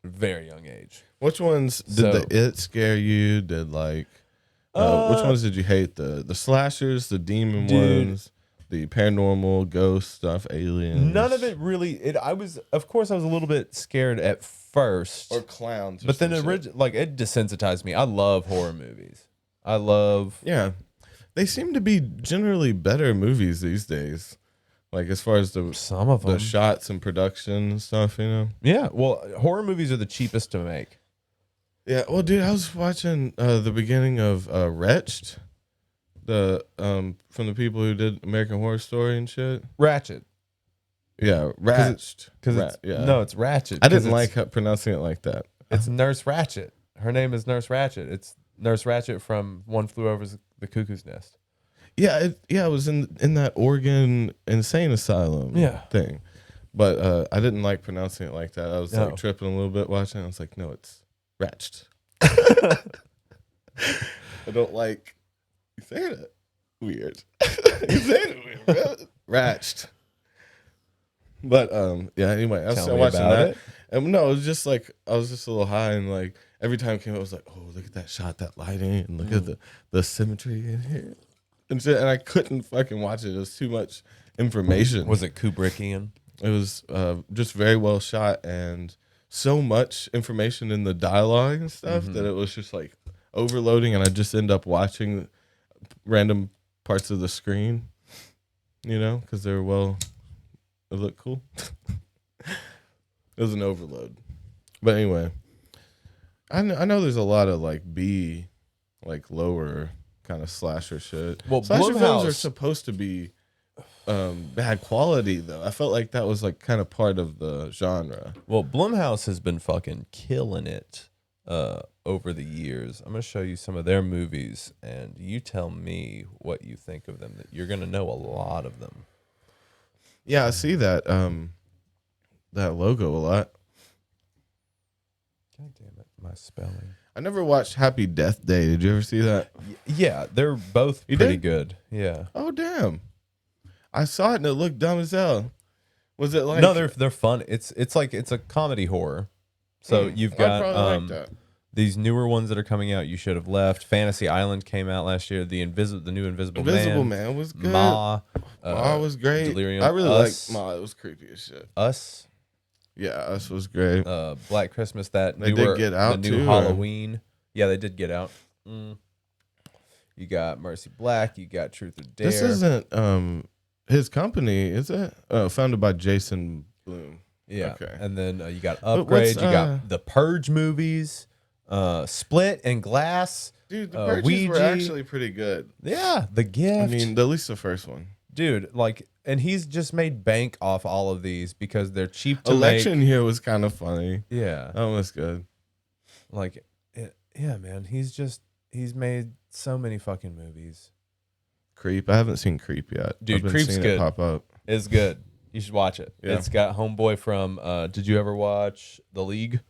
at a very young age. Which ones did It scare you? Did which ones did you hate? The slashers, the demon ones, the paranormal, ghost stuff, aliens? None of it really. Of course, I was a little bit scared at first. Or clowns. But then it desensitized me. I love horror movies. Yeah. They seem to be generally better movies these days. Like as far as some of them, the shots and production and stuff, you know? Yeah. Well, horror movies are the cheapest to make. Yeah. Well, dude, I was watching the beginning of Wretched, from the people who did American Horror Story and shit. Ratchet. Yeah, Ratched. No, it's Ratchet. I didn't like pronouncing it like that. It's Nurse Ratchet. Her name is Nurse Ratchet. It's Nurse Ratchet from One Flew Over the Cuckoo's Nest. Yeah, it was in that Oregon insane asylum thing. But I didn't like pronouncing it like that. I was like tripping a little bit watching it. I was like, no, it's Ratched. I don't like you saying it weird. You saying it weird. Ratched. But anyway, I was watching that. And no, it was just like I was just a little high and like every time it came out I was like, oh, look at that shot, that lighting, and look at the symmetry in here. And shit, and I couldn't fucking watch it. It was too much information. Was it Kubrickian? It was just very well shot and so much information in the dialogue and stuff that it was just like overloading, and I just end up watching random parts of the screen, you know, because they were it looked cool. It was an overload. But anyway, I know there's a lot of like B, like lower kind of slasher shit. Well, slasher films are supposed to be bad quality though. I felt like that was like kind of part of the genre. Well, Blumhouse has been fucking killing it over the years. I'm gonna show you some of their movies, and you tell me what you think of them. You're gonna know a lot of them. Yeah, I see that that logo a lot. God damn it, my spelling. I never watched Happy Death Day. Did you ever see that? Yeah, they're both pretty good. Yeah. Oh damn! I saw it and it looked dumb as hell. Was it like? No, they're fun. It's a comedy horror. So you've got like these newer ones that are coming out. You Should Have Left. Fantasy Island came out last year. The new Invisible Man was good. Ma was great. Delirium. I really Us. liked Ma. It was creepy as shit. Us. Yeah, Us was great. Black Christmas. They did Get Out the new too, Halloween. Yeah, they did Get Out. You got Mercy Black. You got Truth or Dare. This isn't his company, is it? Founded by Jason Blum. Yeah. Okay. And then you got Upgrade. You got the Purge movies, Split and Glass. Dude, the Purges Ouija. were actually pretty good. Yeah, The Gift. I mean, at least the first one. Dude, like, and he's just made bank off all of these because they're cheap to Election make. here was kind of funny. Yeah. That was good. Like, yeah, man. He's made so many fucking movies. Creep. I haven't seen Creep yet. Dude, I've been Creep's seeing good. It pop up. It's good. You should watch it. Yeah. It's got Homeboy from, did you ever watch The League?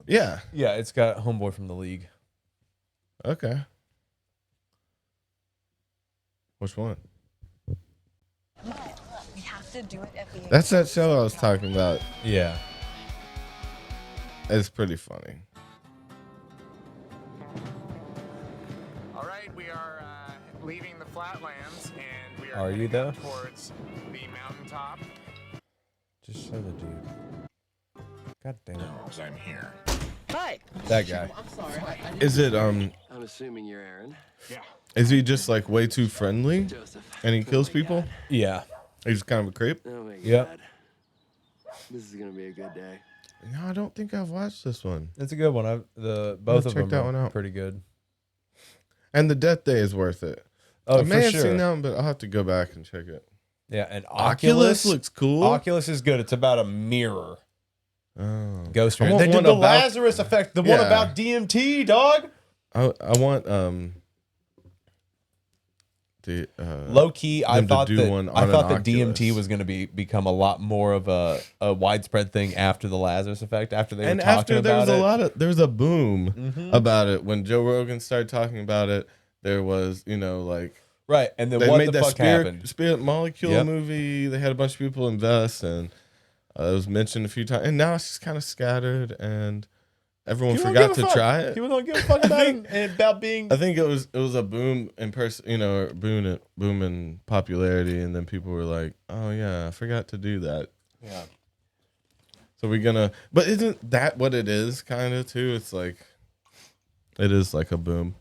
Yeah. Yeah, it's got Homeboy from The League. Okay. Which one? We have to do it at the That's that show I was talking about. Yeah. It's pretty funny. All right, we are leaving the flatlands, and we Are you heading though? up towards the mountaintop. Just show the dude. God damn it. Because I'm here. Hi. That guy. I'm sorry. Is it I'm assuming you're Aaron. Yeah. is he just like way too friendly Joseph. and he kills Oh my people? God. Yeah. He's kind of a creep. Oh my Yep. God. This is gonna be a good day. No, I don't think I've watched this one. It's a good one. Both of check them that are one out. pretty good. And the Death Day is worth it. Oh, I may for have sure. seen that one, but I'll have to go back and check it. Yeah, and Oculus looks cool. Oculus is good. It's about a mirror. Oh. Ghost I mirror. want They did one the about- Lazarus effect. The one Yeah. about DMT, dog. I want the Low key, I them to thought do that one on an that DMT Oculus. was going to become a lot more of a widespread thing after the Lazarus effect. After they and were talking after there about was it. there was a boom about it when Joe Rogan started talking about it. There was like Right, and then they what made the that fuck happened? Spirit Molecule Yep. movie. They had a bunch of people invest, and it was mentioned a few times. And now it's just kind of scattered, and everyone People don't forgot give a to fuck. try it. People don't give a fuck about it and about being. I think it was a boom in person, boom in popularity, and then people were like, "Oh yeah, I forgot to do that." Yeah. So we're gonna, but isn't that what it is? Kind of too. It's like, it is like a boom.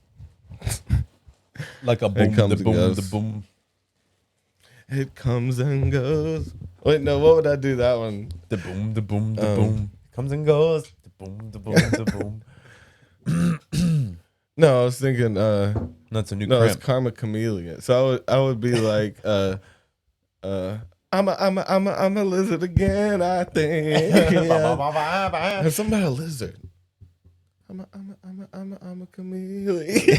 Like a boom, comes the and boom, goes. the boom. It comes and goes. Wait, no, what would I do that one? The boom, the boom, the boom. Comes and goes. The boom, the boom, the boom. No, I was thinking, That's a new no, it's crimp. Karma Chameleon. So I would be like, I'm a lizard again, I think. Yeah. And somebody a lizard. I'm a chameleon.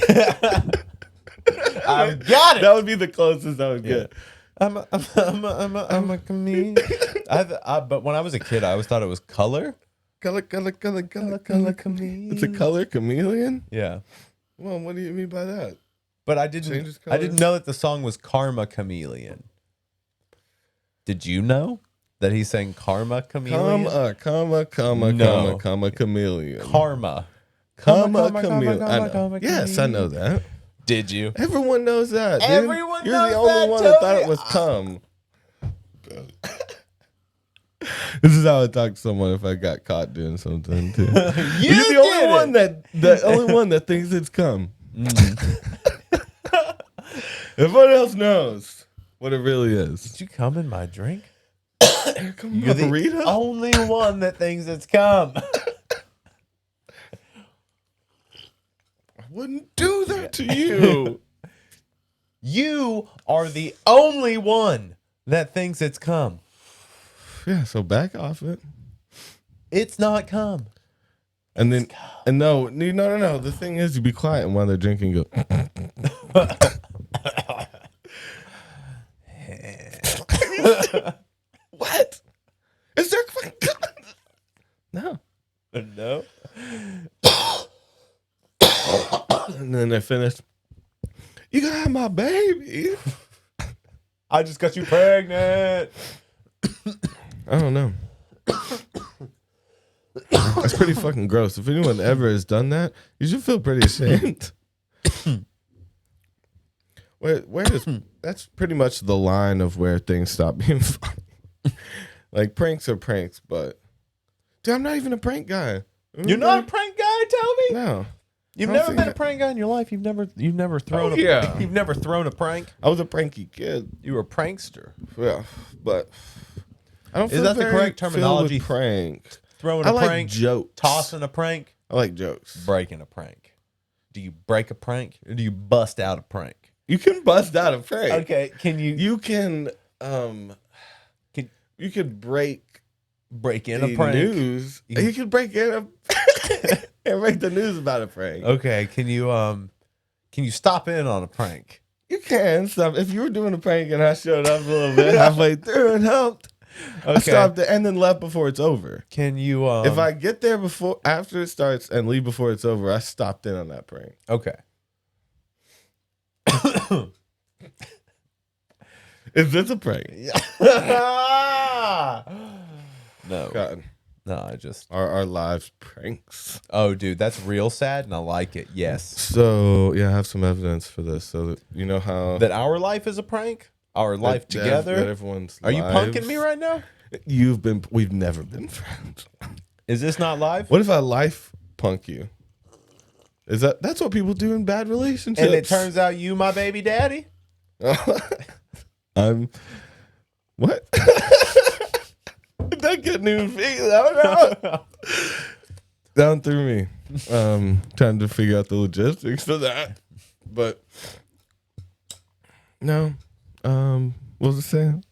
I got it. That would be the closest I would get. I'm a chameleon. But when I was a kid, I always thought it was color. Color chameleon. It's a color chameleon? Yeah. Well, what do you mean by that? But I Changes didn't know that the song was Karma Chameleon. Did you know that he's saying Karma Chameleon? Comma, chameleon. Karma. Comma, chameleon. I know. Yes, I know that. Did you? Everyone knows that. Dude. Everyone You're knows the only that, one that thought Toby. it was cum. This is how I talk to someone if I got caught doing something too. You You're the only did one it. the only one that thinks it's cum. Everyone else knows what it really is. Did you come in my drink? Come You're the margarita? only one that thinks it's cum. I wouldn't do that to you. You are the only one that thinks it's cum. Yeah, so back off it. It's not cum. And then, no. The thing is, you be quiet, and while they're drinking, you go. What? Is there? No. No. And then they finish. You gotta have my baby. I just got you pregnant. I don't know. That's pretty fucking gross. If anyone ever has done that, you should feel pretty ashamed. Where is that's pretty much the line of where things stop being funny. Like pranks are pranks, but dude, I'm not even a prank guy. You're not a prank guy, Toby? No. You've I don't never think been a prank guy in your life. You've never thrown yeah. You've never thrown a prank. I was a pranky kid. You were a prankster. Yeah, but I don't Is feel that the very correct filled terminology? with prank. Throwing I a like prank, jokes. tossing a prank, I like jokes. breaking a prank. Do you break a prank or do you bust out a prank? You can bust out a prank. Okay, can you You can Can- you could break break in the a prank? news. You could break in a and break the news about a prank. Okay, can you stop in on a prank? You can stop if you were doing a prank and I showed up a little bit halfway through and helped. I Okay. stopped it and then left before it's over. Can you If I get there after it starts and leave before it's over, I stopped in on that prank. Okay. Is this a prank? No. God, No, I just our lives pranks. Oh dude, that's real sad and I like it. Yes. So yeah, I have some evidence for this. So that, you know how That our life is a prank? Our life together? that everyone's Are you lives- punking me right now? We've never been friends. Is this not live? What if I life punk you? That's what people do in bad relationships? And it turns out you my baby daddy? I'm what? That couldn't even figure that out. Down through me. Trying to figure out the logistics of that. But no. What was I saying?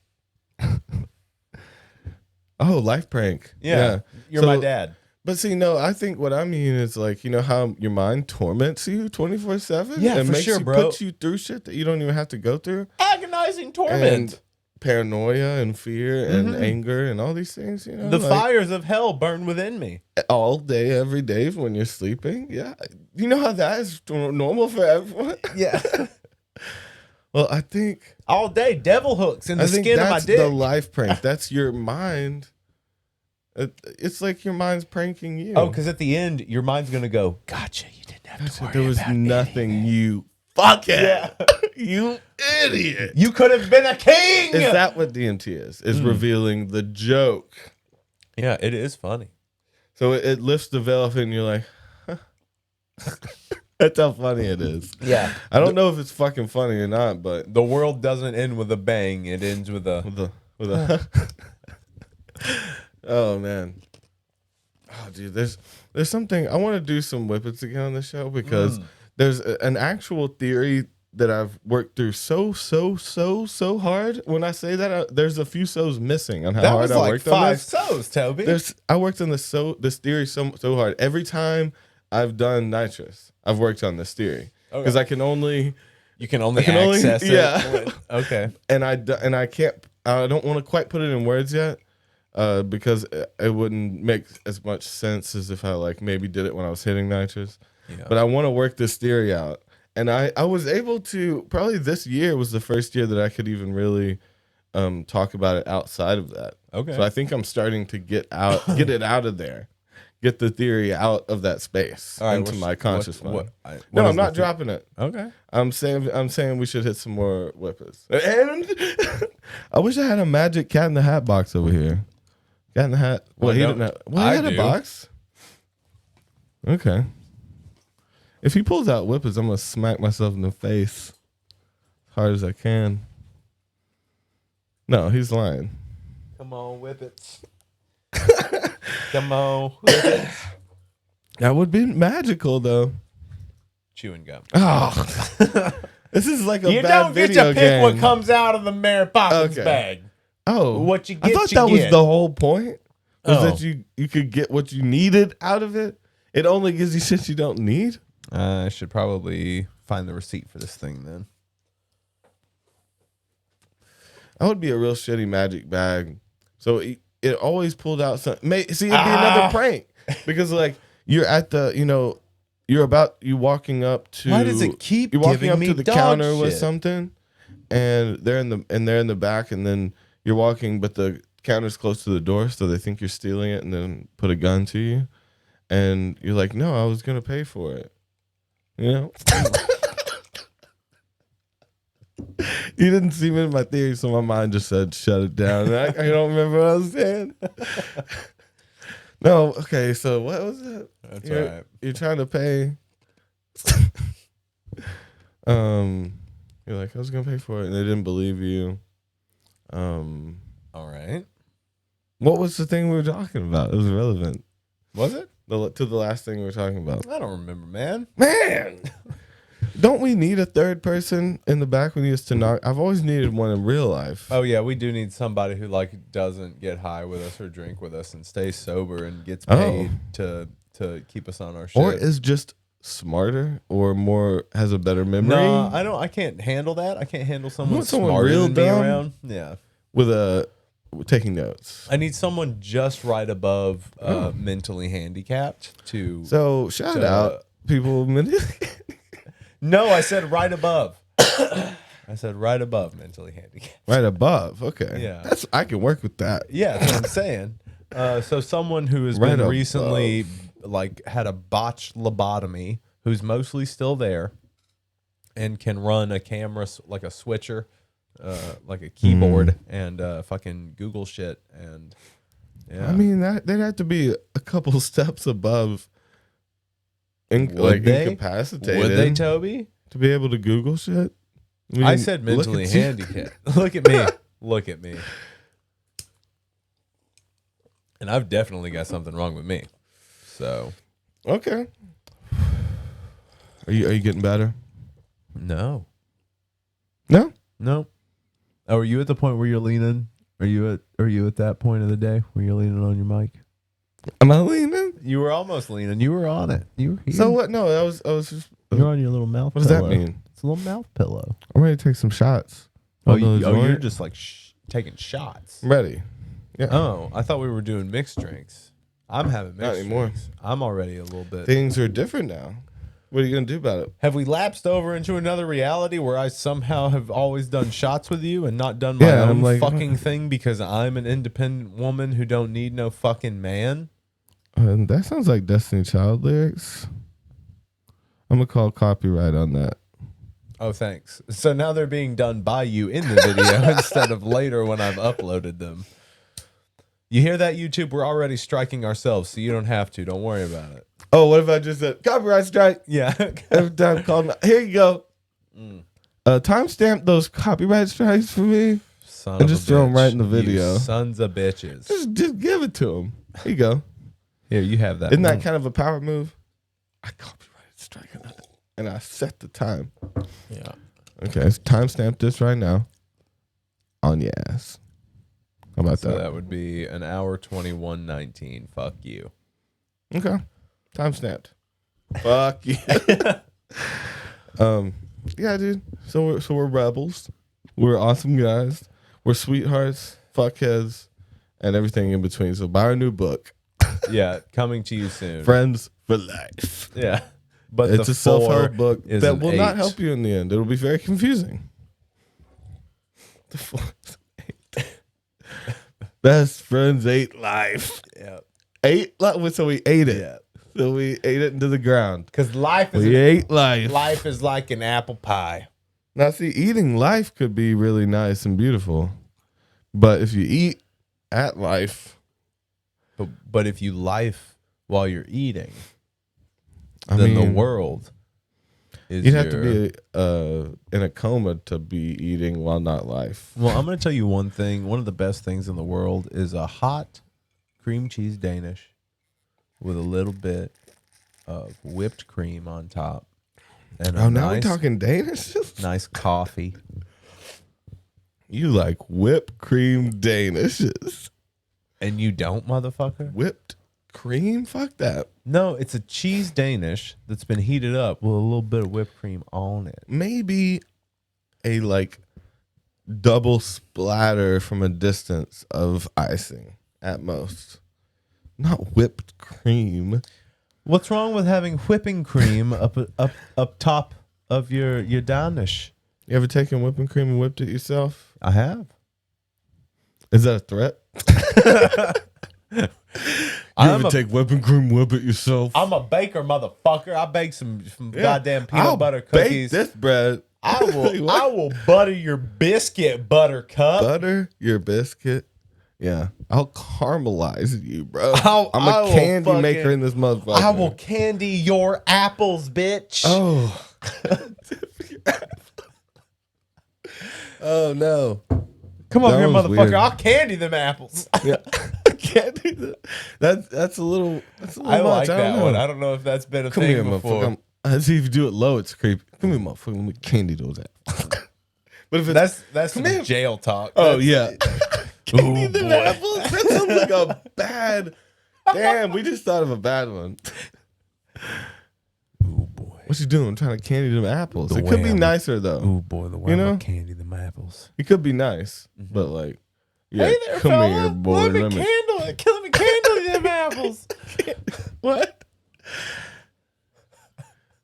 Oh, life prank. Yeah. You're So- my dad. But see, no, I think what I mean is like, you know how your mind torments you 24/7? Yeah, and for makes sure, you bro. Put you through shit that you don't even have to go through. Agonizing torment. And paranoia and fear and anger and all these things, you know. The like, fires of hell burn within me. all day, every day when you're sleeping. Yeah. You know how that is normal for everyone? Yeah. Well, I think All day, devil hooks in the I think skin of my that's dick. the life prank. That's your mind. It's like your mind's pranking you. Oh, because at the end, your mind's going to go, gotcha, you didn't have to worry there was about nothing anything. you fuckhead. You idiot. You could have been a king. Is that what DMT is? Is revealing the joke. Yeah, it is funny. So it lifts the veil and you're like, huh. That's how funny it is. Yeah. I don't know if it's fucking funny or not, but The world doesn't end with a bang. It ends with a... with a oh man. Oh dude, there's something I want to do some whippets again on the show because there's an actual theory that I've worked through so hard. When I say that, there's a few so's missing on how That hard was I like worked on 5 this. so's, Toby. I worked on this theory so hard. Every time I've done nitrous, I've worked on this theory because I can only You can only I can only- access it. yeah. Okay. and I don't want to quite put it in words yet because it wouldn't make as much sense as if I like maybe did it when I was hitting nitrous. Yeah. But I want to work this theory out, and I was able to. Probably this year was the first year that I could even really talk about it outside of that. Okay. So I think I'm starting to get it out of there. Get the theory out of that space All right, into my conscious mind. what No, is I'm not the dropping it. Okay. I'm saying we should hit some more whippets. And I wish I had a magic Cat in the Hat box over here. Cat in the Hat. Well, he didn't have. Well, he I had a do. box. Okay. If he pulls out whippets, I'm gonna smack myself in the face as hard as I can. No, he's lying. Come on, whippets. Come on, whippets. That would be magical, though. Chewing gum. Oh, this is like a You bad don't get video to pick game. what comes out of the Mary Poppins Okay. bag. Oh, What you I get, thought you that was get. the whole point. Was Oh. that you could get what you needed out of it? It only gives you shit you don't need. I should probably find the receipt for this thing then. That would be a real shitty magic bag. So it always pulled out some. See, it'd be another prank because like you're at the, you walking up to. Why does it keep You're walking giving up me to the dog counter with shit? something, and they're in the back, and then you're walking, but the counter's close to the door, so they think you're stealing it, and then put a gun to you, and you're like, no, I was gonna pay for it. You know. You didn't see me in my theory, so my mind just said shut it down. I don't remember what I was saying. No, okay, so what was it? That's you're, right. You're trying to pay. You're like, I was gonna pay for it, and they didn't believe you. All right. What was the thing we were talking about? It was relevant. Was it? To the last thing we were talking about. I don't remember, man. Man, don't we need a third person in the back? We need us to knock. I've always needed one in real life. Oh yeah, we do need somebody who like doesn't get high with us or drink with us and stays sober and gets Oh. paid to keep us on our shit. Or is just smarter or more has a better memory. No, I don't. I can't handle that. I can't handle someone want someone smarter real than me dumb? around. Yeah, with taking notes. I need someone just right above mentally handicapped to. So shout out people. No, I said right above. I said right above mentally handicapped. Right above. Okay. Yeah. I can work with that. Yeah, that's what I'm saying. So someone who has Right been above. recently like had a botched lobotomy, who's mostly still there, and can run a camera like a switcher, like a keyboard, and fucking Google shit, and Yeah. I mean, they'd have to be a couple steps above Would they? incapacitated. Would they, Toby? To be able to Google shit? I mean, said look mentally at you. handicapped. Look at me. Look at me. And I've definitely got something wrong with me. So. Okay. Are you getting better? No. No? No. Oh, are you at the point where you're leaning? Are you at that point of the day where you're leaning on your mic? Am I leaning? You were almost leaning. You were on it. You were here. So what? No, I was just. You're on your little mouth What does pillow. that mean? It's a little mouth pillow. I'm ready to take some shots. Oh, On the you're joint. just like taking shots. I'm ready. Yeah. Oh, I thought we were doing mixed drinks. I'm having Not mixed anymore. drinks. I'm already a little bit. Things are different now. What are you gonna do about it? Have we lapsed over into another reality where I somehow have always done shots with you and not done my Yeah, own I'm like- fucking thing because I'm an independent woman who don't need no fucking man? That sounds like Destiny Child lyrics. I'm gonna call copyright on that. Oh, thanks. So now they're being done by you in the video instead of later when I've uploaded them. You hear that, YouTube? We're already striking ourselves, so you don't have to. Don't worry about it. Oh, what if I just said copyright strike? Yeah. Every time called. Here you go. Timestamp those copyright strikes for me. Son And of just a throw 'em bitch. right in the You video. sons of bitches. Just give it to them. Here you go. Here, you have that. Isn't that kind of a power move? I copyrighted strike and I set the time. Yeah. Okay, let's timestamp this right now. On your ass. How about So that? that would be an hour 21:19. Fuck you. Okay. Timestamped. Fuck you. Yeah, dude. So we're rebels. We're awesome guys. We're sweethearts, fuckheads, and everything in between. So buy our new book, Yeah, coming to you soon. Friends for Life. Yeah. But It's the a self-help 4 book is that an will not 8. help you in the end. It'll be very confusing. The 4 is 8. Best friends ate life. Yeah. So we ate it. Yeah. So we ate it into the ground. Because life is We ate life. life is like an apple pie. Now, see, eating life could be really nice and beautiful, but if you eat at life, But if you life while you're eating, I then the mean, world is you'd have to be in a coma to be eating while not life. Well, I'm going to tell you one thing. One of the best things in the world is a hot cream cheese Danish with a little bit of whipped cream on top. And Oh, now we're talking Danish? nice coffee. You like whipped cream Danishes. And you don't, motherfucker? Whipped cream? Fuck that. No, it's a cheese Danish that's been heated up with a little bit of whipped cream on it. Maybe a like double splatter from a distance of icing at most. Not whipped cream. What's wrong with having whipping cream up top of your Danish? You ever taken whipping cream and whipped it yourself? I have. Is that a threat? I'm a- take whipping cream, whip it yourself? I'm a baker, motherfucker. I bake some Yeah. goddamn peanut I'll butter bake cookies. this bread. I will What? I will butter your biscuit, buttercup. Butter your biscuit. Yeah, I'll caramelize you, bro. I I'm a will candy fucking- maker in this motherfucker. I will candy your apples, bitch. Oh. Oh no. Come over that here, was motherfucker. weird. I'll candy them apples. Yeah. I can't do that. That's a little. That's a little I much. like I don't that know. one. I don't know if that's been a Come thing here, before. motherfucker. See if you do it low, it's creepy. Come here, motherfucker. Let me candy those apples. But if it's That's some here. jail talk. oh That's- yeah, candy them boy. apples. That sounds like a bad. Damn, we just thought of a bad one. Ooh boy. What you doing? Trying to candy them apples? The It could way be I'm- nicer though. Ooh boy, the way You I'm know? gonna candy them apples. It could be nice, but like, yeah, Hey there, come fella. here, boy. Let me candle it. Let me candle them apples. What?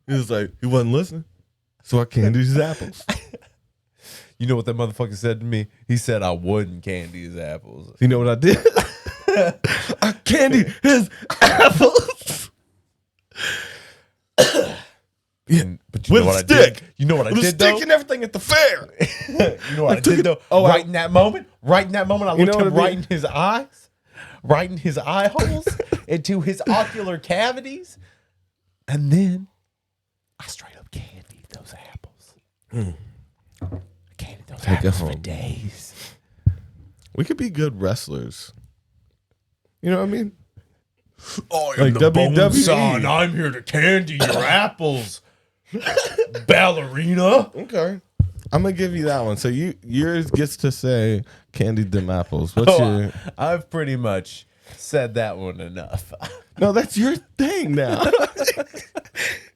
He was like, he wasn't listening, so I candied his apples. You know what that motherfucker said to me? He said I wouldn't candy his apples. You know what I did? I candied his apples. But you With know what a I stick. did? You know what I With a did though? stick and everything at the fair. You know what I took did it- though? oh, right in that moment, I You looked know him what I right did? in his eyes. right in his eye holes, into his ocular cavities. And then I straight up candied those apples. I candied those Take it apples for home. days. We could be good wrestlers. You know what I mean? I Like WWE. I'm here to candy your apples. Ballerina. Okay. I'm gonna give you that one. So yours gets to say candied them apples. What's your? I've pretty much said that one enough. No, that's your thing now.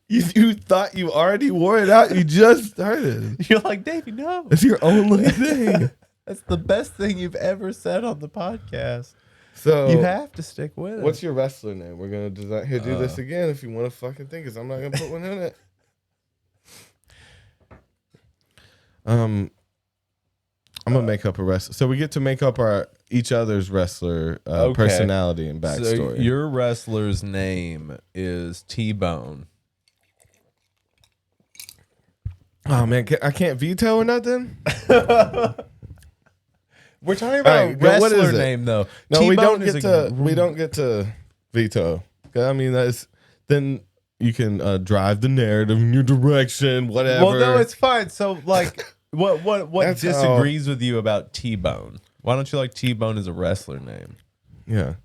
You thought you already wore it out. You just started. You're like, Davey, no. It's your only thing. That's the best thing you've ever said on the podcast. So You have to stick with it. what's your wrestler name? We're gonna do this again if you want to fucking think, because I'm not gonna put one in it. I'm gonna make up a wrestler. So we get to make up each other's wrestler personality and backstory. So your wrestler's name is T-Bone. Oh man, I can't veto or nothing. We're talking about All right, a what wrestler is it? name, though. No, we T-Bone don't is get to. We don't get to veto. 'Cause, I mean, then you can drive the narrative in your direction. Whatever. Well, no, it's fine. So, like, what That's disagrees with you about T-Bone? Why don't you like T-Bone as a wrestler name? Yeah.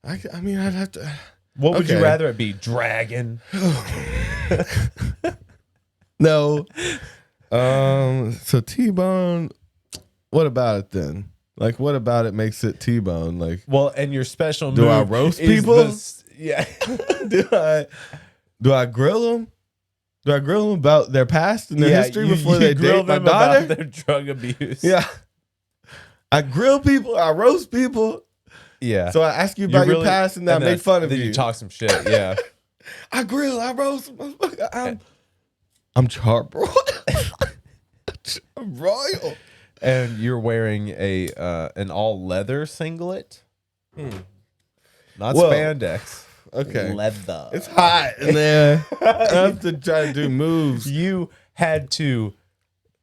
I mean, I'd have to. What would you Okay. rather it be? Dragon? No. So T-Bone. What about it then? Like, what about it makes it T-Bone? Like, Well, and your special Do move I roast is people? yeah. do I grill them? Do I grill them about their past and their history before they grill date my them about daughter? their drug abuse. Yeah. I grill people. I roast people. Yeah. So I ask you about your past and then I make fun of then you. you talk some shit. Yeah. I grill. I roast. I'm charbroiled. I'm royal. And you're wearing an all leather singlet, not Whoa. spandex. Okay. Leather. It's hot in there. I have to try to do moves. You had to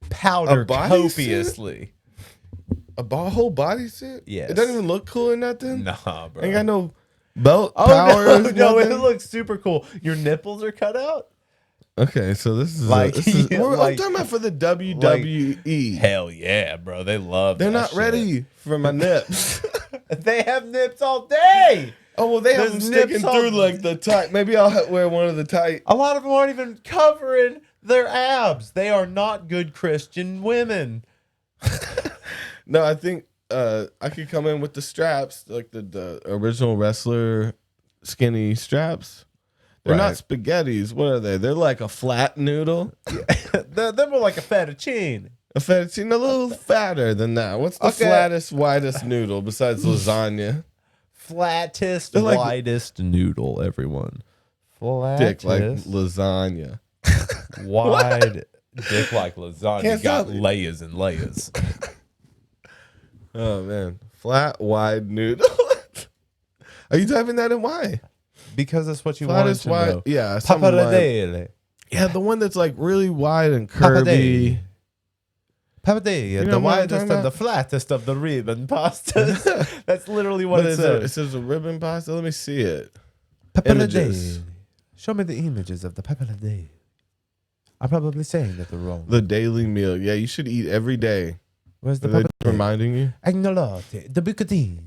powder A bodysuit? copiously. Whole bodysuit? Yes. It doesn't even look cool or nothing? Nah, bro. Ain't got no belt Oh powers. no, it nothing? looks super cool. Your nipples are cut out. Okay, so this is Like- I'm like- talking about for the WWE. Hell yeah, bro. They love. They're that not shit. ready for my nips. They have nips all day. Oh well, they have There's them sticking nips on- through like the tight. Maybe I'll wear one of the tight. A lot of them aren't even covering their abs. They are not good Christian women. No, I think I could come in with the straps, like the original wrestler skinny straps. They're not Right. spaghettis. What are they? They're like a flat noodle. They're more like a fettuccine. A fettuccine, a little fatter than that. What's the Okay. flattest, widest noodle besides lasagna? Flattest, They're like- widest noodle, everyone. Dick Flattest, like lasagna. wide, dick like lasagna. Can't Got stop it. layers and layers. Oh man, flat, wide noodle. Are you typing that in? Why? Because that's what you wanted Flattest, to wide. know. Yeah, something wide. Pappardelle. Yeah, the one that's like really wide and curvy. Pappardelle, know the what I'm widest talking and the about? flattest of the ribbon pastas. That's literally what it It says. says a ribbon pasta. Let me see it. Pappardelle. Images. Show me the images of the pappardelle. I'm probably saying that they're wrong. The daily meal. Yeah, you should eat every day. Where's the Are they pappardelle? reminding you? Agnolotte, the bucatini.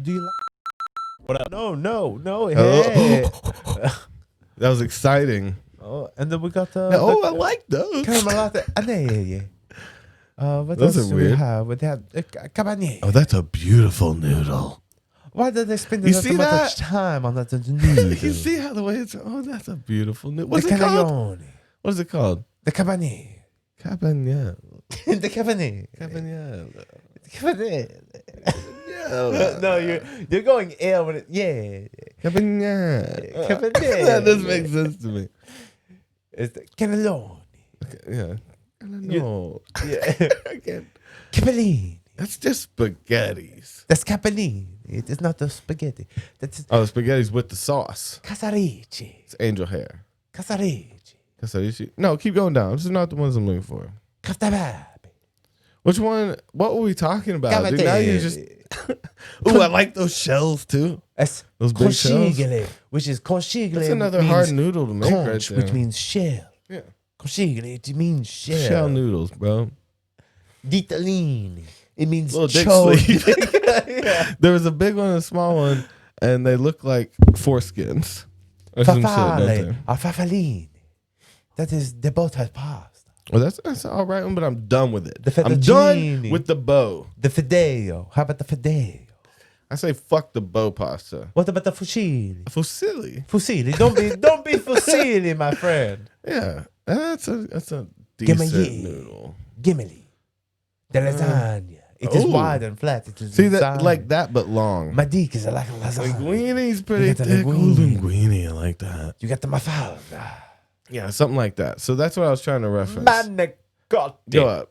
Do you like? What up? No. Oh. Hey. That was exciting. Oh, and then we got the. Oh, I like those. Caramellate. What Those else are do we weird. have? We have cabernet. Oh, that's a beautiful noodle. Why did they spend You so see much that? time on that noodle? You see how the way it's. Oh, that's a beautiful noodle. The What's it called? cannelloni. What is it called? The cabernet. Cabernet. The cabernet. Cabernet. Cabernet. Yeah. No, you're going L when it. Yeah. Cabernet. Cabernet. That doesn't make sense to me. It's the cannelloni. Okay, yeah. No. Yeah. I can't. Capellini. That's just spaghettis. That's capellini. It is not the spaghetti. That's Oh, the spaghetti's with the sauce. casarici. It's angel hair. Casarici. Casarici. No, keep going down. This is not the ones I'm looking for. Castababi. Which one? What were we talking about? Dude, now you just. Ooh, I like those shells too. That's Those big shells. conchiglie, which is conchiglie. That's another means hard noodle to make conch, right there. which means shell. Yeah. Conchiglie, it means shell. Shell noodles, bro. Ditalini, it means Little dick cho. sleeve. There was a big one and a small one, and they look like foreskins. Or some shit, don't Fafale, they? or fafalini. That is the both has passed. Well, that's all right, but I'm done with it. The I'm done fettuccine. with the bow. The fideo. How about the fideo? I say fuck the bow pasta. What about the fusilli? Fusilli. Fusilli. Don't be fusilli, my friend. Yeah, that's a Give me decent ye. noodle. Gimmeli. The lasagna. It is Ooh. wide and flat. It is See that lasagna. like that, but long. My dick is like a lasagna. Linguini's pretty You got the thick. linguine. Linguini, I like that. You got the mafalda. Yeah, something like that. So that's what I was trying to reference. Manicotti. Go up.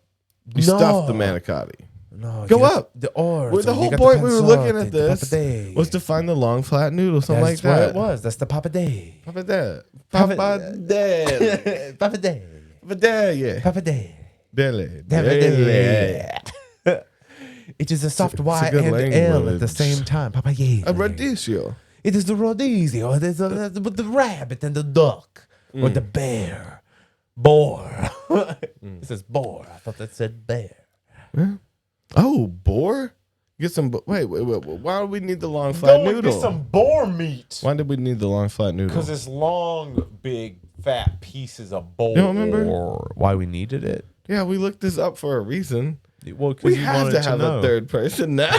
You No. stuffed the manicotti. No, Go you got up. The oars. Well, the and you whole got point we were looking panzotti, at the this pappardelle. was to find the long flat noodle, something That's like what that. it was. That's the pappardelle. Papadelle. Papa- Papadelle. Pappardelle. Papadelle, yeah. Pappardelle. Delle. Pappardelle. It is a soft It's a Y good and L at the language. same time. Papayelle. A radicchio. It is the rodizio. It is with the rabbit and the duck. Or the bear. Boar. It says boar. I thought that said bear. Oh, boar? Get some. Wait. Why do we need the long flat noodle? boar meat. Why did we need the long flat noodle? Because it's long, big, fat pieces of boar. You don't remember? Why we needed it? Yeah, we looked this up for a reason. Well, because We you have wanted to have know. a third person now.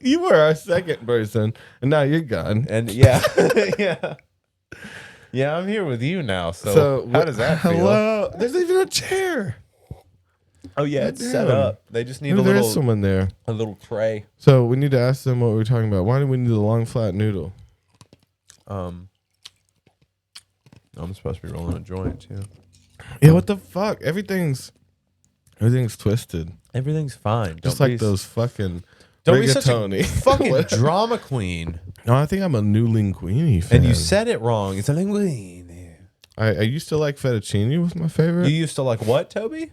You were our second person, and now you're gone. And yeah, yeah, I'm here with you now. So, how does that feel? Hello? There's even a chair. Oh yeah, it's set Damn. up. They just need Maybe a there little is someone there. a little tray. So we need to ask them what we were talking about. Why do we need the long flat noodle? I'm supposed to be rolling a joint too. Yeah, what the fuck? Everything's twisted. Everything's fine. Just Don't like be, those fucking Don't be such a rigatoni. fucking drama queen. No, I think I'm a new linguine fan. And you said it wrong. It's a linguine. I used to like fettuccine was my favorite. You used to like what, Toby?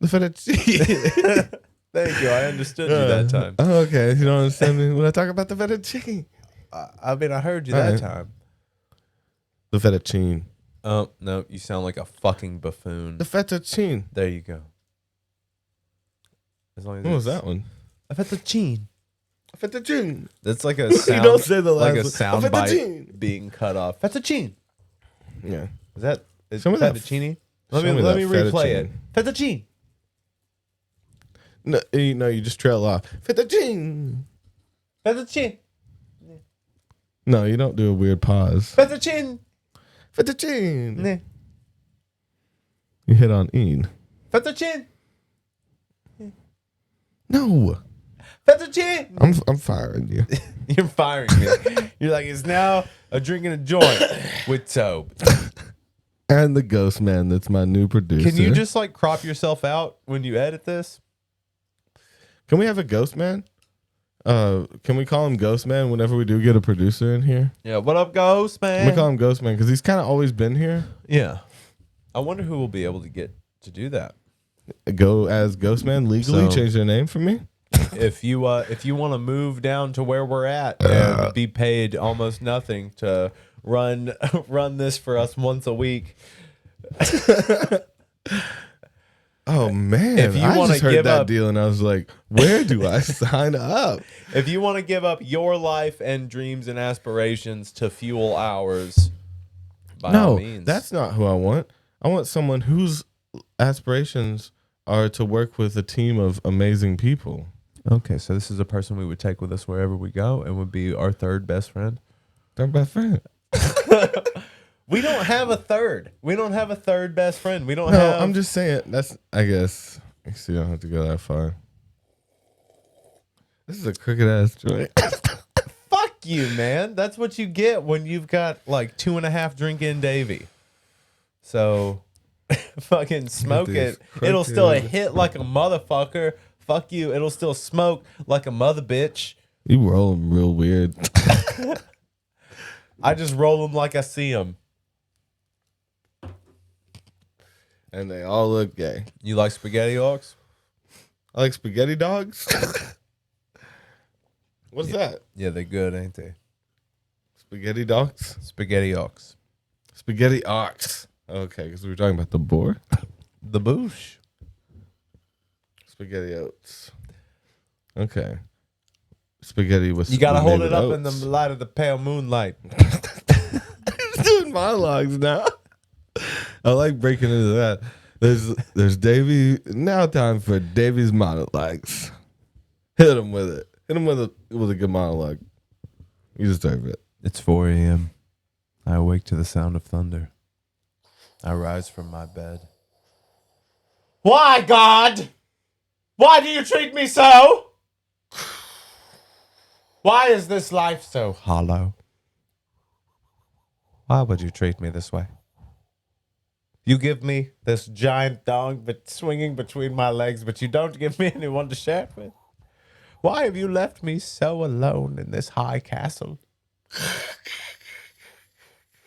The fettuccine. Thank you. I understood you that time. Oh, okay. You don't understand me when I talk about the fettuccine. I mean, I heard you All that right. time. The fettuccine. Oh no, you sound like a fucking buffoon. The fettuccine. There you go. As long as What was it's- that one? A fettuccine. Fettuccine. That's like a You sound. don't say the like last a one. sound Fettuccine. bite being cut off. Fettuccine. Yeah. Is that is Show me that fettuccine? show Let me me let that me replay it. fettuccine. Fettuccine. No, you just trail off. Fettuccine. Fettuccine. No, you don't do a weird pause. Fettuccine. Fettuccine. Ne. You hit on Ian. Fettuccine. No. Fettuccine. I'm firing you. You're firing me. You're like, it's now a drinking a joint with Tobe. And the ghost man that's my new producer. Can you just like crop yourself out when you edit this? Can we have a ghost man? Can we call him Ghost Man whenever we do get a producer in here? Yeah. What up, Ghost Can we call Man? him Ghost Man because he's kind of always been here. Yeah. I wonder who will be able to get to do that. Go as Ghost Man legally, So- change their name for me. If you want to move down to where we're at and be paid almost nothing to run this for us once a week. Oh man! If you I wanna just heard give that up- deal and I was like, "Where do I sign up?" If you want to give up your life and dreams and aspirations to fuel ours, by all No, means. that's not who I want. I want someone whose aspirations are to work with a team of amazing people. okay. So this is a person we would take with us wherever we go and would be our third best friend. They're my friend. We don't have a third. We don't have a third best friend. We don't No, have. I'm just saying. That's. I guess. You don't have to go that far. This is a crooked ass joint. Fuck you, man. That's what you get when you've got like 2.5 drink in Davy. So fucking smoke this it. It'll still crooked- hit like a motherfucker. Fuck you. It'll still smoke like a mother bitch. You roll them real weird. I just roll them like I see them. And they all look gay. You like spaghetti hawks? I like spaghetti dogs. What's that? Yeah, they're good, ain't they? Spaghetti dogs? Spaghetti ox. Spaghetti ox. Okay, because we were talking about the boar. The boosh. Spaghetti oats. Okay. Spaghetti with You gotta made hold with it up in the oats. light of the pale moonlight. Doing monologues now. I like breaking into that. There's Davey. Now time for Davey's monologues. Hit him with it. Hit him with a good monologue. You deserve it. It's 4 a.m. I awake to the sound of thunder. I rise from my bed. Why, God? Why do you treat me so? Why is this life so hollow? Why would you treat me this way? You give me this giant dog but swinging between my legs, but you don't give me anyone to share it with. Why have you left me so alone in this high castle?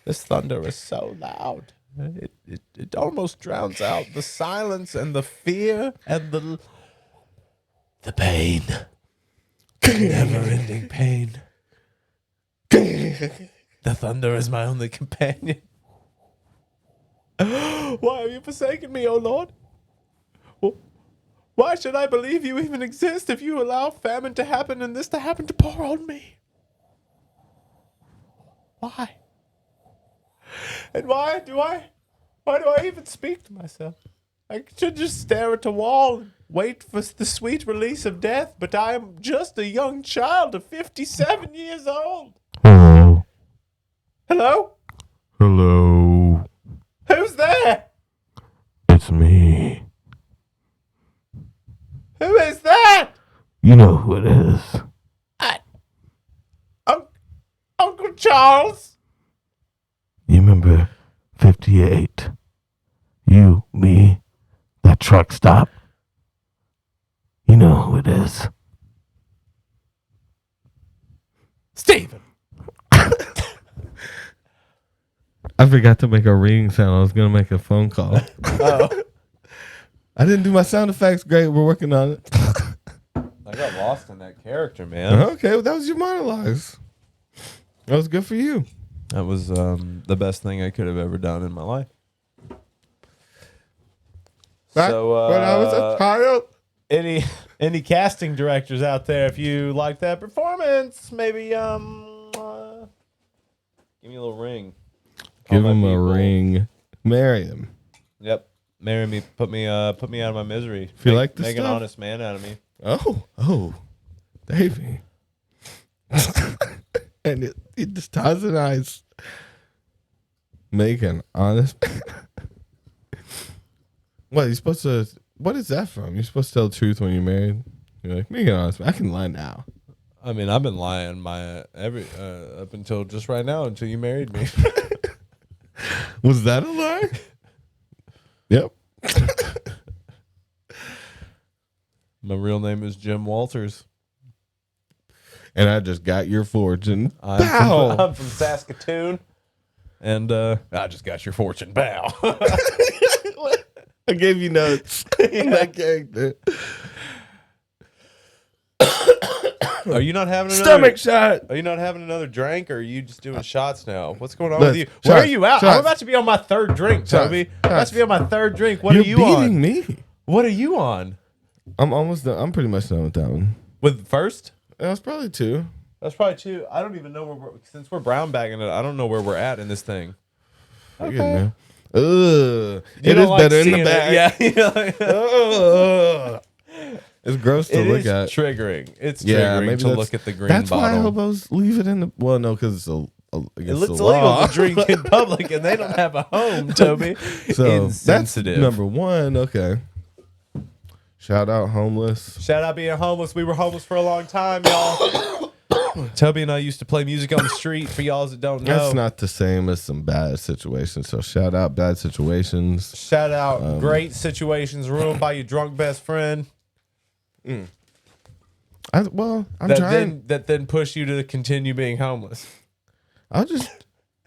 This thunder is so loud. It almost drowns out the silence and the fear and the pain. Never-ending pain. The thunder is my only companion. Why have you forsaken me, O Lord? Why should I believe you even exist if you allow famine to happen and this to happen to poor old me? Why? And why do I even speak to myself? I should just stare at a wall and wait for the sweet release of death, but I am just a young child of 57 years old. Hello. Hello? Hello. Who's there? It's me. Who is that? You know who it is. Uncle Charles? You remember 58? You, me, that truck stop. You know who it is. Stephen. I forgot to make a ring sound. I was going to make a phone call. Oh. I didn't do my sound effects great. We're working on it. I got lost in that character, man. Okay, well, that was your monologues. That was good for you. That was the best thing I could have ever done in my life. Back So, when I was a child. any casting directors out there, if you like that performance, maybe give me a little ring. Give Call my him a people. ring. Marry him. Yep, marry me. Put me out of my misery. If you like this make an stuff. honest man out of me. Oh, Davey. And it just ties and eyes. Make an honest. What, you supposed to, what is that from? You're supposed to tell the truth when you're married? You're like, make an honest man. I can lie now. I mean, I've been lying my up until just right now until you married me. Was that a lie? Yep. My real name is Jim Walters. And I just got your fortune. I'm from Saskatoon. And I just got your fortune. Bow. I gave you notes in that character. Are you not having another Stomach shot. Are you not having another drink, or are you just doing shots now? What's going on Let's- with you? shots, Where are you at? shots. I'm about to be on my third drink, Toby. Shots, I'm about shots. to be on my third drink. What You're are you beating on? me. What are you on? I'm almost done. I'm pretty much done with that one. With first? That was probably 2. That's probably 2. I don't even know where since we're brown bagging it. I don't know where we're at in this thing. Pretty good, man. You It don't is like better in the seeing it. back. Yeah. It's gross to It look is at. triggering. It's Yeah, triggering maybe to that's- look at the green That's why bottle. hobos leave it in the. Well, no, because it's It against looks the illegal law. to drink in public, and they don't have a home, Toby. So Insensitive. that's number 1. Okay. Shout out homeless. Shout out being homeless. We were homeless for a long time, y'all. Toby and I used to play music on the street. For y'all that don't know, That's not the same as some bad situations. So shout out bad situations. shout out great situations ruined by your drunk best friend. I'm that trying. then push you to continue being homeless. I'll just.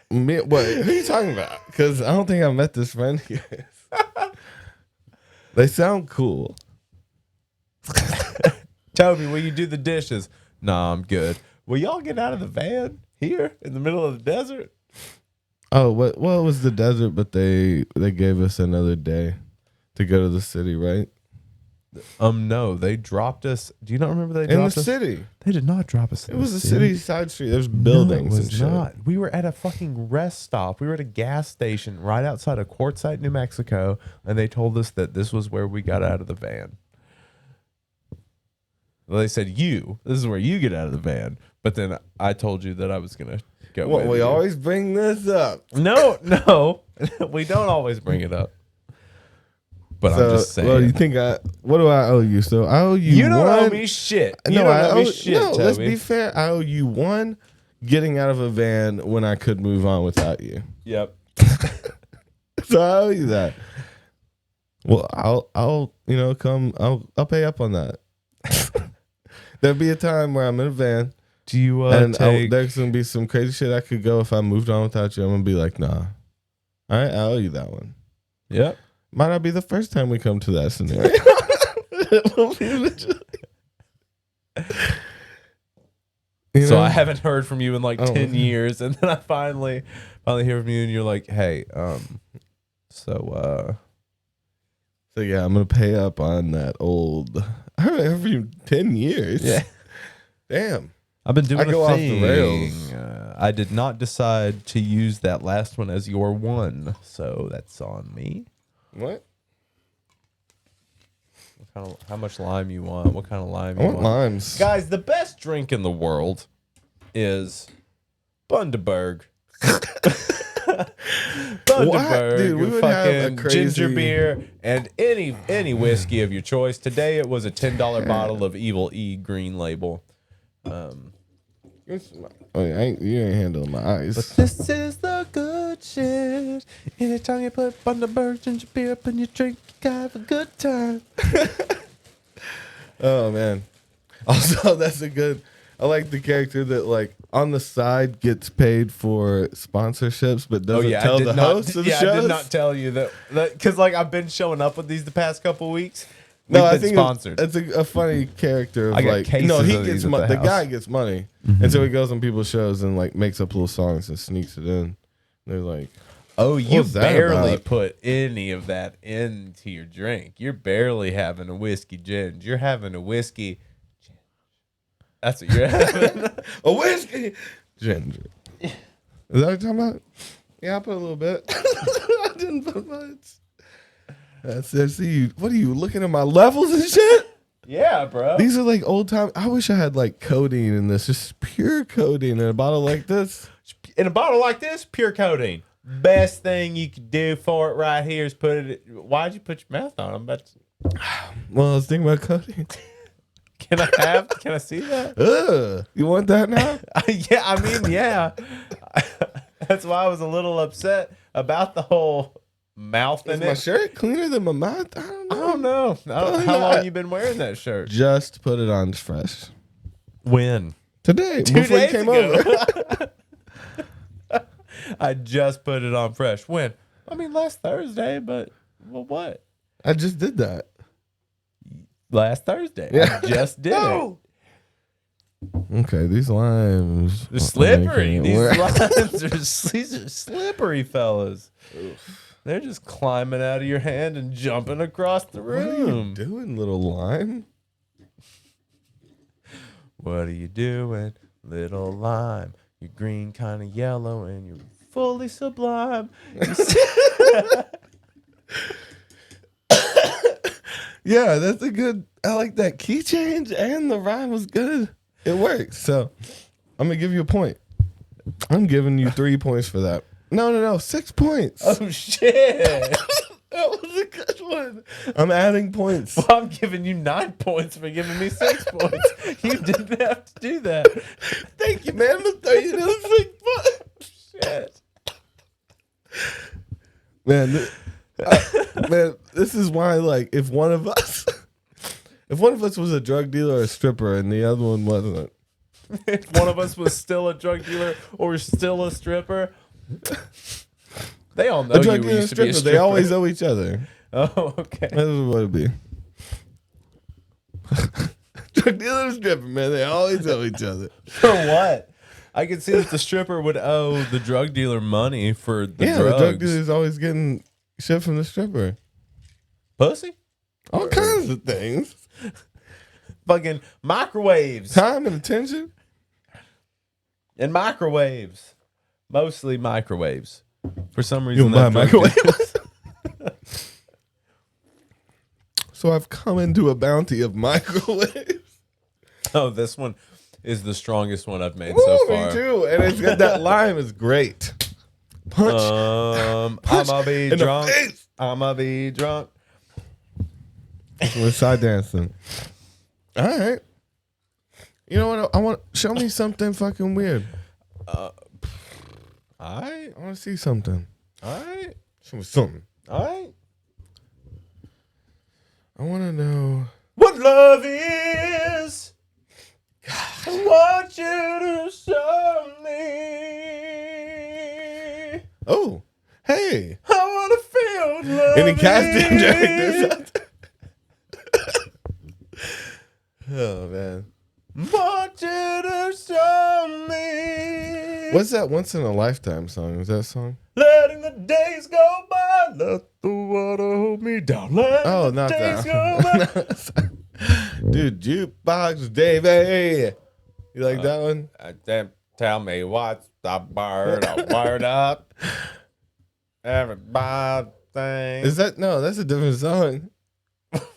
What? Who are you talking about? Because I don't think I met this friend yet. They sound cool. Toby, will you do the dishes? Nah, I'm good. Will y'all get out of the van here in the middle of the desert? Oh, what? Well, it was the desert, but they gave us another day to go to the city, right? No, they dropped us. Do you not remember they In dropped the us? city. They did not drop us. It was a city side street. There's buildings No, it and was shit. not. We were at a fucking rest stop. We were at a gas station right outside of Quartzsite, New Mexico, and they told us that this was where we got out of the van. Well, they said, this is where you get out of the van. But then I told you that I was going to go What, with we you. always bring this up. No, we don't always bring it up. But So, I'm just saying. well, you think what do I owe you? So I owe you You don't owe one. me shit. You No, don't I owe me owe, shit, no, let's Toby. be fair. I owe you one getting out of a van when I could move on without you. Yep. So I owe you that. Well, I'll I'll pay up on that. There'll be a time where I'm in a van. Do you And take... there's gonna be some crazy shit I could go if I moved on without you. I'm gonna be like, nah. All right, I owe you that one. Yep. Might not be the first time we come to that scenario. So I haven't heard from you in like Oh. 10 years, and then I finally hear from you, and you're like, hey, So yeah, I'm gonna pay up on that old. I haven't heard from you in 10 years. Yeah. Damn. I've been doing I go a off the thing. rails. I did not decide to use that last one as your one, so that's on me. What? How much lime you want? What kind of lime I you want want? limes. Guys, the best drink in the world is Bundaberg. Bundaberg, Dude, we would have a fucking crazy- ginger beer, and any whiskey of your choice. Today it was a $10 bottle of Evil E Green Label. Oh, you ain't handling my eyes. But this is the good shit. Anytime you put Bundaberg ginger beer up in your drink, you got have a good time. Oh man. Also, that's a good. I like the character that like on the side gets paid for sponsorships, but doesn't tell the host of the shows. I did not tell you that because like I've been showing up with these the past couple weeks. No, We've I been think sponsored. it's a funny character. Of I got like, cases no, he of gets these at the the house. guy gets money, and so he goes on people's shows and like makes up little songs and sneaks it in. They're like, Oh, you What's that barely about? put any of that into your drink. You're barely having a whiskey ginger. You're having a whiskey. That's what you're having. a whiskey ginger. Is that what you're talking about? Yeah, I put a little bit. I didn't put much. I see you. What are you looking at my levels and shit? Yeah, bro. These are like old time. I wish I had like codeine in this, just pure codeine in a bottle like this. In a bottle like this, pure codeine. Best thing you could do for it right here is put it. Why'd you put your mouth on? I'm about to, Well, I was thinking about codeine. Can I see that? Ugh, you want that now? Yeah, I mean, yeah. That's why I was a little upset about the whole mouth Is in my it. shirt cleaner than my mouth? I don't I know. don't know. Probably How long not. you been wearing that shirt? Just put it on fresh. When? Today, 2 before you days came ago. over. I just put it on fresh. When? I mean, last Thursday, but well, what? I just did that. Last Thursday. Yeah. I just did it. Okay, these limes. They're slippery. Making it These work. limes these are slippery, fellas. They're just climbing out of your hand and jumping across the What are you room. doing, little lime? What are you doing, little lime? You're green, kind of yellow, and you're fully sublime. Yeah, that's a good. I like that key change, and the rhyme was good. It works. So I'm gonna give you a point. I'm giving you 3 points for that. No, 6 points. Oh, shit. That was a good one. I'm adding points. Well, I'm giving you 9 points for giving me 6 points. You didn't have to do that. Thank you, man. I'm gonna throw you another 6 points. Shit. Man, man, this is why, like, if one of us was a drug dealer or a stripper and the other one wasn't, If one of us was still a drug dealer or still a stripper, they all know a drug you dealer and used to be a stripper, stripper. they always owe each other. Oh, okay. That's what it'd be. Drug dealer and stripper, man. They always owe each other. For what? I can see that the stripper would owe the drug dealer money for the Yeah, drugs. the drug dealer's always getting shit from the stripper. Pussy? All kinds of things. Fucking microwaves. Time and attention. And microwaves. Mostly microwaves. For some reason, You buy a that drug microwave? So I've come into a bounty of microwaves. Oh, this one is the strongest one I've made so far. Me too. And it's got that lime is great. Punch. I'ma be in the drunk. face. I'ma be drunk. We're side dancing. All right. You know what? I want show me something fucking weird. Alright. I want to see something. Alright. Show me something. Alright. I want to know. What love is. I want you to show me. Oh, hey. I want to feel love. Any casting is. directors? Oh man. Want you to show me. What's that once in a lifetime song? Was that a song? Letting the days go by. Let the water hold me down. Let Oh, the not days that. go by. Dude, Jukebox Davy. You like that one? Tell me what's the bird I wired up. Everybody thinks. Is that no? That's a different song.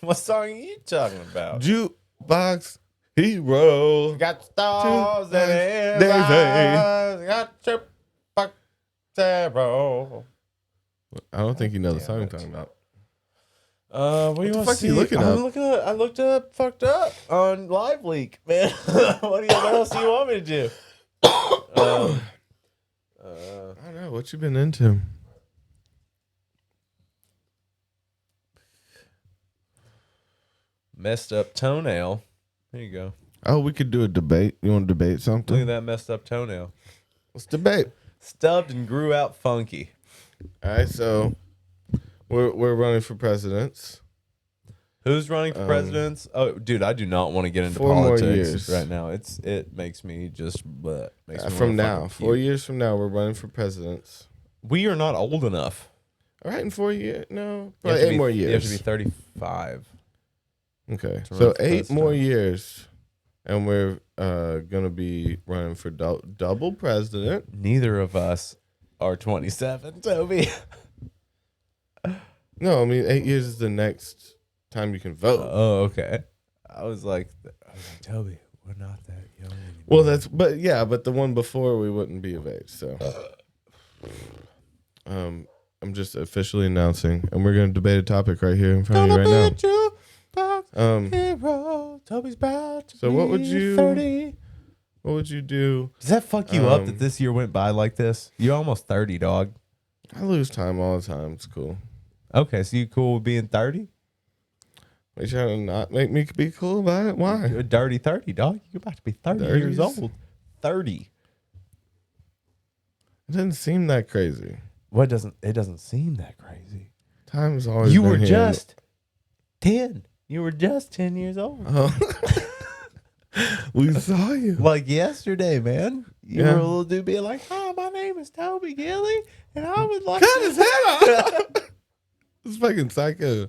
What song are you talking about? Jukebox Hero. Got stars in his Daisy. eyes. Got your fuck zero. I don't think you know the song I'm talking about. What do you the want fuck to see? are you looking up? I looked up fucked up on Live Leak, man. What else do you want me to do? I don't know what you been into. Messed up toenail. There you go. Oh, we could do a debate. You want to debate something? Look at that messed up toenail. Let's debate. Stubbed and grew out funky. All right, so we're running for presidents. Who's running for presidents? Oh, dude, I do not want to get into 4 more politics years. right now. It makes me just bleh. Makes me From wanna now, fucking 4 puke. years from now, we're running for presidents. We are not old enough. All right, in 4 years? No, You have probably to 8 be- more You have to be years. 35. Okay, to so run for 8 more president. years, and we're gonna be running for double president. Neither of us are 27, Toby. No, I mean 8 years is the next time you can vote. Oh, okay. I was like, Toby, we're not that young anymore. Well, but the one before we wouldn't be of age. So, I'm just officially announcing, and we're gonna debate a topic right here in front of you right now. Hero. Toby's about to So what would be you- 30. What would you do? Does that fuck you up that this year went by like this? You're almost 30, dog. I lose time all the time. It's cool. Okay, so you cool with being 30? Are you trying to not make me be cool about it? Why? You're a dirty 30, dog. You're about to be 30 years 30s? old. 30. It doesn't seem that crazy. What doesn't it doesn't seem that crazy. Time's always You been were here. just 10. You were just 10 years old. Oh. We saw you. Like yesterday, man. You Yeah. were a little dude being like, "Hi, my name is Toby Gilly, and I would like Cut to-" his head off. It's fucking psycho.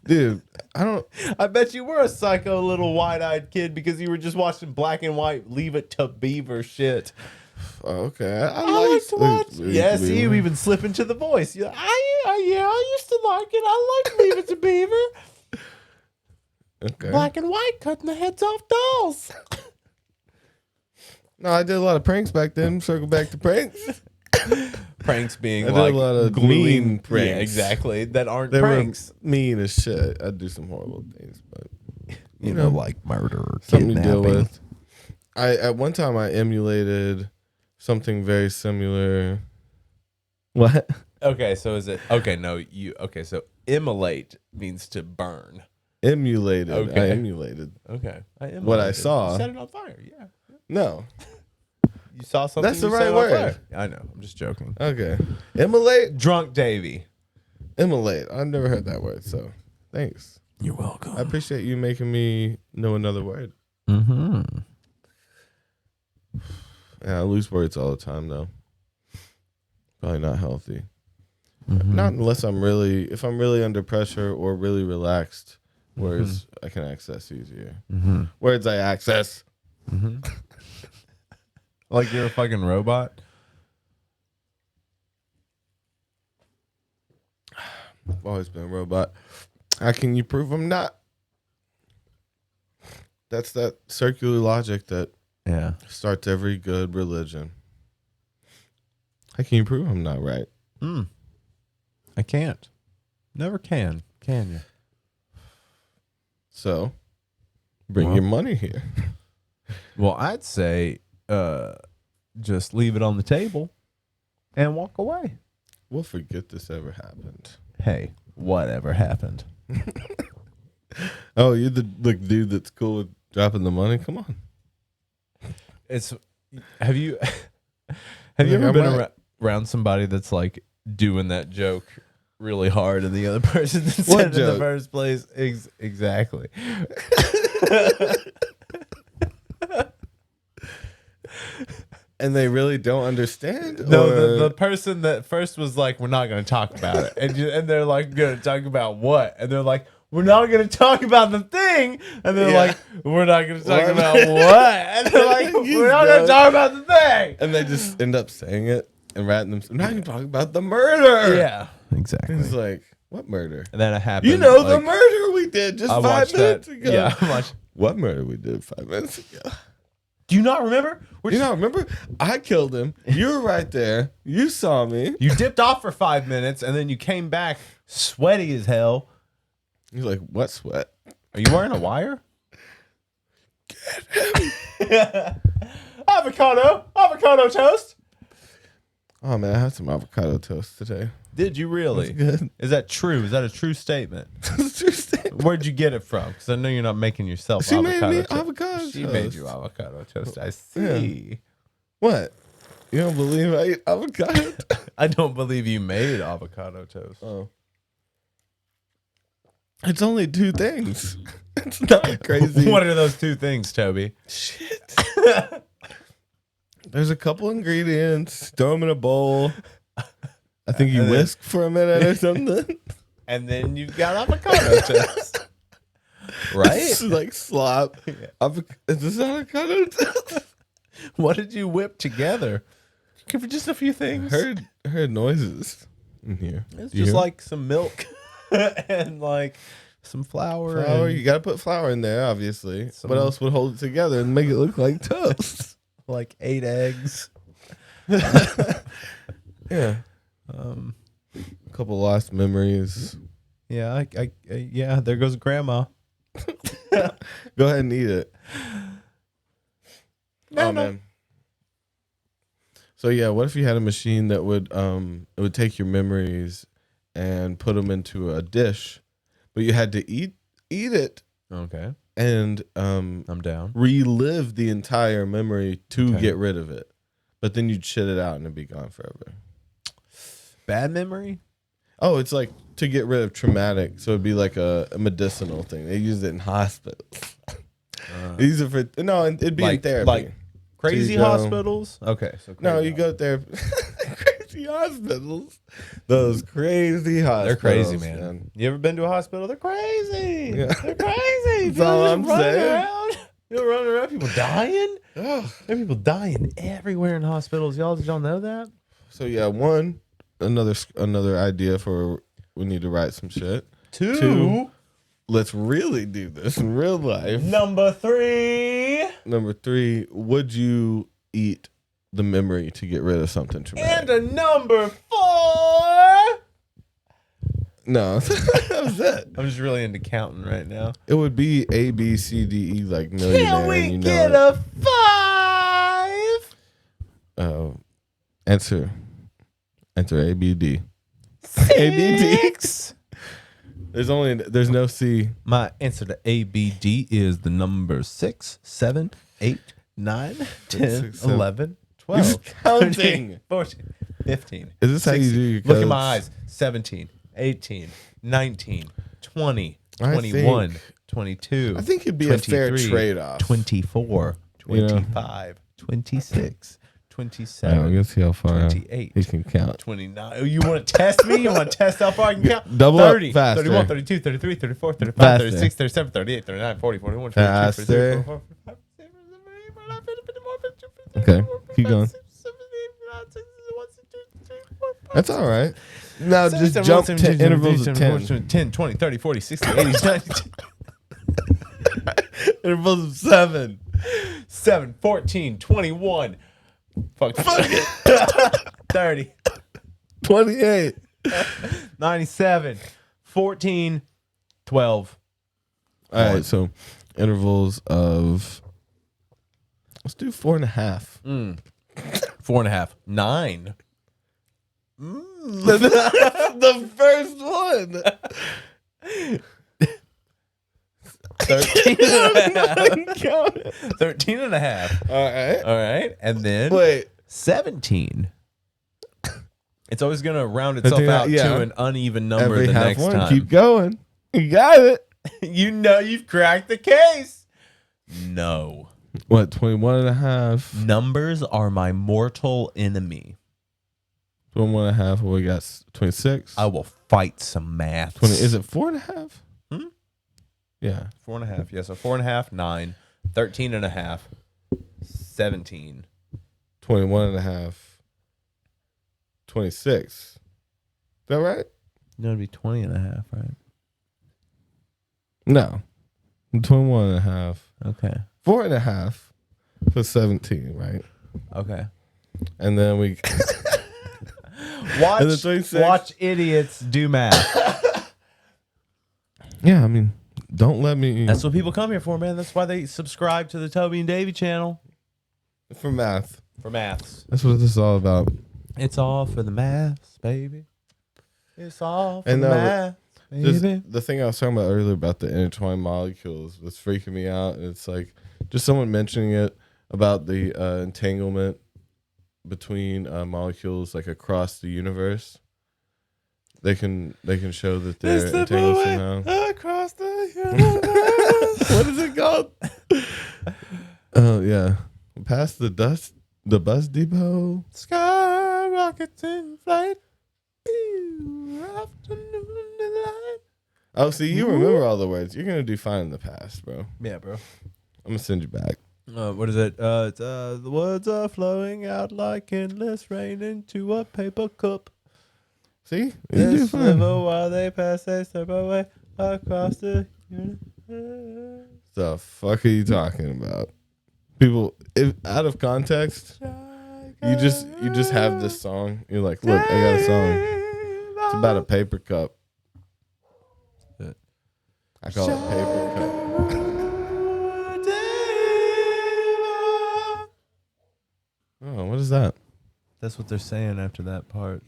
Dude, I don't. I bet you were a psycho little wide-eyed kid because you were just watching black and white Leave It to Beaver shit. Oh, okay. I like to watch. Yes, Leave It to you Beaver. even slip into the voice. You're like, I used to like it. I like Leave It to Beaver. Okay. Black and white, cutting the heads off dolls. No, I did a lot of pranks back then. Circle back to pranks. Pranks being I did like a lot of gluing- mean pranks. Yeah, exactly. That aren't They pranks. were mean as shit. I'd do some horrible things, but You know, like murder or something to deal kidnapping. with. At one time I emulated something very similar. What? Okay, so is it okay? No, you okay? So immolate means to burn. Emulated. Okay. I emulated. Okay, What I saw. You set it on fire. Yeah, No. you saw something. That's the you set right it on word. fire. I know. I'm just joking. Okay. Immolate. Drunk Davy. Immolate. I've never heard that word, so thanks. You're welcome. I appreciate you making me know another word. Mm-hmm. Yeah, I lose words all the time though. Probably not healthy. Not unless if I'm really under pressure or really relaxed. Words I can access easier. Words I access. Like you're a fucking robot. I've always been a robot. How can you prove I'm not? That's that circular logic that Yeah. starts every good religion. How can you prove I'm not right? I can't. Never can. Can you? So, bring Well. your money here. Well, I'd say just leave it on the table and walk away. We'll forget this ever happened. Hey, whatever happened? Oh, you're the dude that's cool with dropping the money? Come on. Have you Like, ever I been might. around somebody that's like doing that joke really hard and the other person that What said it in the joke? first place? Exactly. And they really don't understand? No, Or- the person that first was like, "We're not going to talk about it," and they're like, "Going to talk about what?" And they're like, "We're not going to talk about the thing," and they're Yeah. like, "We're not going to talk What? about what?" And they're like, You "We're not going know. to talk about the thing." And they just end up saying it and ratting themselves. Now you're talking about the murder. Yeah, exactly. It's like, what murder? And then it happened. You know the like, murder we did just I 5 watched minutes that. ago. Yeah, I watched. What murder we did 5 minutes ago? Do you not remember? You know, remember? I killed him. You were right there. You saw me. You dipped off for 5 minutes and then you came back sweaty as hell. You're like, what sweat? Are you wearing a wire? Avocado toast. Oh, man, I had some avocado toast today. Did you really? Good. Is that true? Is that a true statement? It's true statement. Where'd you get it from? Because I know you're not making yourself She avocado made me toast. avocado She toast. made you avocado toast. I see. What? You don't believe I eat avocado? I don't believe you made avocado toast. Oh. It's only 2 things. It's not crazy. What are those 2 things, Toby? Shit. There's a couple ingredients. Throw them in a bowl. I think you And then- whisk for a minute or something. And then you've got avocado toast. Right? It's like slop. Is this avocado toast? What did you whip together? For just a few things. Heard noises in here. It's Do you just hear like some milk and like some flour. flour. And You got to put flour in there, obviously. Some- What else would hold it together and make it look like toast? like 8 eggs. Yeah. A couple lost memories. Yeah, yeah. There goes Grandma. Go ahead and eat it. No. Man. So yeah, what if you had a machine that would it would take your memories and put them into a dish, but you had to eat it Okay, and I'm down. relive the entire memory to Okay. get rid of it. But then you'd shit it out and it'd be gone forever. Bad memory. Oh, it's like to get rid of traumatic. So it'd be like a medicinal thing. They use it in hospitals. They use it for it'd be in therapy. like crazy you go- hospitals. Okay, so No, crazy you go there. Crazy hospitals. Those crazy hospitals. They're crazy, man. You ever been to a hospital? They're crazy. Yeah. They're crazy. That's all just I'm running saying. around. You're running around. People dying. Ugh. There are people dying everywhere in hospitals. Did y'all know that? So yeah, another idea for we need to write some shit. Two. Let's really do this in real life. Number 3. Number 3, would you eat the memory to get rid of something traumatic? And a number 4. No, that was it. I'm just really into counting right now. It would be A, B, C, D, E, like millionaire. Can we and you get know a 5? Answer A, B, D. 6. There's no C. My answer to ABD is the number 6, 7, 8, 9, 10, 6, 7. 11, 12, You're counting. 14, 15. Is this how you do your Look at codes? my eyes. 17, 18, 19, 20, 21, 22. I think it'd be a fair trade-off. 24, You know? 25, 26, 27. I guess see how far 28. he can count. 29. Oh, you want to test me? You want to test how far I can count? Double up 30, faster. 31, 32, 33, 34, 35, Faster. 36, 37, 38, 39, 40, 41, 42, 43, Faster. 44, 45, 46, 47, 48, 49, 50, 51, 52, 53, Okay, 54, keep going. 55, 56, 57, 58, 59, 60, 61, 62, 63, 64, That's all right. Now just jump to intervals of 10. 10, 20, 30, 40, 60, 80, 90. Intervals of 7. 7, 14, 21. Fuck it. 30, 28. 97, 14, 12. All right, so intervals of, let's do 4.5. 4.5. 9. The first one. 13 and a half. 13 and a half. All right. All right. And then Wait. 17. It's always going to round itself out to an uneven number Every the half next one. time. Keep going. You got it. You know you've cracked the case. No. What, 21 and a half? Numbers are my mortal enemy. 21 and a half. What we got? 26? I will fight some maths. 20. Is it 4.5? Yeah. 4.5. Yeah, so 4.5, 9, 13 and a half, 17. 21 and a half. 26. Is that right? No, it'd be 20 and a half, right? No. 21 and a half. Okay. 4.5 for 17, right? Okay. And then we Watch, And the 26. watch idiots do math. yeah, I mean, don't let me That's what people come here for, man. That's why they subscribe to the Toby and Davey channel. for math. For maths. That's what this is all about. It's all for the maths, baby. It's all for And the no, maths, Just baby. the thing I was talking about earlier about the intertwined molecules was freaking me out. And it's like just someone mentioning it about the entanglement between molecules like across the universe. They can show that they're entangled somehow. Across the universe. What is it called? Oh yeah, past the bus depot. Sky rockets in flight. Afternoon delight. Oh, see, you remember all the words. You're gonna do fine in the past, bro. Yeah, bro. I'm gonna send you back. What is it? It's the words are flowing out like endless rain into a paper cup. See, you They do fine. sliver while they pass, they slip away across the universe. The fuck are you talking about? People, if out of context, you just have this song. You're like, look, I got a song. It's about a paper cup. I call it paper cup. Oh, what is that? That's what they're saying after that part.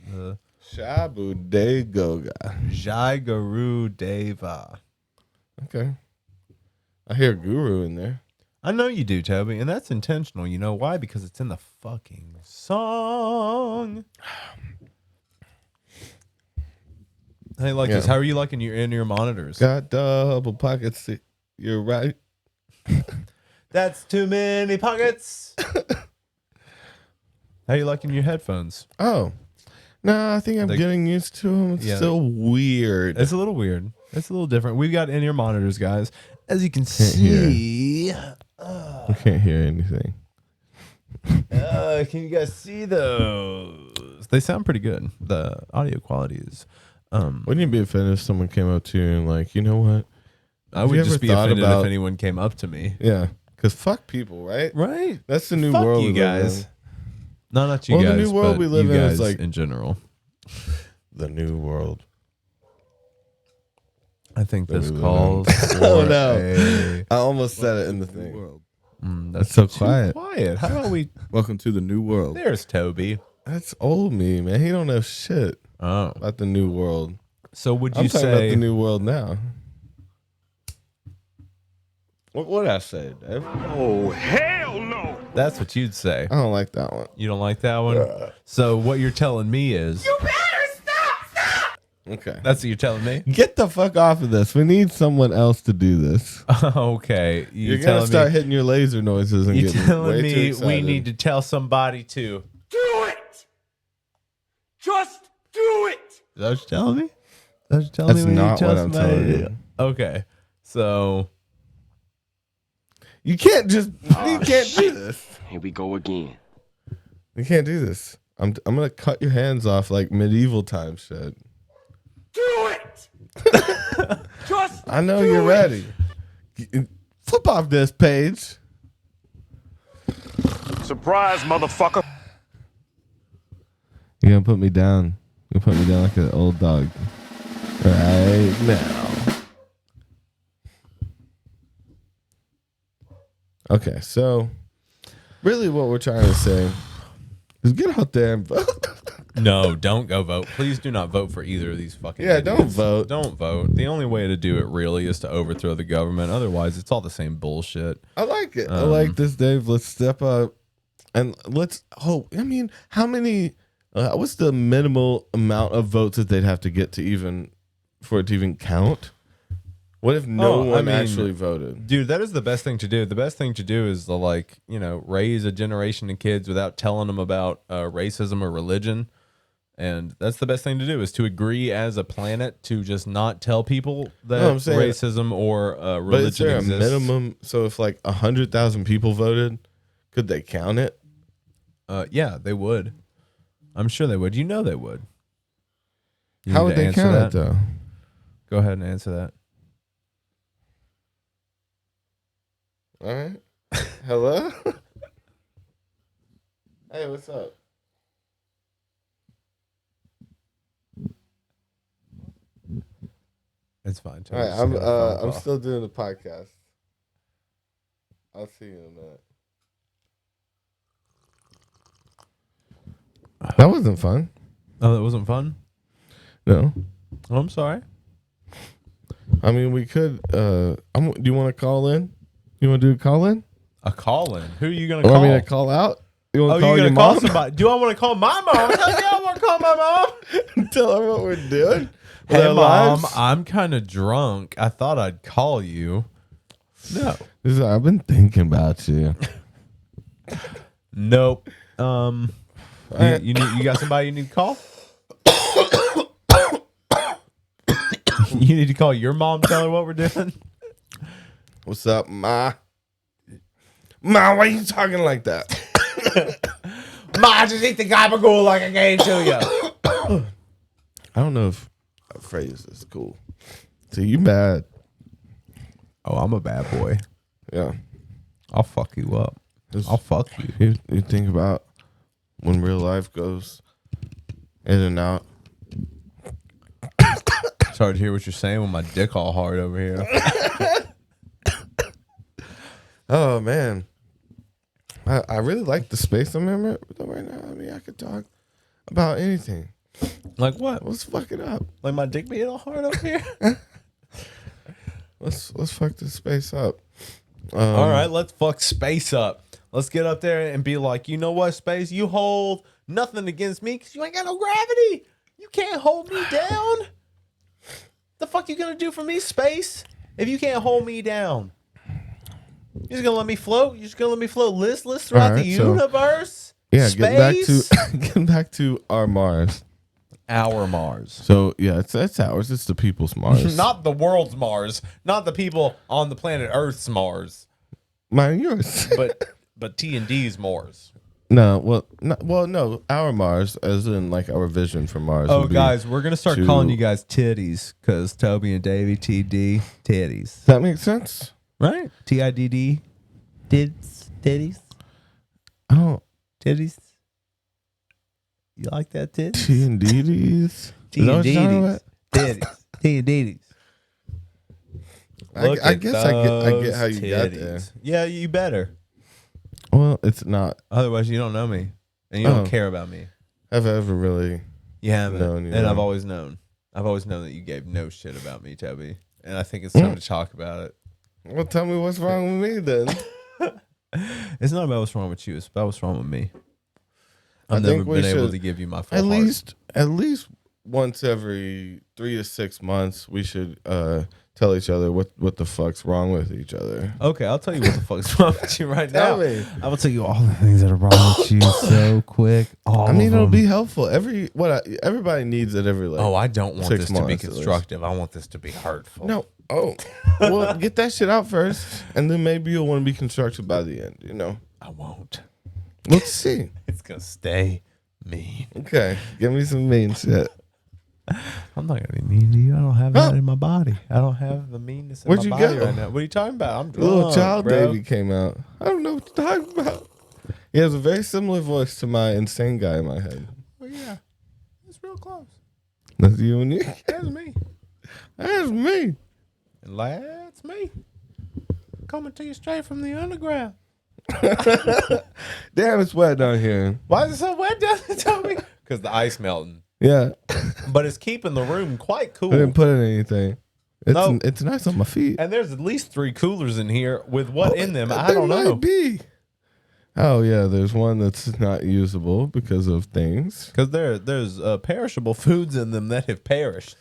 Shabu de Goga. Jai Guru Deva. Okay. I hear guru in there. I know you do, Toby, and that's intentional. You know why? Because it's in the fucking song. Hey, like this. How are you liking your in-ear monitors? Got double pockets. You're right. That's too many pockets. How you liking your headphones? Oh. No, I think I'm getting used to them. It's still weird. It's a little weird. It's a little different. We've got in-ear monitors, guys. As you can see. I can't hear anything. Can you guys see those? They sound pretty good. The audio quality is. Wouldn't you be offended if someone came up to you and like, you know what? I would just be offended if anyone came up to me. Yeah, because fuck people, right? Right. That's the new Fuck world you we live guys. in. No, not you Well, guys. the new world but we live you in guys is like in general. The new world. I think this we live calls. Oh no! I almost said it in the thing. World. That's so too quiet. Quiet. How about we? Welcome to the new world. There's Toby. That's old me, man. He don't know shit Oh. about the new world. So would I'm you talking about say the new world now? What would I say, Dave? Oh, hell no! that's what you'd say? I don't like that one. You don't like that one? So what you're telling me is You better stop! Okay. That's what you're telling me? Get the fuck off of this. We need someone else to do this. Okay. You're going to start hitting your laser noises and You're getting telling way too me excited. we need to tell somebody to. Do it! Just do it! Is that what you're telling me? Is that what you're telling That's me? We need to not tell what I'm somebody telling to you. do? Okay. So. You can't just. You can't do this. Here we go again. You can't do this. I'm gonna cut your hands off like medieval time shit. Do it! Just I know do you're it! ready. Flip off this page. Surprise, motherfucker! You're gonna put me down. You're gonna put me down like an old dog. Right now. Okay, so really what we're trying to say is get out there and vote. No, don't go vote. Please do not vote for either of these fucking Yeah, idiots. don't vote. Don't vote. The only way to do it really is to overthrow the government. Otherwise, it's all the same bullshit. I like it. I like this, Dave. Let's step up and let's hope. I mean, how many? What's the minimal amount of votes that they'd have to get to even for it to even count? What if no one actually voted? Dude, that is the best thing to do. The best thing to do is to raise a generation of kids without telling them about racism or religion. And that's the best thing to do is to agree as a planet to just not tell people that No, I'm saying- racism or religion But is there exists. a minimum? So if like 100,000 people voted, could they count it? Yeah, they would. I'm sure they would. You know they would. You How need would to they answer count that? it though? Go ahead and answer that. All right. Hello. Hey, what's up? It's fine. All right, Just gonna phone I'm call. still doing the podcast. I'll see you in a minute. That wasn't fun. Oh, that wasn't fun? No. Oh, I'm sorry. I mean, we could. Do you want to call in? You want to do a call in? A call in. Who are you going Or to I call? mean, a call out? You want Oh, to call you're your going to call mom? somebody. Do I want to call my mom? Hell yeah, I want to call my mom. Tell her what we're doing. with Hey, our Mom, lives? I'm kind of drunk. I thought I'd call you. No. I've been thinking about you. Nope. You got somebody you need to call? You need to call your mom, tell her what we're doing? What's up, Ma? Ma, why are you talking like that? Ma, just eat the gabagool like I gave to you. I don't know if a phrase is cool. So you bad. Oh, I'm a bad boy. Yeah. I'll fuck you up. It's- I'll fuck you. You think about when real life goes in and out. It's hard to hear what you're saying with my dick all hard over here. Oh, man. I really like the space I'm in right now. I mean, I could talk about anything. Like what? Let's fuck it up. Like my dick being all hard over here? Let's fuck this space up. All right, let's fuck space up. Let's get up there and be like, you know what, space? You hold nothing against me because you ain't got no gravity. You can't hold me down. The fuck you gonna do for me, space? If you can't hold me down, you're just gonna let me float. You're just gonna let me float listless throughout All right, the so- universe. Yeah, Space? getting back to our Mars. Our Mars. So yeah, it's ours. It's the people's Mars. Not the world's Mars. Not the people on the planet Earth's Mars. Mine, yours. But T&D's Mars. No, no, our Mars, as in like our vision for Mars. Oh, would be- guys, we're gonna start to- calling you guys titties because Toby and Davey, TD, titties, Does that make sense? right? TIDD, titties, I don't. titties. You like that titties? T and D's. T&D's, titties, T&D's. I guess I get how you got there. Yeah, you better. Well, it's not. Otherwise, you don't know me and you don't Oh. care about me. Have I ever really? You haven't, known you and I've know. always known. I've always known that you gave no shit about me, Toby. And I think it's time to talk about it. Well, tell me what's wrong with me then. It's not about what's wrong with you. It's about what's wrong with me. I I've think never we been able should to give you my full At heart. least once every 3 to 6 months, we should tell each other what the fuck's wrong with each other. Okay, I'll tell you what the fuck's wrong with you right now. Tell me. I will tell you all the things that are wrong with you so quick. All I mean, of it'll them. be helpful. Everybody needs it every Oh, I don't want 6 this to be months at least. constructive. I want this to be hurtful. No. Oh. Well, get that shit out first, and then maybe you'll want to be constructive by the end, you know? I won't. Let's see. It's gonna stay mean. Okay. Give me some mean shit. I'm not gonna be mean to you. I don't have that in my body. I don't have the meanness in Where'd my you body go? right now. What are you talking about? I'm drunk, Little child bro. Davy came out. I don't know what you're talking about. He has a very similar voice to my insane guy in my head. Oh yeah, it's real close. That's you and you. That's me. That's me. And that's me. Coming to you straight from the underground. Damn, it's wet down here. Why is it so wet down there, Tommy? Because the ice melting. Yeah. But it's keeping the room quite I cool. didn't put in anything. No. It's nice on my feet. And there's at least 3 coolers in here with what in them? I There don't know. might be. Oh yeah, there's one that's not usable because of things. Because there's perishable foods in them that have perished.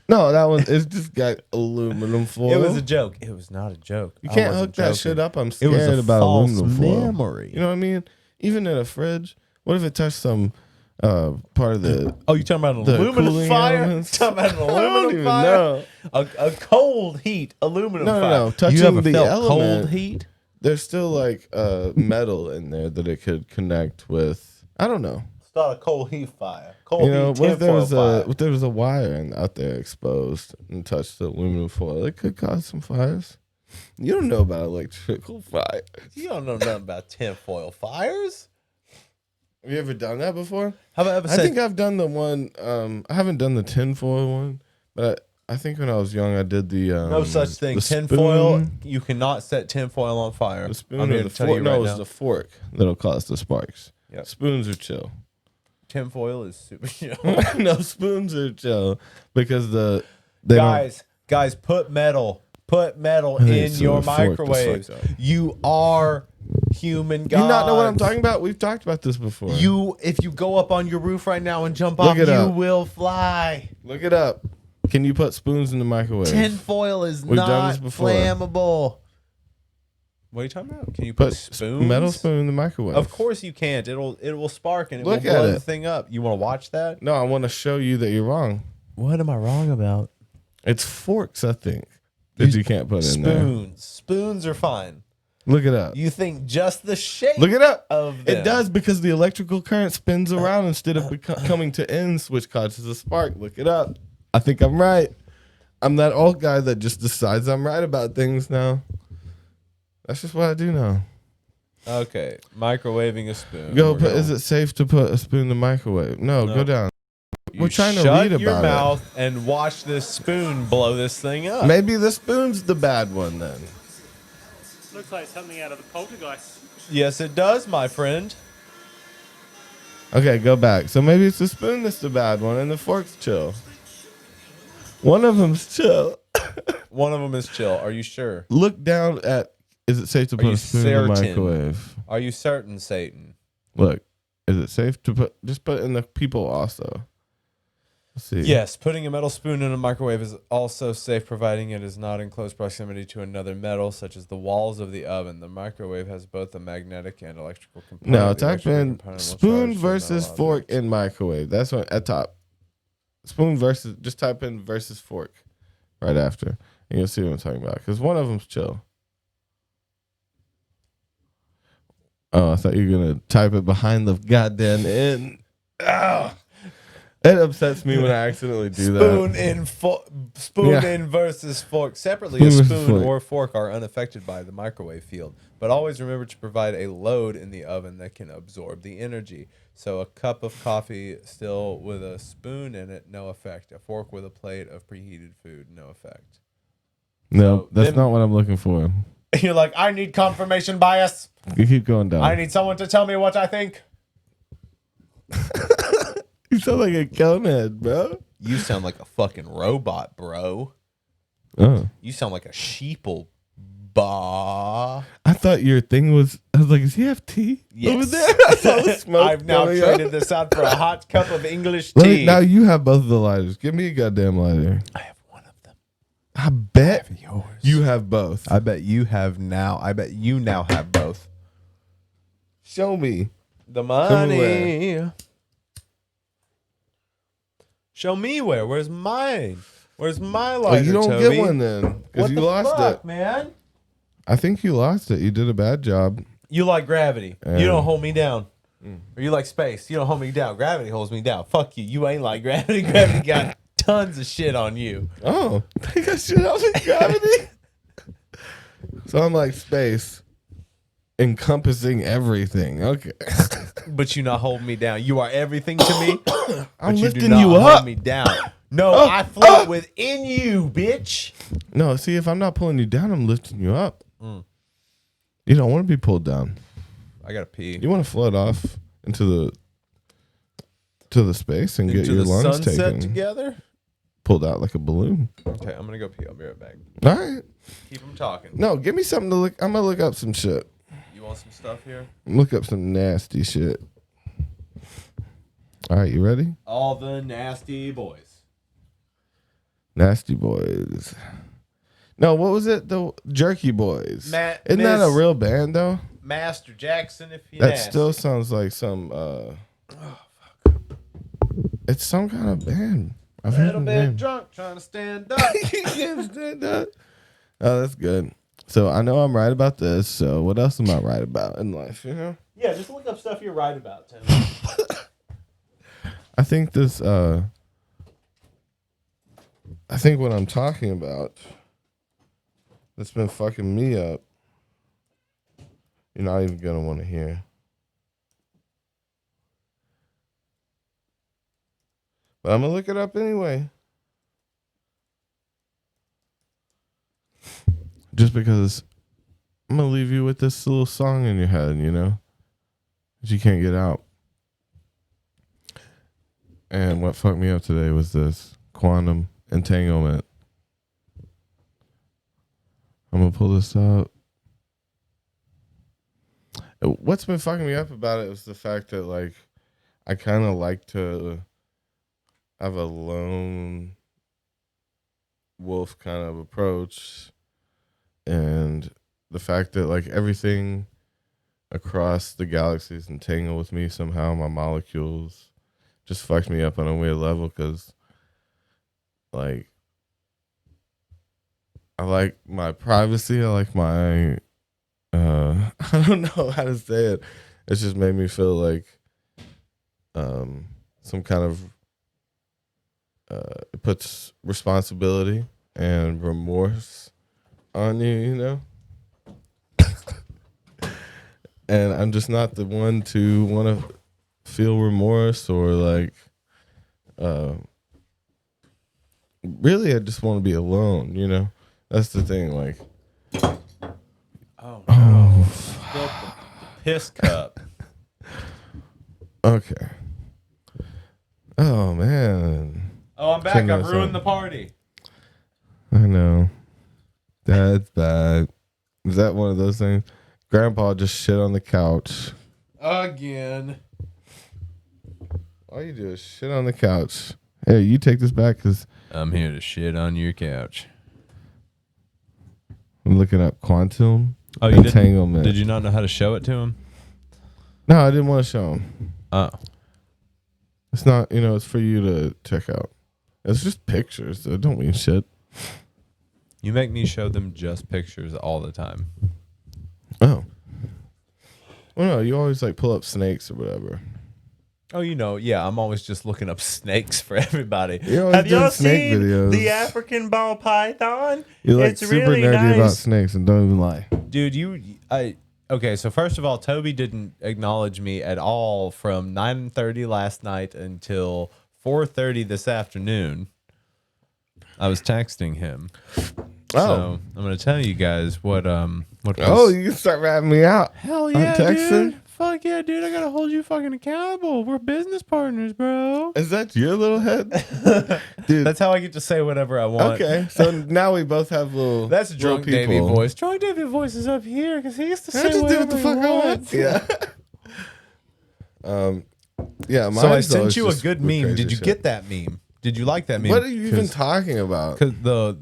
No, that one it's just got aluminum foil. It was a joke. It was not a joke. You I can't wasn't hook that joking. shit up. I'm It scared was a about false aluminum foil. memory. You know what I mean? Even in a fridge. What if it touched some part of the Oh, you talking about an the aluminum cooling fire? You elements? talking about an I don't aluminum even fire? know. A cold heat aluminum No, no, fire. no. Touching you ever the felt element. cold heat? There's still like metal in there that it could connect with. I don't know. It's not a cold heat fire. Cold You know, heat what if there was fire. what if there was a wire out there exposed and touched the aluminum foil? It could cause some fires. You don't know about electrical fire. You don't know nothing about tinfoil fires. Have you ever done that before? Have I ever I said think I've done the one. I haven't done the tinfoil one, but I think when I was young, I did the no such thing? the Tinfoil, spoon- you cannot set tinfoil on fire. The spoon I'm or here the to tell fork. you No, right it was now. the fork that'll cause the sparks. Yep. Spoons are chill. Tinfoil is super chill. No, spoons are chill because they don't. Guys, put metal I think in it's your a fork that's microwaves. fucked up. You are human gods. You not know what I'm talking about? We've talked about this before. If you go up on your roof right now and jump Look off, it you up. will fly. Look it up. Can you put spoons in the microwave? Tinfoil is We've done not this before. flammable. What are you talking about? Can you Put put spoons? metal spoon in the microwave. Of course you can't. It will spark and it Look will at blow it. the thing up. You want to watch that? No, I want to show you that you're wrong. What am I wrong about? It's forks, I think, that you can't put in there. Spoons. Spoons are fine. Look it up. You think just the shape Look it up. of them. It does because the electrical current spins around instead of coming to ends, which causes a spark. Look it up. I think I'm right. I'm that old guy that just decides I'm right about things now. That's just what I do now. Okay, microwaving a spoon. Go. We're Put, gonna- is it safe to put a spoon in the microwave? No. No. Go down. You We're trying to shut read your about it. mouth and watch this spoon blow this thing up. Maybe the spoon's the bad one then. Looks like something out of the poltergeist. Yes, it does, my friend. Okay, go back. So maybe it's the spoon that's the bad one and the fork's chill. One of them's chill. One of them is chill. Are you sure? Look down at, is it safe to put you a spoon in the certain? microwave? Are you certain, Satan? Look, is it safe to put, just put in the people also. Let's see. Yes, putting a metal spoon in a microwave is also safe, providing it is not in close proximity to another metal, such as the walls of the oven. The microwave has both a magnetic and electrical component. Now The type electrical in component will spoon charge versus the metal fork object. in microwave. That's what at top. Spoon versus, just type in versus fork right after. And you'll see what I'm talking about. Because one of them's chill. Oh, I thought you were going to type it behind the goddamn end. Ah! It upsets me when I accidentally do Spoon that. spoon Yeah. in versus fork. Separately, Spoon a versus spoon fork. or fork are unaffected by the microwave field. But always remember to provide a load in the oven that can absorb the energy. So a cup of coffee still with a spoon in it, no effect. A fork with a plate of preheated food, no effect. No, So that's them- not what I'm looking for. You're like, I need confirmation bias. You keep going down. I need someone to tell me what I think. You sound like a conehead, bro. You sound like a fucking robot, bro. Oh. You sound like a sheeple. Bah. I thought your thing was a was like, does he have tea over there? I saw the smoke. I've now coming traded up. this out for a hot cup of English Let tea. me, now you have both of the lighters. Give me a goddamn lighter. I have one of them. I bet Yours. you have both. I bet you now have both. Show me. The where? money. Show me where. Where's mine? Where's my lighter, Well, you don't Toby? get one then because What you the lost fuck, it. man? I think you lost it. You did a bad job. You like gravity. Yeah. You don't hold me down. Or you like space. You don't hold me down. Gravity holds me down. Fuck you. You ain't like gravity. Gravity got tons of shit on you. Oh, they got shit out of gravity. So I'm like space, encompassing everything. Okay. But you not holding me down. You are everything to me. I'm but you do lifting not you hold up. me down. No, I float within you, bitch. No, see, if I'm not pulling you down, I'm lifting you up. You don't want to be pulled down. I gotta pee. You want to float off into the space and get Into your the lungs sunset taken, together. pulled out like a balloon. Okay, I'm gonna go pee. I'll be right back. All right. Keep them talking. No, give me something to look. I'm gonna look up some shit. You want some stuff here? Look up some nasty shit. All right, you ready? All the nasty boys. Nasty Boys. No, what was it? The Jerky Boys. Isn't that a Miss real band though? Master Jackson, if you That nasty. still sounds like some. It's some kind of band. I've heard Little the bit name. drunk, trying to stand up. You can't stand that. Oh, that's good. So I know I'm right about this. So what else am I right about in life? You know. Yeah, just look up stuff you're right about, Tim. I think this. I think what I'm talking about that's been fucking me up. You're not even gonna want to hear. But I'm gonna look it up anyway. Just because I'm gonna leave you with this little song in your head, you know, that you can't get out. And what fucked me up today was this quantum entanglement. I'm gonna pull this up. What's been fucking me up about it was the fact that, like, I kind of like to have a lone wolf kind of approach, and the fact that, like, everything across the galaxy is entangled with me somehow, my molecules, just fucked me up on a weird level because, like, I like my privacy. I like my, I don't know how to say it. It's just made me feel like some kind of, it puts responsibility and remorse on you, you know? And I'm just not the one to want to feel remorse or like, really, I just want to be alone, you know? That's the thing, like. Oh, no. Spilled the piss cup. Okay. Oh, man. Oh, I'm back. Shouldn't I've have ruined said- the party. I know. That's bad. Is that one of those things? Grandpa just shit on the couch. Again. All you do is shit on the couch. Hey, you take this back because I'm here to shit on your couch. I'm looking up quantum Oh, you entanglement. Did you not know how to show it to him? No, I didn't want to show him. Oh. It's not, you know, it's for you to check out. It's just pictures. It don't mean shit. You make me show them just pictures all the time. Oh. Well, no, you always like pull up snakes or whatever. Oh, you know, yeah, I'm always just looking up snakes for everybody. You're always Have y'all doing snake seen videos. the African ball python? You're like It's super really nerdy about nice. snakes and don't even lie. Dude, okay, so first of all, Toby didn't acknowledge me at all from 9:30 last night until 4:30 this afternoon. I was texting him. Oh. So I'm gonna tell you guys what Oh, you can start rapping me out. Hell yeah, yeah, texting? dude. fuck yeah, dude, I gotta hold you fucking accountable. We're business partners, bro. Is that your little head? Dude. That's how I get to say whatever I want. Okay, so now we both have little. That's little drunk Davey people. voice. Drunk Davey voice is up here because he used to I say just do what whatever the fuck he I wants. want. Yeah. So I mine's sent always you a just good with meme. crazy Did you shit. get that meme? Did you like that meme? What are you even talking about? Because the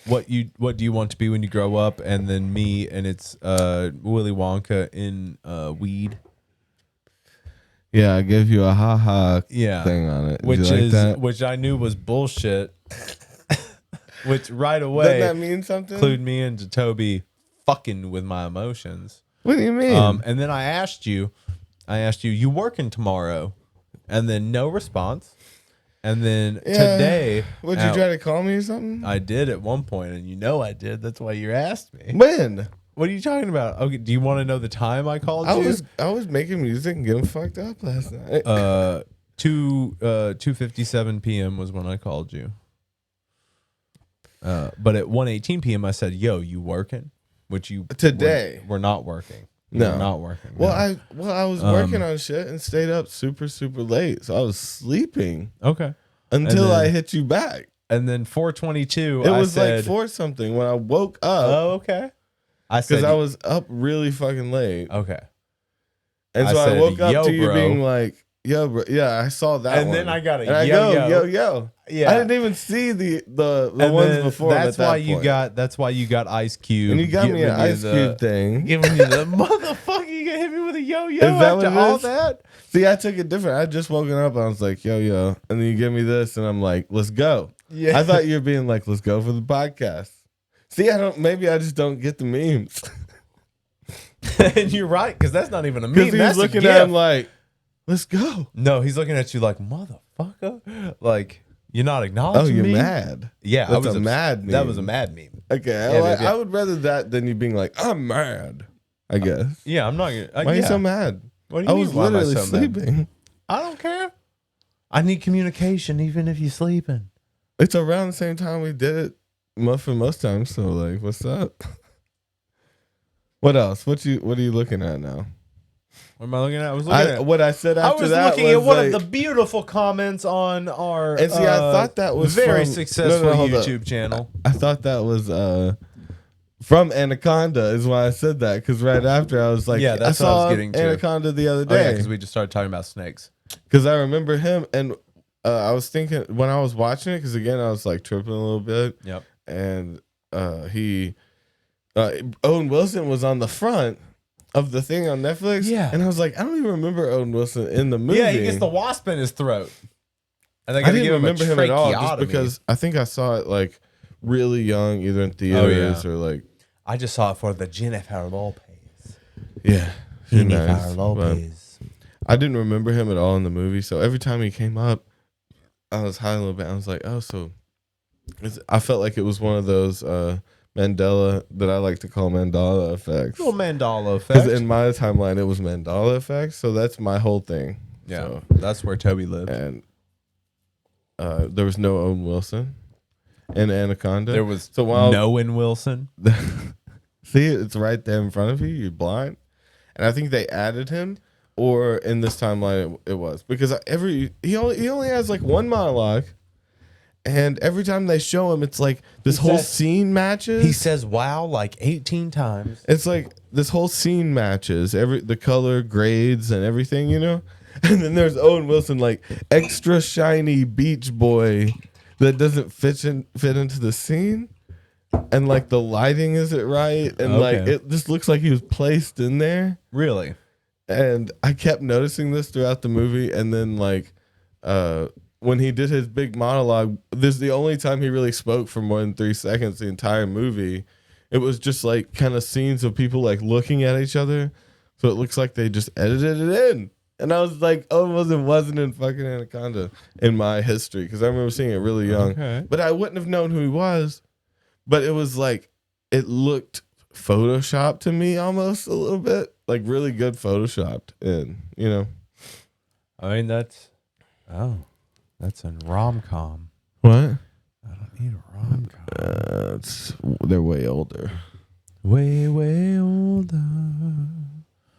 what do you want to be when you grow up, and then me, and it's Willy Wonka in weed. Yeah, I gave you a Yeah. thing on it. Did Which you like is that? which I knew was bullshit. Which right Doesn't away that mean something? clued me into Toby fucking with my emotions. What do you mean? And then I asked you, you working tomorrow? And then no response. And then today, Would you try to call me or something? I did at one point, and you know I did. That's why you asked me. When? What are you talking about? Okay, do you want to know the time I called you? I was making music and getting fucked up last night. 2:57 p.m. was when I called you. But at 1:18 p.m. I said, "Yo, you working?" Which you Today. we're not working. No. We're not working. Well, no. I was working on shit and stayed up super late, so I was sleeping Okay. until then- I hit you back. And then 4:22. It I was said, like 4 something when I woke up Oh, okay. I because said I was up really fucking late, okay. and I so I said, woke up "Yo, to you bro." being like, "Yo, bro." Yeah, I saw that, And one. then I got a and I yo, go, yo. yo. Yeah. I didn't even see the And ones then before. That's at that why you point. got. That's why you got Ice Cube. And you got me giving an you Ice Cube thing. Giving you the motherfucker. You gonna hit me with a yo-yo Is that after what it all is? that? See, I took it different. I just woken up and I was like, yo, and then you give me this, and I'm like, let's go. Yeah. I thought you were being like, let's go for the podcast. See, maybe I just don't get the memes. And you're right, because that's not even a meme. Because he was That's a looking gif. at him like, let's go. No, he's looking at you like motherfucker. Like you're not Oh, acknowledging you're me. mad. Yeah, That's I was a mad meme. That was a mad meme. Okay, Yeah, yeah. I would rather that than you being like, I'm mad, I guess. Yeah, I'm not gonna. Why are you so mad? What do you I mean? was why am I literally so mad? sleeping. I don't care. I need communication, even if you're sleeping. It's around the same time we did it for most times, so like, what's up? What else? What are you looking at now? What am I looking at? I was looking at. What I said I after was that looking was at one like, of the beautiful comments on our And see, I thought that was very from- successful no, hold up. YouTube channel. I thought that was from Anaconda is why I said that, because right after I was like, Yeah, that's I what I saw was getting to. Anaconda the other Oh yeah, day because we just started talking about snakes. because I remember him, and I was thinking when I was watching it, because again I was like tripping a little bit, Yep. and Owen Wilson was on the front of the thing on Netflix, Yeah. and I was like, I don't even remember Owen Wilson in the movie. Yeah, he gets the wasp in his throat. And they I gotta didn't give him a remember him at all, just tracheotomy. because I think I saw it like really young, either in theaters or like. I just saw it for the Jennifer Lopez. Yeah. Jennifer nice, Lopez. but I didn't remember him at all in the movie. So every time he came up, I was high a little bit. I was like, oh, so I felt like it was one of those Mandela that I like to call Mandela effects. Little Mandela Because effect. in my timeline, it was Mandela effects. So that's my whole thing. Yeah, So, that's where Toby lived. and there was no Owen Wilson in Anaconda. There was so while Nolan Wilson. See, it's right there in front of you. You're blind, and I think they added him, or in this timeline it was because he only has like one monologue, and every time they show him, it's like this whole scene matches. He says "wow" like 18 times. It's like this whole scene matches the color grades and everything, you know. And then there's Owen Wilson, like extra shiny beach boy that doesn't fit into the scene. And like the lighting isn't right, and like it just looks like he was placed in there. Really? And I kept noticing this throughout the movie, and then like when he did his big monologue, this is the only time he really spoke for more than 3 seconds the entire movie. It was just like kind of scenes of people like looking at each other, so it looks like they just edited it in. And I was like, oh, it wasn't in fucking Anaconda in my history, because I remember seeing it really young, but I wouldn't have known who he was. But it was like, it looked photoshopped to me almost a little bit, like really good photoshopped in, you know. I mean, that's a rom-com. What? I don't need a rom-com. They're way older. Way, way older.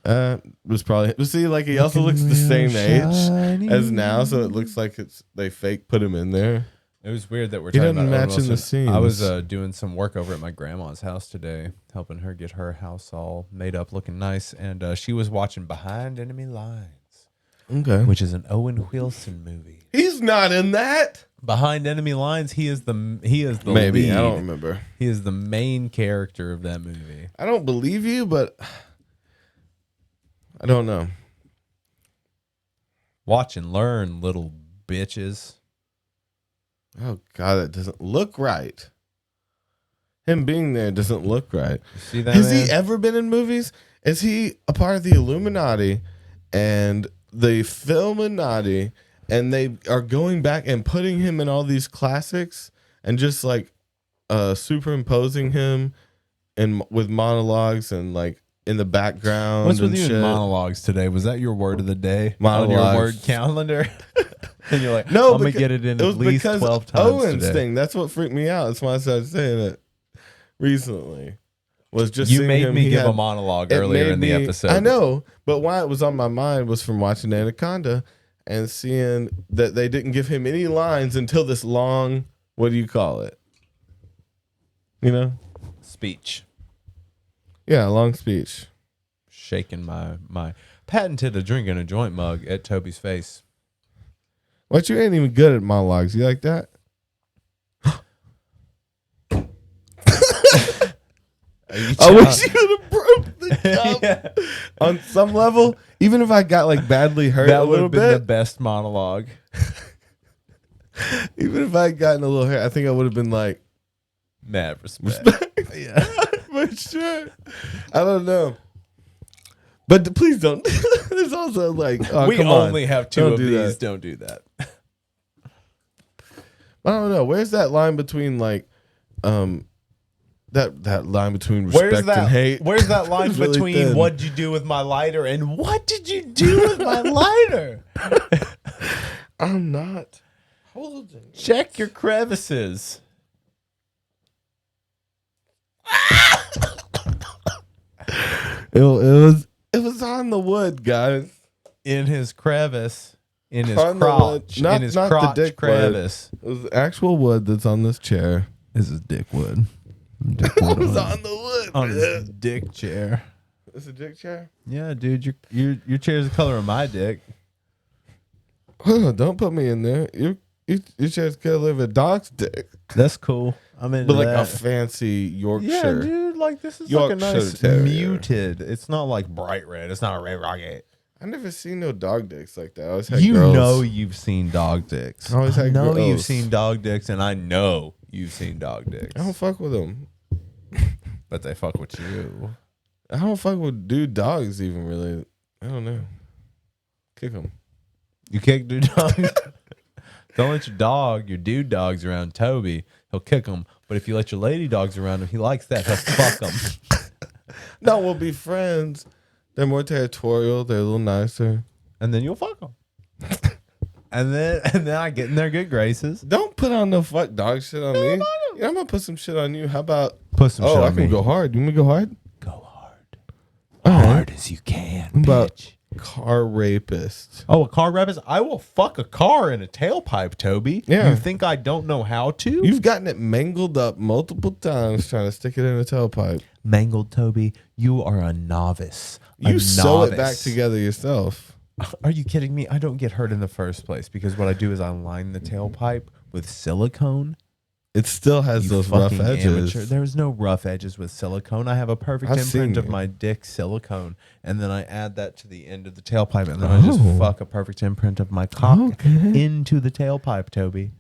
Was probably see like he also looks the same age as now, so it looks like they fake put him in there. It was weird that we're He talking doesn't about Owen match in the Wilson. I was scenes. doing some work over at my grandma's house today, helping her get her house all made up, looking nice, and she was watching Behind Enemy Lines, Okay, which is an Owen Wilson movie. he's not in that. Behind Enemy Lines, he is the Maybe lead. I don't remember. He is the main character of that movie. I don't believe you, but I don't know. Watch and learn, little bitches. Oh God, that doesn't look right. Him being there doesn't look right. You see that? Has man? he ever been in movies? Is he a part of the Illuminati and the Filminati, and they are going back and putting him in all these classics and just like superimposing him and with monologues and like in the background? What's with and you shit. in monologues today? Was that your word of the day Monologues. on your word calendar? And you're like, No, I'm gonna because get it in it at was least because 12 times Owen's today. thing. That's what freaked me out. That's why I started saying it recently. Was just You seeing made him, me he give had- a monologue it earlier made in the me- episode. I know, but why it was on my mind was from watching Anaconda and seeing that they didn't give him any lines until this long. What do you call it? You know? Speech. Yeah, long speech. Shaking my patented a drink and a joint mug at Toby's face. What, you ain't even good at monologues. You like that? I wish you would have broke the cup. On some level, even if I got like badly hurt a That would little have been the bit, best monologue. even if I had gotten a little hurt, I think I would have been like, Mad respect. yeah, for sure. I don't know. But please don't. There's also like, oh, We come on. only have two Don't of do these. that. Don't do that. I don't know. Where's that line between like, that line between respect and hate? Where's that line It's really between thin. what'd you do with my lighter and what did you do with my lighter? I'm not holding. Check your crevices. It was on the wood, guys. In his crevice. In his On the wood. crotch. Not- in his not the crotch dick crevice. It was actual wood that's on this chair. This is Dick Wood. Dick It Wood was on the wood. on man. his dick chair. It's a dick chair. Yeah, dude, your chair's the color of my dick. Don't put me in there. Your chair's gonna live a dog's dick, That's cool. I'm into but like that. a fancy Yeah, Yorkshire. dude, like this is Yorkshire like a nice Terrier. muted. It's not like bright red. It's not a red rocket. I never seen no dog dicks like that. I always had You girls. know you've seen dog dicks. I always had know you've girls. seen dog dicks, and I know you've seen dog dicks. I don't fuck with them. But they fuck with you. I don't fuck with dude dogs even really. I don't know. Kick them. You kick dude dogs. Don't let your dude dogs around Toby. He'll kick them. But if you let your lady dogs around him, he likes that. He'll fuck them. No, we'll be friends. They're more territorial. They're a little nicer. And then you'll fuck them. and then I get in their good graces. Don't put on no fuck dog shit on me. Yeah, I'm gonna put some shit on you. How about? Put some shit Oh, I on can me. go hard. You want me to go hard? Go hard. All right. Hard as you can, How about bitch. car rapist? Oh, a car rapist? I will fuck a car in a tailpipe, Toby. Yeah. You think I don't know how to? You've gotten it mangled up multiple times trying to stick it in a tailpipe. Mangled, Toby. You are a novice. You sew it back together yourself. Are you kidding me? I don't get hurt in the first place because what I do is I line the tailpipe with silicone. It still has You those rough fucking edges. amateur. There's no rough edges with silicone. I have a perfect I've imprint seen of you. my dick silicone, and then I add that to the end of the tailpipe, and then I just fuck a perfect imprint of my cock into the tailpipe, Toby.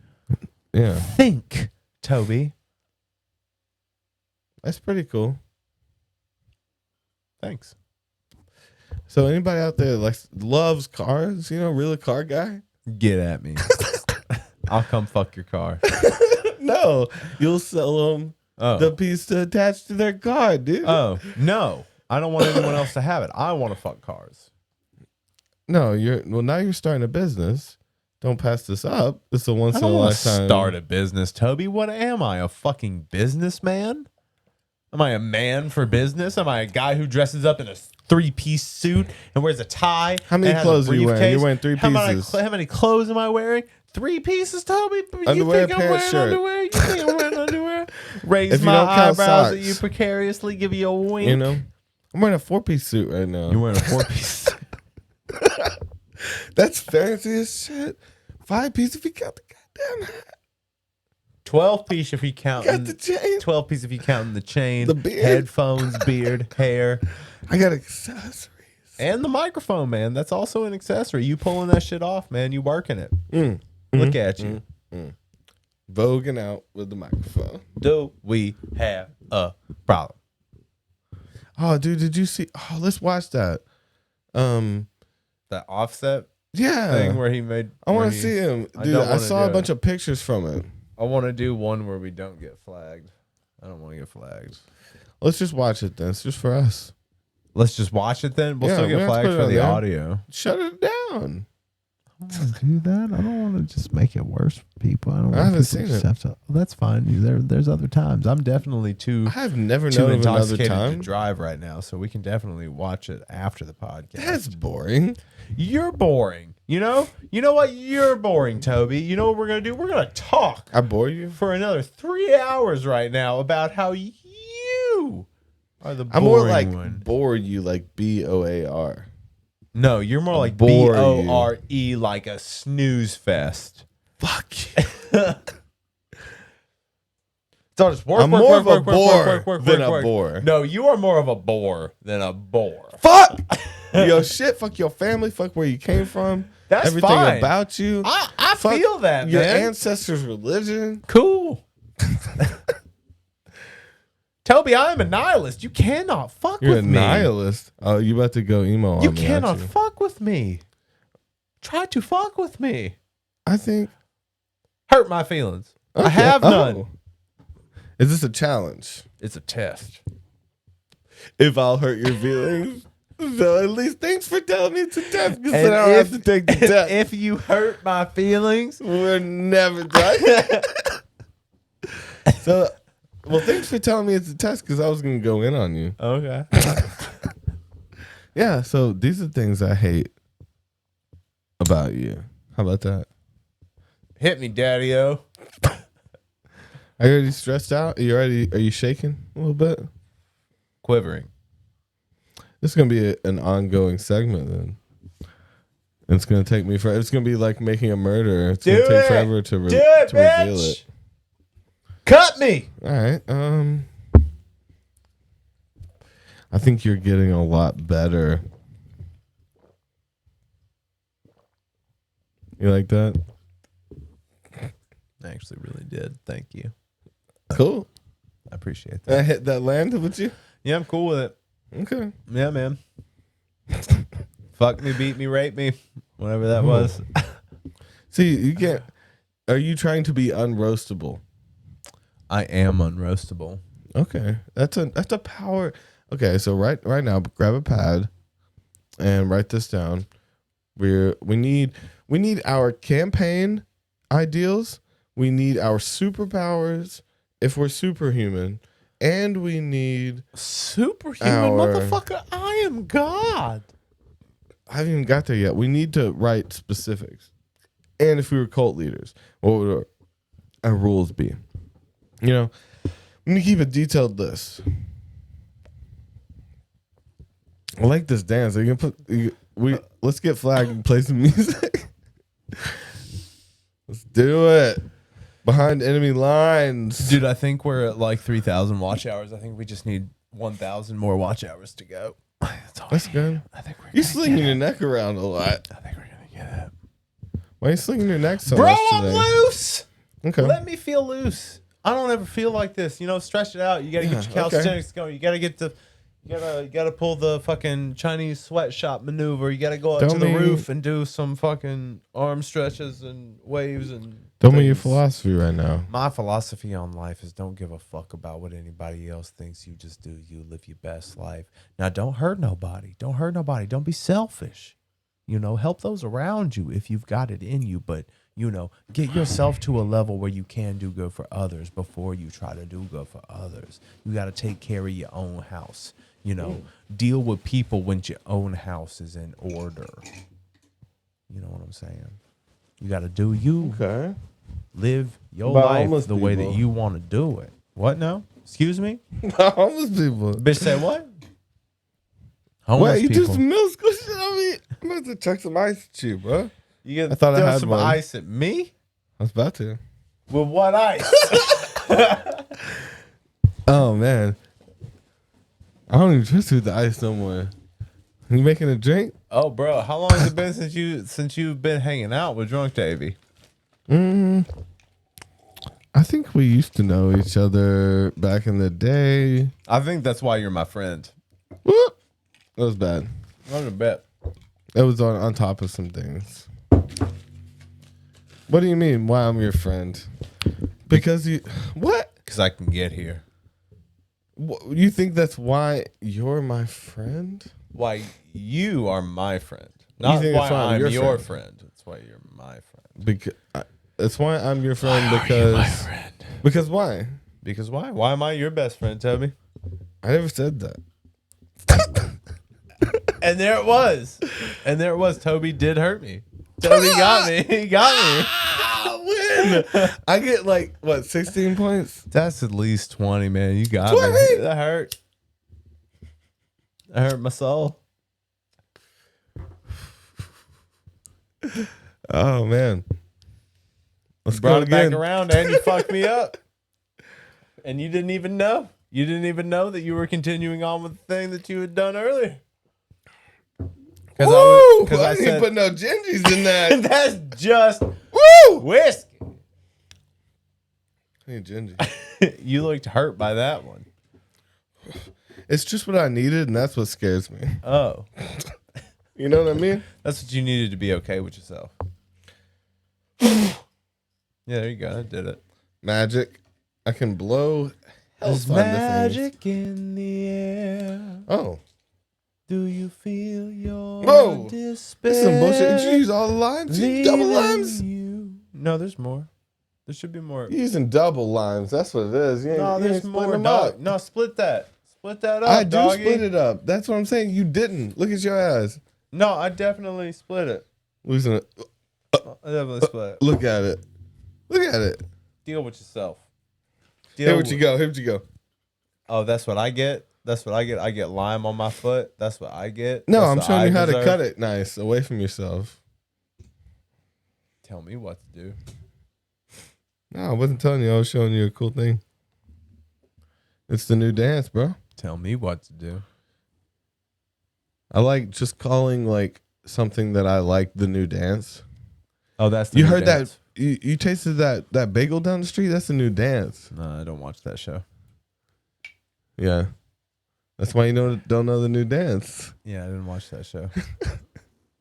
Yeah, Think, Toby. that's pretty cool. Thanks. So anybody out there loves cars? You know, really car guy? Get at me. I'll come fuck your car. No, you'll sell them Oh. the piece to attach to their car, dude. Oh, no. I don't want anyone else to have it. I want to fuck cars. No, now you're starting a business. Don't pass this up. It's a once I in a don't want to lifetime. start a business, Toby. What am I, a fucking businessman? Am I a man for business? Am I a guy who dresses up in a 3-piece suit and wears a tie? How many and has a clothes are you wearing? briefcase? You're wearing 3 pieces. How many clothes am I wearing? 3 pieces, Toby? Underwear, you think I'm pants, wearing shirt. underwear? You think I'm wearing underwear? Raise If you my don't count eyebrows at socks. you precariously, give you a wink. You know, I'm wearing a 4-piece suit right now. You're wearing a 4-piece. That's fancy as shit. 5-piece if you count the goddamn hat. 12-piece if you count. Got the chain. 12-piece if you count the chain, The beard. headphones, beard, hair, I got accessories. and the microphone, man. That's also an accessory. You pulling that shit off, man. You working it. Mm. Look at you. Voguing out with the microphone. Do we have a problem? Oh, dude, did you see? Oh, let's watch that. That Offset Yeah. thing where he made. I where want to he- see him. I Dude, don't I wanna saw a do bunch it. of pictures from it. I want to do one where we don't get flagged. I don't want to get flagged. Let's just watch it then. It's just for us. Let's just watch it then. We'll Yeah, still we get have to flagged put it for on the there. audio. Shut it down. I don't want to do that. I don't want to just make it worse for people. I don't. I want haven't people seen just it. have to- That's fine. There's other times. I'm definitely too I've never too known of another intoxicated to time. drive right now, so we can definitely watch it after the podcast. That's boring. You're boring. You know what? You're boring, Toby. You know what we're gonna do? We're gonna talk I bore you. for another 3 hours right now about how you are the boring I'm more like one. bore you, like BOAR. No, you're more like bore you. BORE, like a snooze fest. Fuck you. So just work, I'm work, more work, of a work, work, bore work, work, than work, a work. bore. No, you are more of a bore than a bore. Fuck your shit. Fuck your family. Fuck where you came from. That's everything fine. about you. I Fuck feel that, your man. ancestors' religion. Cool. Toby, I am a nihilist. You cannot fuck You're with a me. nihilist. Oh, you about to go emo You on me? cannot aren't you? fuck with me. Try to fuck with me. I think. Hurt my feelings. I Okay. have none. Oh. Is this a challenge? It's a test. If I'll hurt your feelings. So at least thanks for telling me it's a test, because And then I don't have to take the test. If you hurt my feelings, We're never done. So, well, thanks for telling me it's a test, because I was going to go in on you. okay. Yeah, so these are things I hate about you. How about that? Hit me, Daddy-O. Are you already stressed out? Are you shaking a little bit? Quivering. This is going to be an ongoing segment then. And it's going to take me forever. It's going to be like making a murder. It's going to take forever to, Do it, to reveal bitch. it. Cut me. All right. I think you're getting a lot better. You like that? I actually really did. Thank you. Cool. I appreciate that. I hit that land with you? Yeah, I'm cool with it. Okay. Yeah, man. Fuck me, beat me, rape me. Whatever that was. See, you can't. Are you trying to be unroastable? I am unroastable. Okay. That's a power. Okay, so right now, grab a pad and write this down. We need our campaign ideals. We need our superpowers if we're superhuman, and we need Superhuman Our- motherfucker. I am God. I haven't even got there yet. We need to write specifics. And if we were cult leaders, what would our rules be? You know, we need to keep a detailed list. I like this dance. You can put let's get flagged and play some music. Let's do it. Behind enemy lines. Dude, I think we're at like 3,000 watch hours. I think we just need 1,000 more watch hours to go. That's good. I think we're You're gonna slinging get your it. neck around a lot. I think we're going to get it. Why are you slinging your neck so Bro, much I'm today? loose. Okay. Let me feel loose. I don't ever feel like this. You know, stretch it out. You got to get your Yeah, okay. calisthenics going. You got to get the... You gotta pull the fucking Chinese sweatshop maneuver. You gotta go up Tell to the me- roof and do some fucking arm stretches and waves and. Tell me your things. philosophy right now. My philosophy on life is don't give a fuck about what anybody else thinks. You just do you. Live your best life. Now, don't hurt nobody. Don't hurt nobody. Don't be selfish. You know, help those around you if you've got it in you, but you know, get yourself to a level where you can do good for others before you try to do good for others. You got to take care of your own house. You know, deal with people when your own house is in order. You know what I'm saying? You got to do you. Okay. Live your About life homeless the way that people. you want to do it. What now? Excuse me? Homeless people. Bitch said what? Homeless Wait, you do people. some middle school shit on me? I'm about to chuck some ice at you, bro. You gonna I thought I throw had some one. ice at me? I was about to. With what ice? Oh, man. I don't even trust you with the ice no more. You making a drink? Oh, bro, how long has it been since you've been hanging out with Drunk Davey? I think we used to know each other back in the day. I think that's why you're my friend. Whoop. That was bad. I'm gonna bet. It was on top of some things. What do you mean? Why I'm your friend? Because you what? Because I can get here. You think that's why you're my friend? Why you are my friend. Not think why that's why I'm I'm your your friend. friend. That's why you're my friend. Because that's why I'm your friend. Why because are you my friend? Because why? Because why? Why am I your best friend, Toby? I never said that. And there it was. And there it was. Toby did hurt me. Toby got me. He got me. Win. I get like what 16 points. That's at least 20, man. You got 20? me. That hurt. That hurt my soul. Oh man. Let's Brought go it back again. around and you fucked me up. And you didn't even know. You didn't even know that you were continuing on with the thing that you had done earlier. Woo! I I didn't said, put no gingies in that. that's just Woo! whiskey. Hey, ginger. You looked hurt by that one. It's just what I needed, and that's what scares me. Oh. You know what I mean? That's what you needed to be okay with yourself. Yeah, there you go. I did it. Magic. I can blow There's health on the things. magic in the air. Oh. Do you feel your Whoa. despair? This is some bullshit. Did you use all the limes? You use double limes? You. No, there's more. There should be more. You're using double limes. That's what it is. You ain't, No, you there's ain't splitting more. them Dog. up. No, split that. Split that up. I do doggy. split it up. That's what I'm saying. You didn't. Look at your ass. No, I definitely split it. Losing it. I definitely split it. Look at it. Look at it. Deal with yourself. Here what you go. Here what you go. Oh, that's what I get. That's what I get. I get lime on my foot. That's what I get. No, That's I'm what showing I you how to deserve. cut it nice, away from yourself. Tell me what to do. No, I wasn't telling you. I was showing you a cool thing. It's the new dance, bro. Tell me what to do. I like just calling like something that I like the new dance. Oh, that's the You new heard dance. that? You tasted that bagel down the street? That's the new dance. No, I don't watch that show. Yeah. That's why you don't know the new dance. Yeah, I didn't watch that show.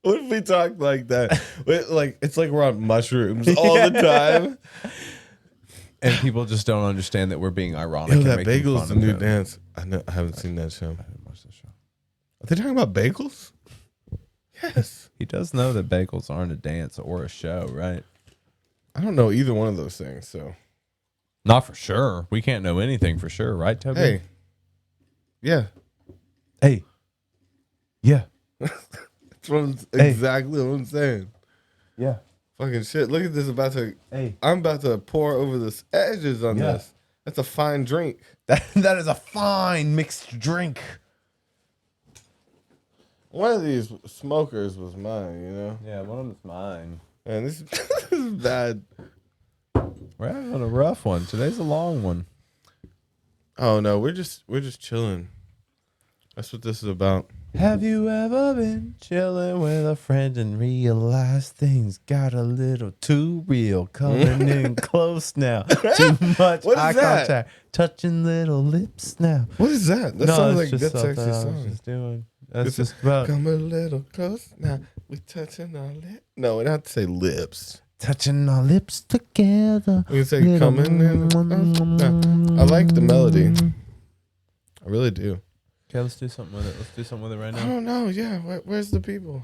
What if we talk like that? It's like we're on mushrooms all the time. And people just don't understand that we're being ironic. Yo, and that making bagel's fun the of new him. dance. I haven't seen that show. I didn't watch that show. Are they talking about bagels? Yes. He does know that bagels aren't a dance or a show, right? I don't know either one of those things. So Not for sure. We can't know anything for sure, right, Toby? hey, yeah, Hey. Yeah. that's exactly what I'm saying. Yeah. Fucking shit! Look at this. Hey. I'm about to pour over the edges on Yeah. this. That's a fine drink. That is a fine mixed drink. One of these smokers was mine, you know. Yeah, one of them's mine. And this is bad. We're having a rough one. Today's a long one. Oh no, we're just chilling. That's what this is about. Have you ever been chilling with a friend and realized things got a little too real? Coming in close now. Too much What is eye that? contact. Touching little lips now. What is that? That sounds like it's that just sexy something I was song. just doing. That's It's just about Come a little close now. We touching our lips. No, we don't have to say lips. touching our lips together. We can say Little coming in. I like the melody. I really do. Okay, let's do something with it. Let's do something with it right I now. don't know. Yeah, where's the people?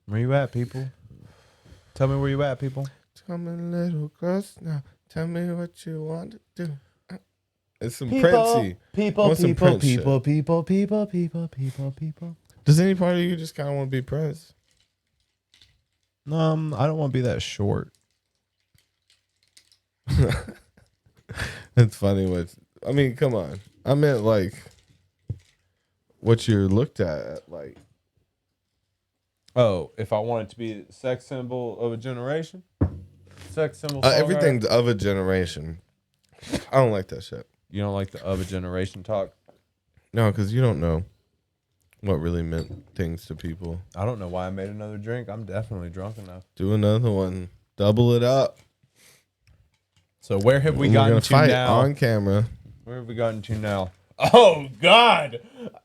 Where you at, people? Tell me where you at, people. Come a little close now. Tell me what you want to do. It's some People, Princey. people, Want some people, Prince people, shit. people, people, people, people, people. Does any part of you just kind of want to be Prince? I don't want to be that short. It's funny I mean, come on. I meant like what you're looked at like. Oh, if I wanted to be a sex symbol of a generation? Sex symbol Everything's of a generation. I don't like that shit. You don't like the of a generation talk? No, because you don't know what really meant things to people. I don't know why I made another drink. I'm definitely drunk enough. Do another one. Double it up. So where have we We're gotten gonna to fight now? on camera. Where have we gotten to now? Oh, God.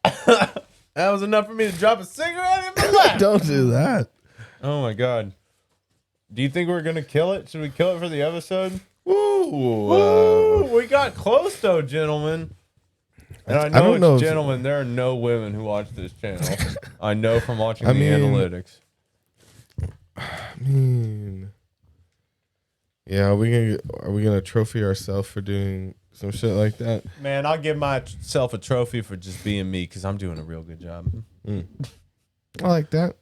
That was enough for me to drop a cigarette in my lap. Don't do that. Oh, my God. Do you think we're going to kill it? Should we kill it for the episode? Woo! We got close, though, gentlemen. And I know don't know if- gentlemen, there are no women who watch this channel. I know from watching I the mean- analytics. I mean, yeah, are we gonna trophy ourselves for doing some shit like that? Man, I'll give myself a trophy for just being me because I'm doing a real good job. I like that.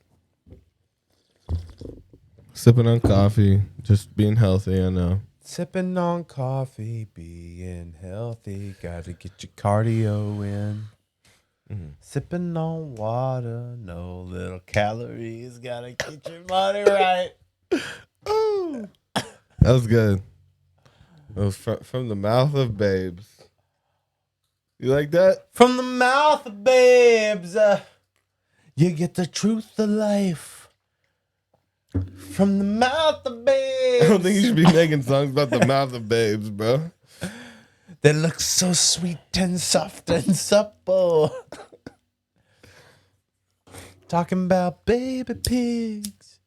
Sipping on coffee, just being healthy. I know. Sipping on coffee, being healthy, gotta get your cardio in. Sipping on water, no little calories, gotta get your money right. Ooh. That was good. It was from the mouth of babes. You like that? From the mouth of babes, you get the truth of life. From the mouth of babes. I don't think you should be making songs about the mouth of babes, bro. They look so sweet and soft and supple. Talking about baby pigs.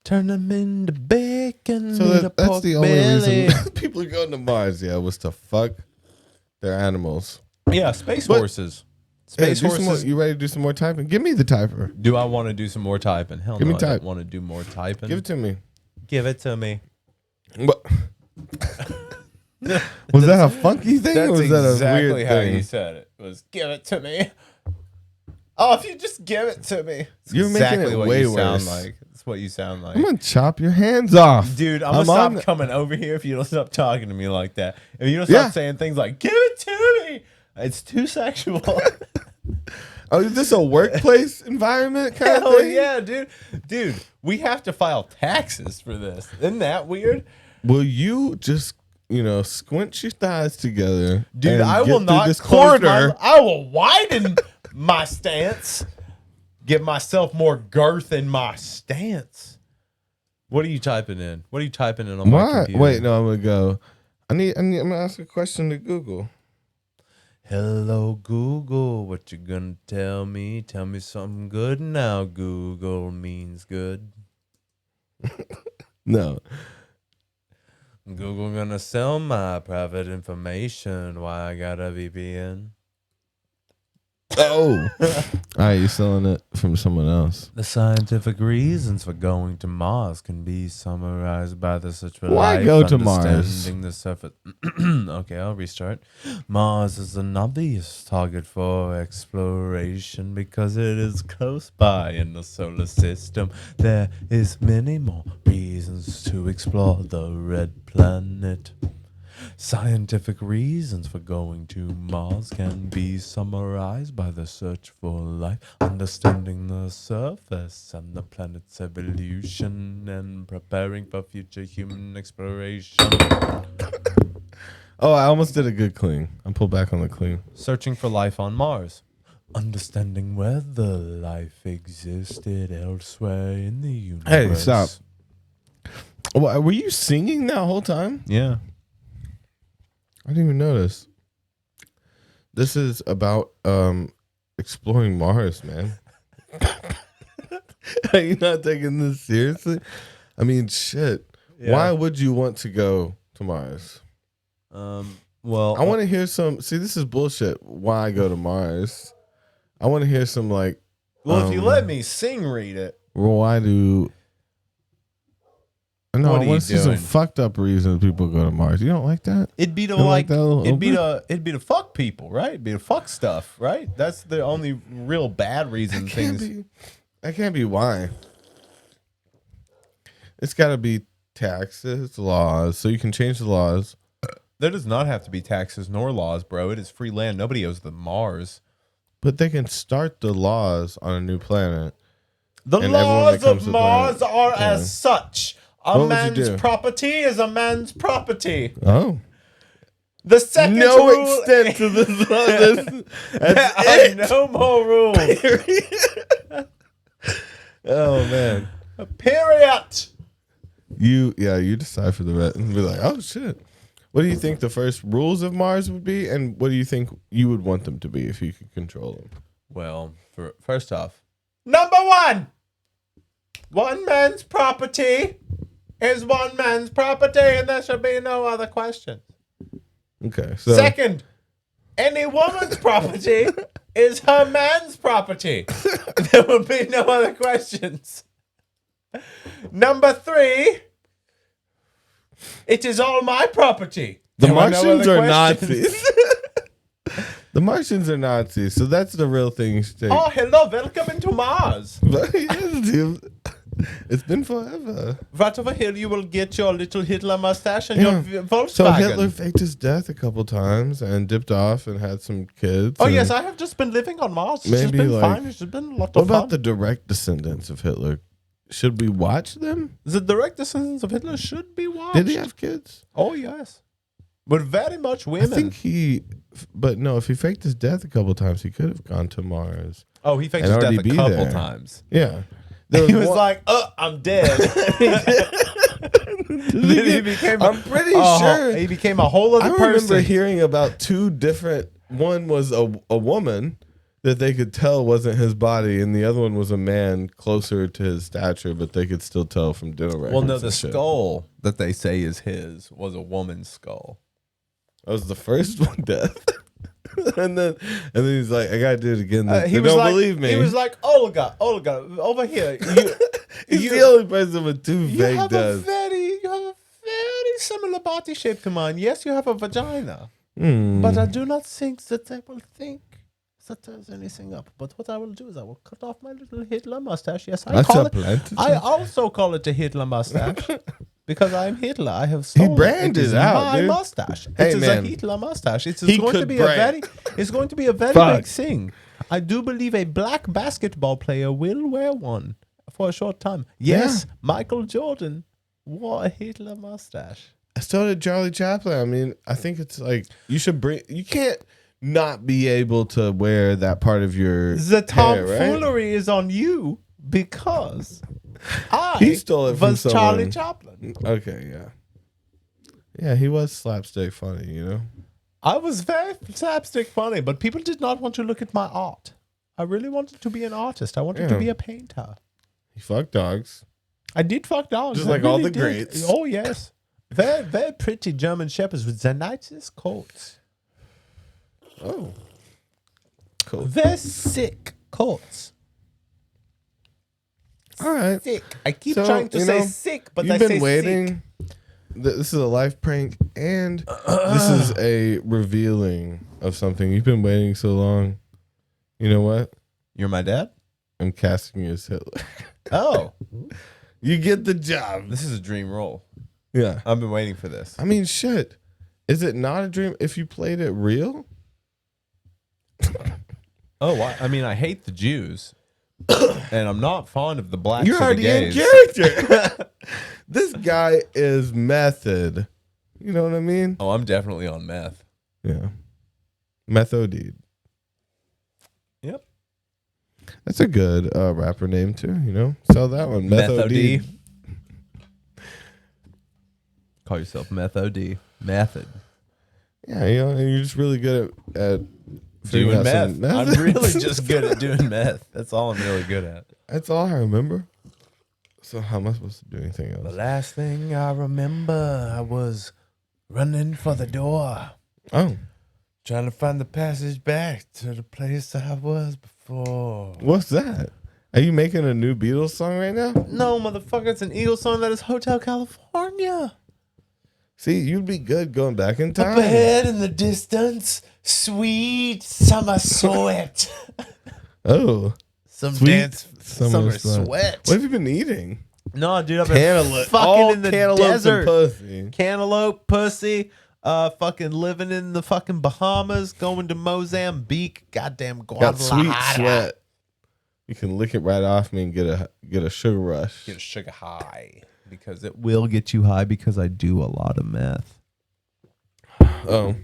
Turn them into bacon. So with a that's pork the only belly. reason people are going to Mars. Yeah, was to fuck their animals. Yeah, space But- horses. Hey, Space do some more, horses. you ready to do some more typing? Give me the typer. Do I want to do some more typing? Hell Give no, me I type. don't want to do more typing. Give it to me. Give it to me. What? Was that a funky thing or That's was that a exactly weird how thing? you said it. Was give it to me. Oh, if you just give it to me. It's You're making exactly it what way you sound worse. like. It's what you sound like. I'm gonna chop your hands off, Dude, I'm gonna on stop the- coming over here if you don't stop talking to me like that. If you don't stop Yeah. saying things like "give it to me," it's too sexual. Oh, is this a workplace environment kind of Hell thing? yeah, dude! Dude, we have to file taxes for this. Isn't that weird? Will you just, squint your thighs together, Dude, and I get will through not this quarter. corridor? I will widen my stance. Give myself more girth in my stance. What are you typing in? What are you typing in on my Why? computer? Wait, no, I'm gonna go. I'm gonna ask a question to Google. Hello, Google. What you gonna tell me? Tell me something good now. Google means good. No. Google gonna sell my private information. Why I got a VPN? Oh. All right, you're selling it from someone else. The scientific reasons for going to Mars can be summarized by the search for Why life, go to Mars? understanding the surface. Okay, I'll restart. Mars is an obvious target for exploration because it is close by in the solar system. There is many more reasons to explore the red planet. Scientific reasons for going to Mars can be summarized by the search for life, understanding the surface and the planet's evolution, and preparing for future human exploration. Oh, I almost did a good clean. I'll pull back on the clean. Searching for life on Mars. Understanding whether life existed elsewhere in the universe. Hey, stop. Were you singing that whole time? Yeah. I didn't even notice. This is about exploring Mars, man. Are you not taking this seriously? I mean, shit. Yeah. Why would you want to go to Mars? Well, I want to hear some. See, this is bullshit. Why go to Mars? I want to hear some like. Well, if you let me sing read it. why do? No, What I are want to you see some doing? fucked up reasons people go to Mars. You don't like that? It'd be to You don't like, that little it'd be opener? to fuck people, right? It'd be to fuck stuff, right? That's the only real bad reason That can't things. be. That can't be why. It's got to be taxes, laws, so you can change the laws. There does not have to be taxes nor laws, bro. It is free land. Nobody owes the Mars. But they can start the laws on a new planet. The And everyone laws that comes of to Mars planet- are yeah. as such. A What would you man's do? property is a man's property. Oh. The second No rule extent to this law. there That's are it. no more rules. Oh, man. Period. You decipher the rest and be like, oh, shit. What do you think the first rules of Mars would be? And what do you think you would want them to be if you could control them? Well, first off, number one man's property is one man's property, and there should be no other question. Okay. So Second, any woman's property is her man's property. There will be no other questions. Number 3, it is all my property. the There are no Martians other are questions. Nazis. The Martians are Nazis, so that's the real thing you should take. Oh, hello, welcome into Mars. But yes, dude, it's been forever. Right over here, you will get your little Hitler mustache and Yeah. your Volkswagen. So Hitler faked his death a couple times and dipped off and had some kids. Oh, and yes, I have just been living on Mars. It's just Maybe, been like- fine. It's just been a lot What of fun. about the direct descendants of Hitler? Should we watch them? The direct descendants of Hitler should be watched. Did he have kids? Oh, yes. But very much women. I think but no, if he faked his death a couple times, he could have gone to Mars. Oh, he faked and his death already a be couple there. times. Yeah. He was like, I'm dead. Then he became I'm pretty a- sure. he became a whole I other remember person. hearing about two different. One was a woman that they could tell wasn't his body, and the other one was a man closer to his stature, but they could still tell from dental records. Well, no, the and shit. skull that they say is his was a woman's skull. That was the first one death. and then he's like, I gotta do it again. They He was don't like, believe me. He was like, Olga, over here. He's the only person with two You fake have a deaths. very similar body shape to mine. Yes, you have a vagina, Hmm. but I do not think that they will think that there's anything up. But what I will do is I will cut off my little Hitler mustache. Yes, I That's call a it. plant. I also call it a Hitler mustache because I'm Hitler. I have stolen branded it is out, my dude. mustache. Hey, it is man. a Hitler mustache. It is He going to could be brand. It's going to be a very Fuck. big thing. I do believe a black basketball player will wear one for a short time. Yes, Michael Jordan wore a Hitler mustache. So did Charlie Chaplin. I mean, I think it's like you can't not be able to wear that part of your The hair, right? tomfoolery is on you because He stole it from was Charlie someone. Chaplin. Okay, yeah. Yeah, he was slapstick funny, you know? I was very slapstick funny, but people did not want to look at my art. I really wanted to be an artist. I wanted to Yeah. be a painter. He fucked dogs. I did fuck dogs. Just I like all really the did. greats. Oh, yes. Very, very pretty German shepherds with the nicest coats. Oh. Cool. Very sick coats. All right. Sick. I keep So, trying to you say know, sick, but You've I been say waiting. This is a life prank, and this is a revealing of something. You've been waiting so long. You know what? You're my dad? I'm casting you as Hitler. Oh. You get the job. This is a dream role. Yeah. I've been waiting for this. I mean, shit. Is it not a dream if you played it real? Oh, I mean, I hate the Jews, and I'm not fond of the blacks. You're or the already in gays. character. This guy is method. You know what I mean? Oh, I'm definitely on meth. Yeah. Method. Yep. That's a good rapper name too, you know? Sell that one. Method. Call yourself Method. Method. Yeah, you know, and you're just really good at figuring Doing out meth. some I'm methods. really just good at doing meth. That's all I'm really good at. That's all I remember. So how am I supposed to do anything The else? last thing I remember, I was running for the door, Oh, trying to find the passage back to the place I was before. what's that? Are you making a new Beatles song right now? No, motherfucker, it's an Eagles song that is Hotel California. See, you'd be good going back in time. Up ahead in the distance, sweet summer sweat. Oh, Some sweet dance summer sweat. What have you been eating? No, dude, I've been Cantaloupe. fucking All in the cantaloupes and desert. pussy. Cantaloupe, pussy, fucking living in the fucking Bahamas, going to Mozambique, goddamn Got sweet Guadalajara. sweat. You can lick it right off me and get a sugar rush. Get a sugar high because it will get you high because I do a lot of meth. Oh,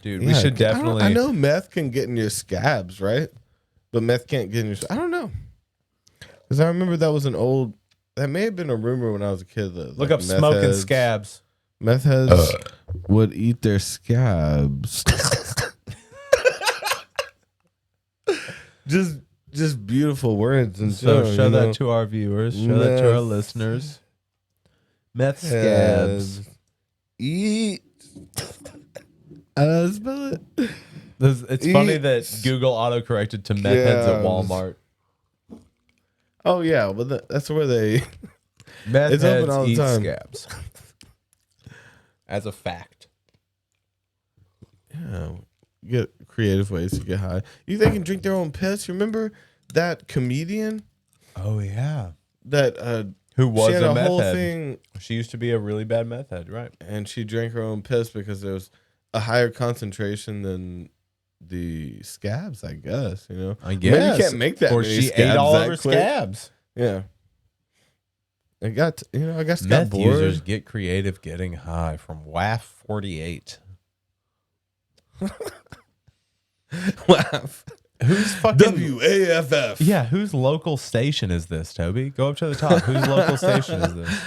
Dude, we should definitely. I know meth can get in your scabs, right? But meth can't get in your. I don't know. Because I remember that was an old. That may have been a rumor when I was a kid. That, Look like, up meth smoking heads- scabs. Meth heads would eat their scabs. just beautiful words and So so, show you that know? to our viewers. Show that to our Meth listeners. Meth scabs. Heads. Eat. I don't spell it. It's funny Eat that Google autocorrected to meth heads at scabs. Walmart. Oh yeah, but that's where they. Meth It's heads open all the eat time. scabs. As a fact. Yeah, get creative ways to get high. They can drink their own piss. Remember that comedian Oh yeah. that Who she was had a a meth whole head? thing, She used to be a really bad meth head, right? and she drank her own piss because there was a higher concentration than the scabs. I guess I Maybe you can't make that. Or many she scabs ate all that of her quick. scabs. Yeah. It got I guess got Meth bored. users get creative getting high from WAF 48. Laugh. Who's fucking WAFF. Yeah, whose local station is this, Toby? Go up to the top. Whose local station is this?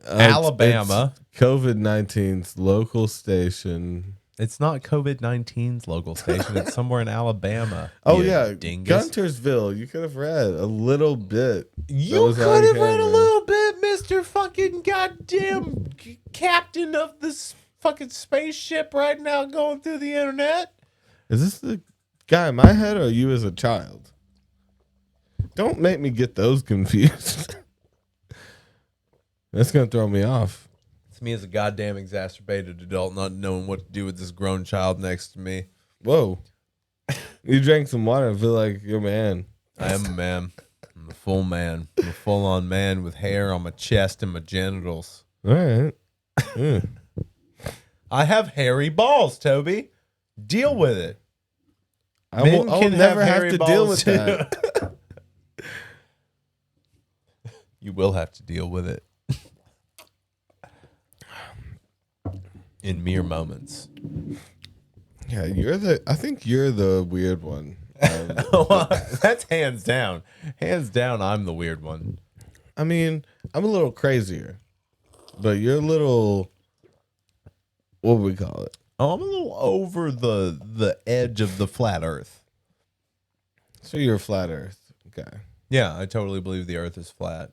Alabama. COVID-19's local station. It's not COVID-19's local station. It's somewhere in Alabama. Oh you yeah, dingus. Guntersville. You could have read a little bit. That You was on could have read a camera. little bit, Mr. fucking goddamn captain of this fucking spaceship right now going through the internet. Is this the guy in my head or you as a child? Don't make me get those confused. That's gonna throw me off. It's me as a goddamn exacerbated adult not knowing what to do with this grown child next to me. Whoa. You drank some water. I feel like you're a man. I am a man. I'm a full man. I'm a full-on man with hair on my chest and my genitals. All right. Yeah. I have hairy balls, Toby. Deal with it. I'll Men can never have have hairy to deal balls, with that. You will have to deal with it. In mere moments. Yeah, I think you're the weird one. That's hands down. Hands down, I'm the weird one. I mean, I'm a little crazier, but you're a little. What would we call it? Oh, I'm a little over the edge of the flat Earth. So you're a flat Earth guy. Yeah, I totally believe the Earth is flat.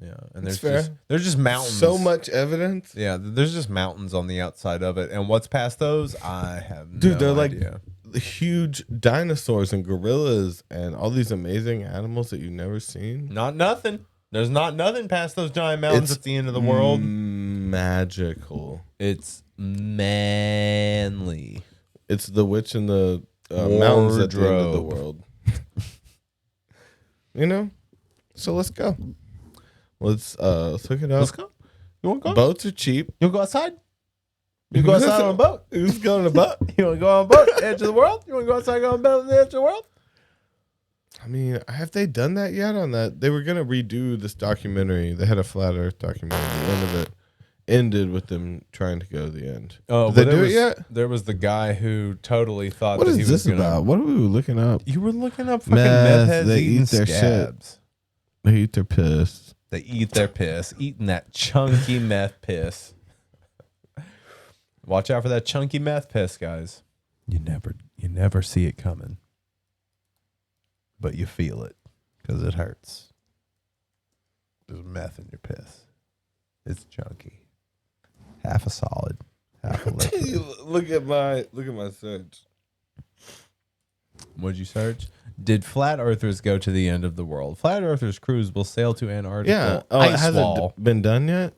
Yeah, and That's fair. there's just mountains. So much evidence. Yeah, there's just mountains on the outside of it, and what's past those, I have Dude, no they're like idea. huge dinosaurs and gorillas and all these amazing animals that you've never seen. Not nothing. There's not nothing past those giant mountains at the end of the world. Magical. It's manly. It's the witch in the mountains at the end of the Wardrobe. world. So let's go. Let's hook it up. Let's go. You want to go? Boats are cheap. You want to go outside? You go outside on a boat? Who's going on a boat? You want to go on a boat? Edge of the world? You want to go outside on a boat on the edge of the world? I mean, have they done that yet on that? They were going to redo this documentary. They had a Flat Earth documentary. The end of it ended with them trying to go to the end. Oh, Did they but do it yet? There was the guy who totally thought What that is he this was gonna, about? What are we looking up? You were looking up fucking Meth, meth heads they eating eat their shit. scabs. They eat their piss. They eat their piss, eating that chunky meth piss. Watch out for that chunky meth piss, guys. You never see it coming, but you feel it because it hurts. There's meth in your piss. It's chunky, half a solid, half a liquid. look at my search. What'd you search? Did flat earthers go to the end of the world? Flat earthers cruise will sail to Antarctica. Yeah. Oh, it ice hasn't wall. been done yet?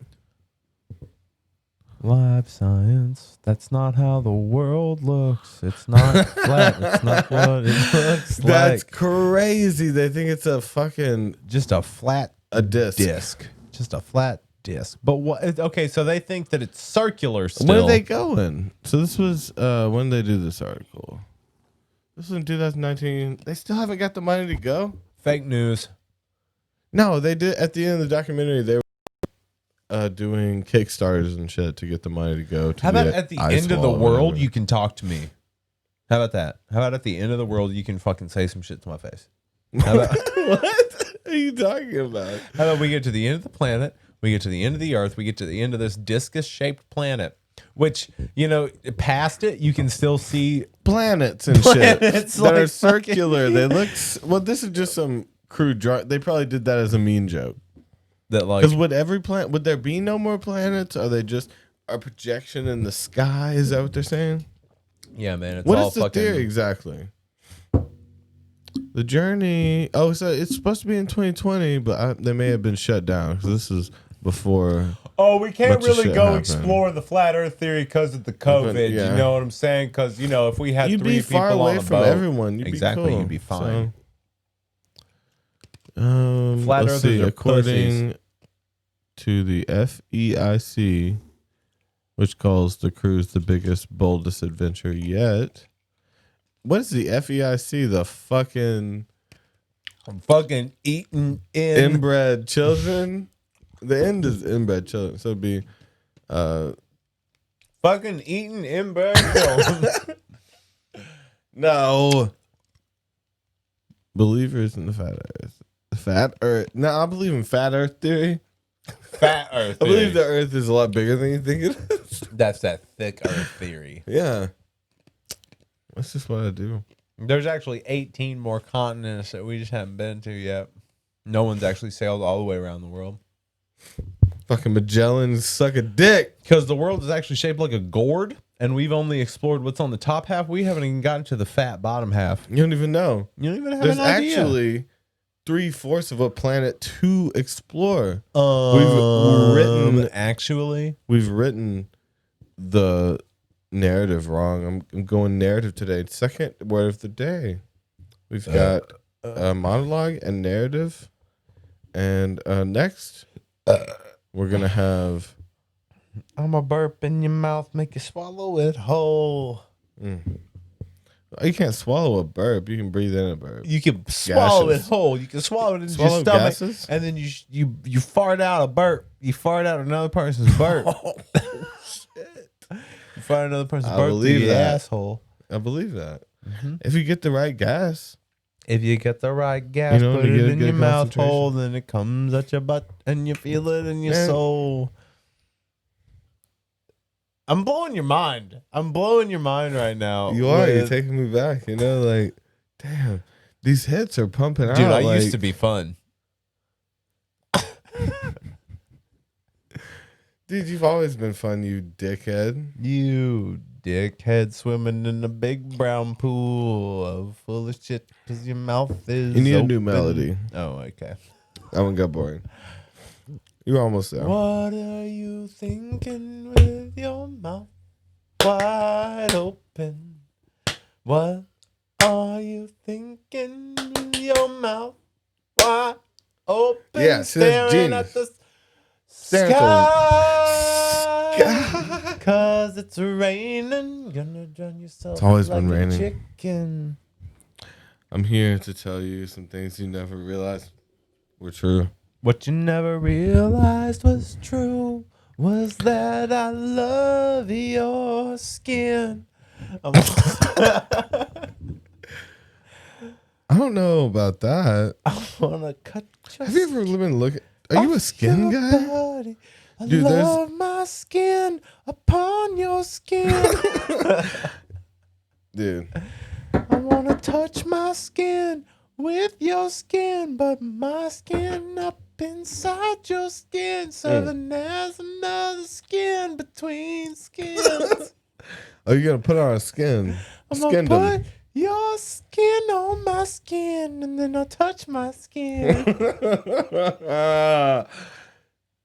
Live science. That's not how the world looks. It's not flat. It's not what it looks That's like. crazy. They think it's a fucking Just a flat disc. Just a flat disc. But what? Okay, so they think that it's circular still. Where are they going? So this was when did they do this article? This was in 2019. They still haven't got the money to go? Fake news. No, they did at the end of the documentary. They were doing Kickstarters and shit to get the money to go to How about at the ice end of the wall or world whatever. you can talk to me? How about that? How about at the end of the world you can fucking say some shit to my face? How about, What are you talking about? how about we get to the end of the planet, we get to the end of the earth, we get to the end of this discus shaped planet, which, you know, past it you can still see Planets and shit Planets that like are circular. They look well. This is just some crude draw. They probably did that as a mean joke. that, like, Because would there be no more planets? Are they just a projection in the sky? Is that what they're saying? yeah, man, it's What all is the fucking theory exactly? The journey. Oh, so it's supposed to be in 2020, but they may have been shut down because this is before. Oh, we can't bunch of really shit go happened. explore the flat Earth theory because of the COVID. Yeah. You know what I'm saying? Because, you know, if we had You'd three be far people away on a from boat, everyone. You'd exactly, be cool. you'd be fine. So, Flat let's earthers see. are According to the FEIC, which calls the cruise the biggest, boldest adventure yet. What is the FEIC? The fucking I'm fucking eating in. inbred children. The end is inbred children, so it'd be Fucking eating inbred children. no believers in the fat earth. Fat earth. No, I believe in fat earth theory. Fat Earth I theory. believe the earth is a lot bigger than you think it is. That's that thick Earth theory. Yeah. That's just what I do. There's actually 18 more continents that we just haven't been to yet. No one's actually sailed all the way around the world. Fucking Magellan suck a dick. Because the world is actually shaped like a gourd, and we've only explored what's on the top half. We haven't even gotten to the fat bottom half. You don't even know. You don't even have There's an idea. actually 3/4 of a planet to explore. We've written the narrative wrong. I'm going narrative today. Second word of the day. We've got a monologue and narrative. And next, we're going to have... I'm a burp in your mouth, make you swallow it whole. You can't swallow a burp. You can breathe in a burp. You can swallow Gaseous. it whole. You can swallow it into Swallow your stomach, gases? and then you fart out a burp. You fart out another person's burp. You fart another person's I burp through believe your that. asshole. I believe that. If you get the right gas. If you get the right gas, You know, put to it get a in good your mouth concentration. hole, then it comes at your butt, and you feel it in your Man. soul. I'm blowing your mind. I'm blowing your mind right now. You are. You're with- taking me back. You know, like, damn, these hits are pumping out. Dude, I like, used to be fun. Dude, you've always been fun, you dickhead. You dickhead swimming in a big brown pool of full of shit because your mouth is You need a new open. melody. Oh, okay. That one got boring. You were almost there. What are you thinking with your mouth wide open? What are you thinking with your mouth wide open? Yeah, see, that's staring genius. at the Staring at sky. Cause it's raining. Gonna drown yourself. It's always like been a raining. chicken. I'm here to tell you some things you never realized were true. What you never realized was true was that I love your skin. I don't know about that. I wanna cut your Have you ever been looking? Are you a skin your guy? body. I Dude, there's- love my skin upon your skin. Dude, I wanna touch my skin with your skin, but my skin up inside your skin, serving as another skin between skins. are you gonna put on a skin? I'm gonna Skinned 'em. put Your skin on my skin, and then I touch my skin.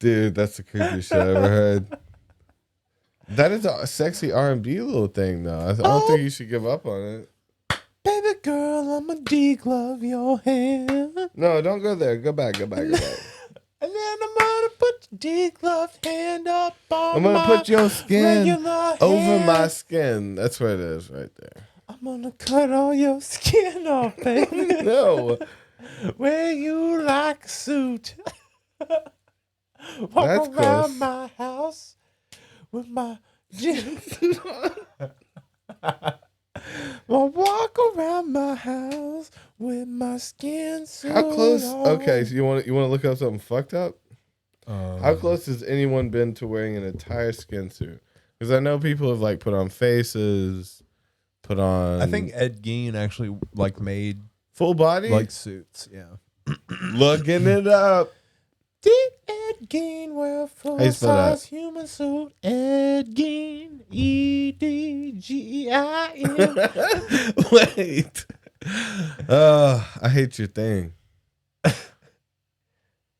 Dude, that's the creepiest shit I ever heard. That is a sexy R&B little thing, though. I don't think you should give up on it. Baby girl, I'ma deglove your hand. No, don't go there. Go back. And then I'm gonna put your degloved hand up on I'm gonna put your skin regular over hand. my skin. That's what it is right there. I'm gonna cut all your skin off, baby. No. Wear you like a suit. Walk That's around close. my house with my gym suit on. Well, walk around my house with my skin suit How close? on. Okay, so you want to look up something fucked up? How close has anyone been to wearing an entire skin suit? Because I know people have like put on faces, put on. I think Ed Gein actually like made full body, like suits. Yeah. looking it up. Did Ed Gein wear a How you spell that? full-size human suit? Ed Gein, EDGEIN. Wait. I hate your thing.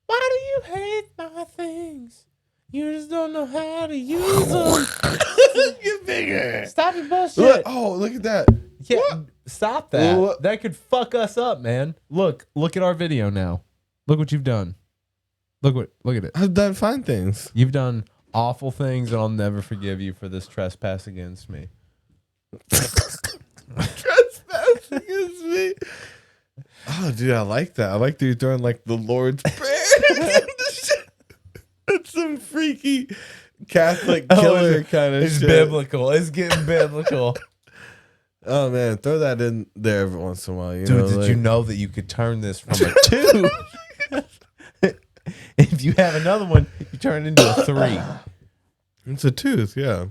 Why do you hate my things? You just don't know how to use them. Get bigger. Stop your bullshit. Look at that. Yeah, stop that. What? That could fuck us up, man. Look at our video now. Look what you've done. Look at it. I've done fine things. You've done awful things, and I'll never forgive you for this trespass against me. Trespass against me. Oh, dude, I like that. I like that you're throwing like the Lord's Prayer. That's some freaky Catholic killer kind of It's shit. biblical. It's getting biblical. Oh man, throw that in there every once in a while. Dude, did you know that you could turn this from a 2? If you have another one, you turn it into a 3. It's a tooth, yeah.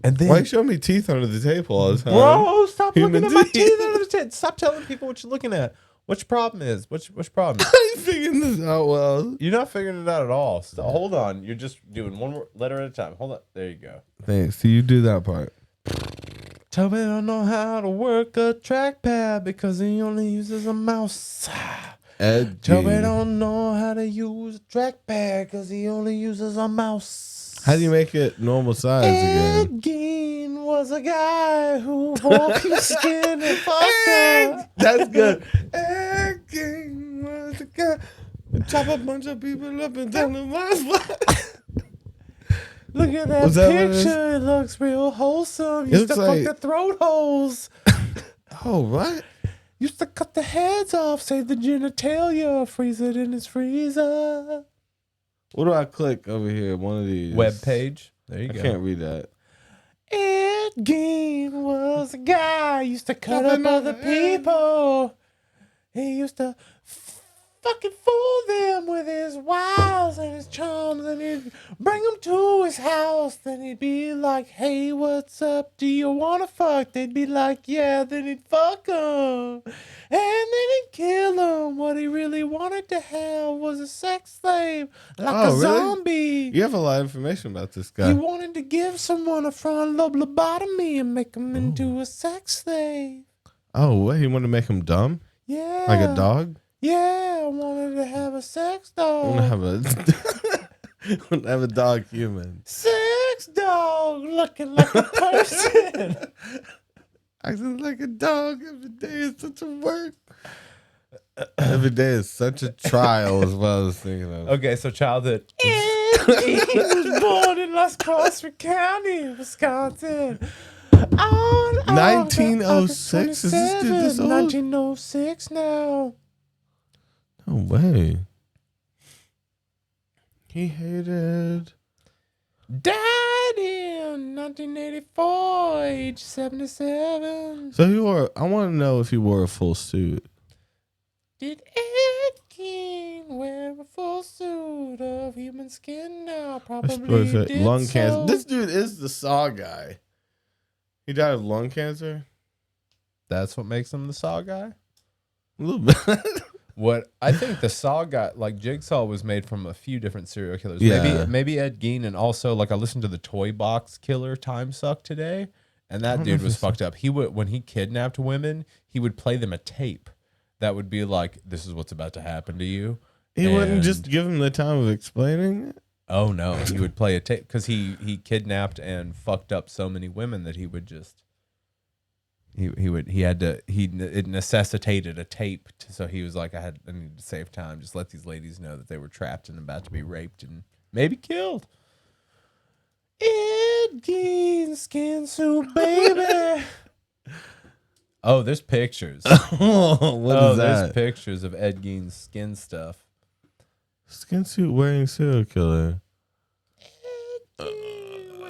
And then, Why you show me teeth under the table all the time? bro, stop Human looking at my teeth. teeth under the table. Stop telling people what you're looking at. What your problem is? What's your problem? I ain't figuring this out well. You're not figuring it out at all. So hold on. You're just doing one more letter at a time. Hold on. There you go. Thanks. So you do that part. Toby don't know how to work a trackpad because he only uses a mouse. Ed Toby Gein. don't know how to use a trackpad because he only uses a mouse. How do you make it normal size again? Ed Gein was a guy who wore skin and fucked up. That's good. Ed Gein was a guy who chop a bunch of people up and down the spot. Look at that Was that what it is? picture. It looks real wholesome. It Used to looks fuck like- the throat holes. Oh, what? Used to cut the heads off, save the genitalia, freeze it in his freezer. What do I click over here? One of these. Web page. There you I go. can't read that. Ed Gein was a guy used to cut up other people. He used to fucking fool them with his wiles and his charms, and he'd bring them to his house. Then he'd be like, "Hey, what's up? Do you wanna fuck?" They'd be like, "Yeah." Then he'd fuck them, and then he'd kill them. What he really wanted to have was a sex slave, like Oh, a really? zombie. You have a lot of information about this guy. He wanted to give someone a front lobe lobotomy and make him into a sex slave. Oh, what? He wanted to make him dumb? Yeah. Like a dog? Yeah, I wanted to have a sex I dog. want to have a, want to have a dog human. Sex dog looking like a person. Acting like a dog every day is such a work. Every day is such a trial is what I was thinking of. Okay, so childhood. Ed Gein was born in Las Costas County, Wisconsin. On 1906? Is this dude this old? 1906 now. No way. He hated. Died in 1984, age 77. So he wore. I want to know if he wore a full suit. Did Ed Gein wear a full suit of human skin now? Probably did Lung so. cancer. This dude is the Saw guy. He died of lung cancer. That's what makes him the Saw guy? A little bit. What I think the Saw guy, like Jigsaw, was made from a few different serial killers. Yeah. Maybe Ed Gein, and also like I listened to the Toy Box Killer Time Suck today, And that dude was fucked up. He would, when he kidnapped women, he would play them a tape that would be like, "This is what's about to happen to you." He wouldn't just give him the time of explaining it. Oh no, he would play a tape because he kidnapped and fucked up so many women that he would just it necessitated a tape so he was like, I need to save time, just let these ladies know that they were trapped and about to be raped and maybe killed. Ed Gein skin suit, baby. Oh, there's pictures. What is there's that? pictures of Ed Gein's skin stuff. Skin suit wearing serial killer.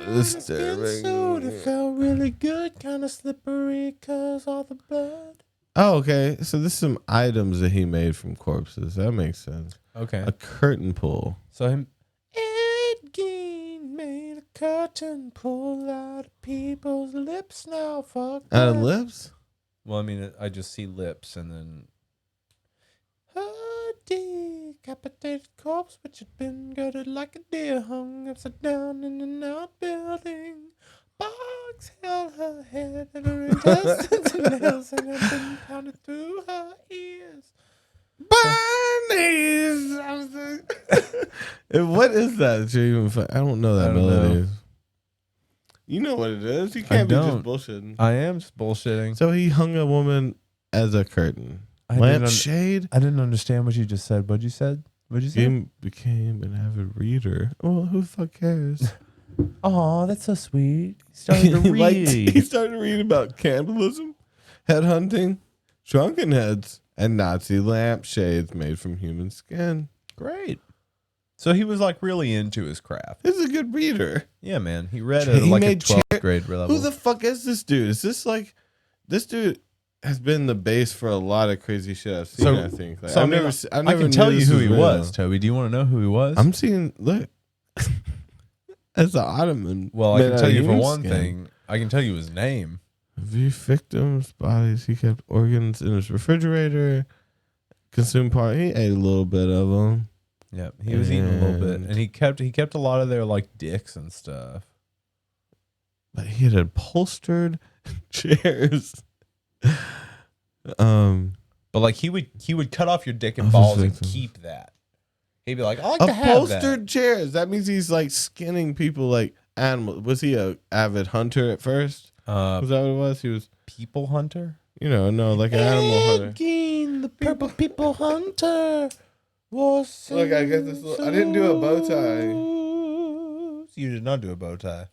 Disturbing. It felt really good, kind of slippery cause all the blood. Oh, okay. So this is some items that he made from corpses. That makes sense. Okay. A curtain pull. So Ed Gein made a curtain pull out of people's lips now. Fuck. Out of lips? Well, I mean, I just see lips and then a decapitated corpse which had been gutted like a deer hung upside down in an outbuilding. Box held her head and her intestines and nails and had been pounded through her ears. Barney's. What is that? I don't know that I don't melody. know. You know what it is. You can't be just bullshitting. I am just bullshitting. So he hung a woman as a curtain. I didn't Lampshade. I didn't understand what you just said. What'd you say? He became an avid reader. Well, who the fuck cares? Oh, that's so sweet. He started to read. He started to read about cannibalism, headhunting, drunken heads, and Nazi lampshades made from human skin. Great. So he was like really into his craft. He's a good reader. Yeah, man. He read it at like a 12th grade level. Who the fuck is this dude? Is this like this dude has been the base for a lot of crazy shit I've seen, I think. Like, I can tell you who he was, Toby. Do you want to know who he was? I'm seeing, look. That's an Ottoman. Well, I can tell you for one thing. I can tell you his name. Viewed victims' bodies. He kept organs in his refrigerator. Consumed part. He ate a little bit of them. Yep, he was eating a little bit, and he kept a lot of their like dicks and stuff. But he had upholstered chairs. But like he would cut off your dick and balls and keep that. He'd be like, I like to have that. Upholstered chairs. That means he's like skinning people like animals. Was he a avid hunter at first? Was that what it was? He was people hunter. You know, no, like an animal hunter. Ed Gein, the purple people hunter. Look, I got this. I didn't do a bow tie. You did not do a bow tie.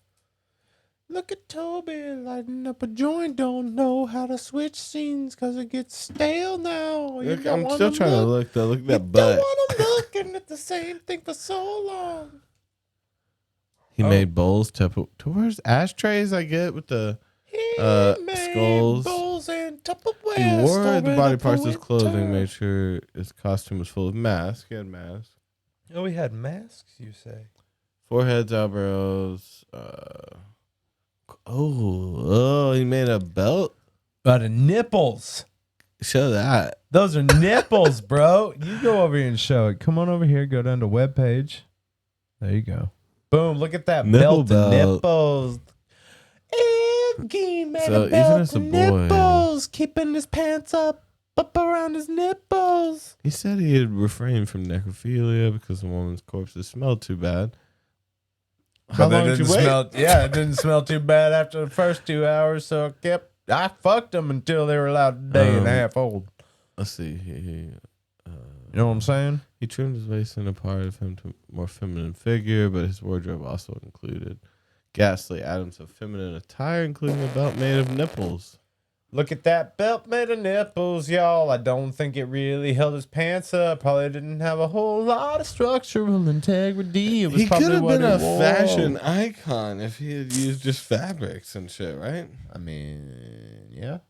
Look at Toby lighting up a joint. Don't know how to switch scenes because it gets stale now. Look, I'm still trying to look though. Look at that butt. Don't want to looking at the same thing for so long. He made bowls, Tupperwares, ashtrays. I get with the skulls. Bowls and Tupperware. He wore the body parts of his clothing. Made sure his costume was full of masks. He had masks. Oh, he had masks. You say? Foreheads, eyebrows. Oh, he made a belt out of nipples. Show that. Those are nipples, bro. You go over here and show it. Come on over here. Go down to webpage. There you go. Boom. Look at that belt of nipples. Ed Gein made a belt of nipples. Keeping his pants up around his nipples. He said he had refrained from necrophilia because the woman's corpses smelled too bad. How long did you wait? It didn't smell too bad after the first 2 hours, so I fucked them until they were about a day and a half old. Let's see. You know what I'm saying? He trimmed his waist and a part of him to a more feminine figure, but his wardrobe also included ghastly items of feminine attire, including a belt made of nipples. Look at that belt made of nipples, y'all. I don't think it really held his pants up. Probably didn't have a whole lot of structural integrity. It was he could have been a wore. fashion icon if he had used just fabrics and shit, right? I mean, yeah.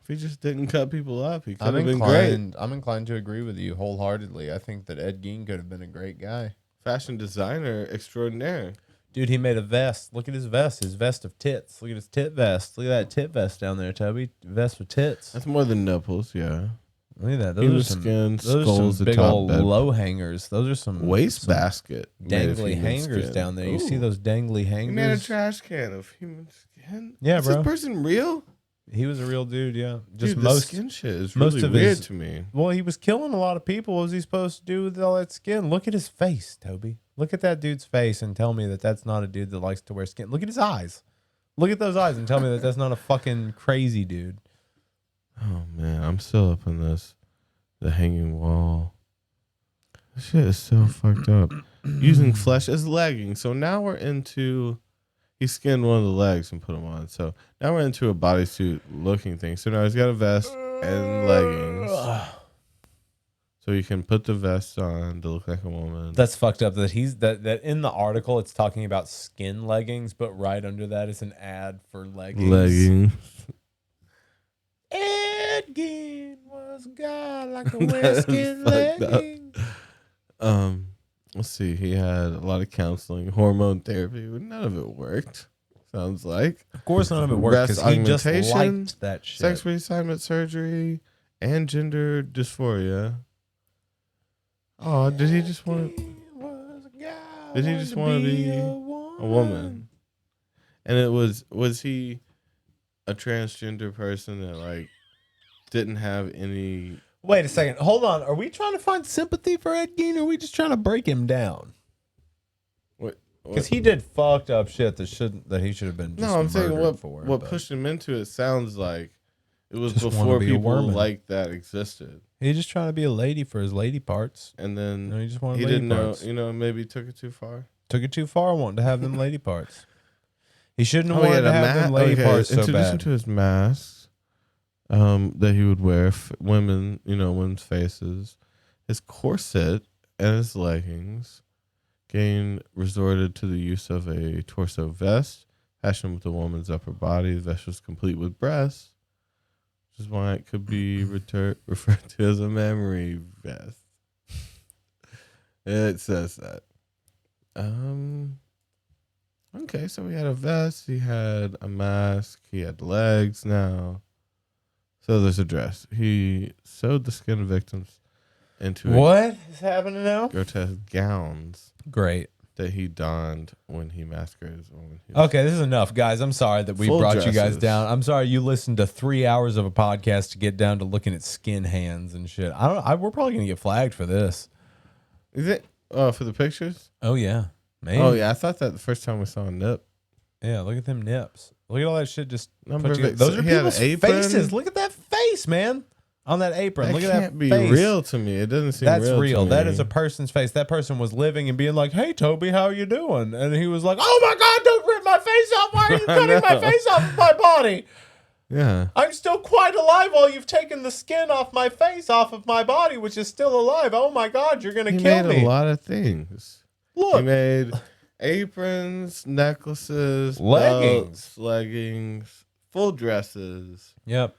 If he just didn't cut people up, he could have been great. I'm inclined to agree with you wholeheartedly. I think that Ed Gein could have been a great guy. Fashion designer extraordinaire. Dude, he made a vest. Look at his vest of tits. Look at his tit vest. Look at that tit vest down there, Toby. Vest with tits. That's more than nipples, yeah. Look at that. Human Those are some, skin, those are skulls, some the big top old bed. low hangers. Those are some Waste some basket. made of dangly human hangers skin. down there. You see Ooh. those dangly He made a hangers? trash can of human skin. Yeah, Is bro. this person real? He was a real dude. Yeah, just Dude, most the skin shit is most really of weird his- to me. Well, he was killing a lot of people. What was he supposed to do with all that skin? Look at his face, Toby. Look at that dude's face and tell me that that's not a dude that likes to wear skin. Look at his eyes. Look at those eyes and tell me that that's not a fucking crazy dude. Oh man, I'm still up on this. The hanging wall. This shit is so fucked up. Using flesh as leggings. So now we're into. He skinned one of the legs and put them on. So now we're into a bodysuit looking thing. So now he's got a vest and leggings. So you can put the vest on to look like a woman. That's fucked up that that in the article it's talking about skin leggings, but right under that is an ad for leggings. Leggings. Ed Gein was a guy like a That wear is skin fucked up. leggings. Let's see. He had a lot of counseling, hormone therapy, but none of it worked. Sounds like. Of course, none of it worked because Breast he just augmentation, liked that shit. Sex reassignment surgery, and gender dysphoria. Oh, did he just want to? Did he just want to be a woman? And it was he a transgender person that like didn't have any? Wait a second. Hold on. Are we trying to find sympathy for Ed Gein, or are we just trying to break him down? Because he did fucked up shit that he should have been. Just No, I'm saying murdered for, what but pushed him into it sounds like it was Just wanna before be a people woman. like that existed. He just trying to be a lady for his lady parts. And then No, he just wanted he lady didn't know, parts. maybe took it too far. Took it too far, wanting to have them lady parts. He shouldn't have he wanted had to a have them lady parts In so addition bad. to his masks that he would wear, women's faces, his corset and his leggings. Gein resorted to the use of a torso vest, fashioned with the woman's upper body. The vest was complete with breasts, which is why it could be referred to as a memory vest. It says that. Okay, so he had a vest, he had a mask, he had legs now. So there's a dress. He sewed the skin of victims into What is happening now? grotesque gowns Great. that he donned when he masqueraded as a woman. Okay, this is enough, guys. I'm sorry that we Full brought you guys dresses. down. I'm sorry you listened to 3 hours of a podcast to get down to looking at skin hands and shit. We're probably gonna get flagged for this. Is it? Oh, for the pictures? Oh yeah, man. Oh yeah, I thought that the first time we saw a nip. Yeah, look at them nips. Look at all that shit just Number put of together. it. Those So are he had an people's apron? faces. Look at that face, man. On that apron. That Look at can't that be face. real to me. It doesn't seem That's real. real. To That me. is a person's face. That person was living and being like, "Hey, Toby, how are you doing?" And he was like, "Oh my God, don't rip my face off. Why are you cutting my face off of my body? Yeah. I'm still quite alive while you've taken the skin off my face, off of my body, which is still alive. Oh my God, you're gonna He kill made me." a lot of things. He Look, made aprons, necklaces, Leggings. belts, leggings, full dresses. yep.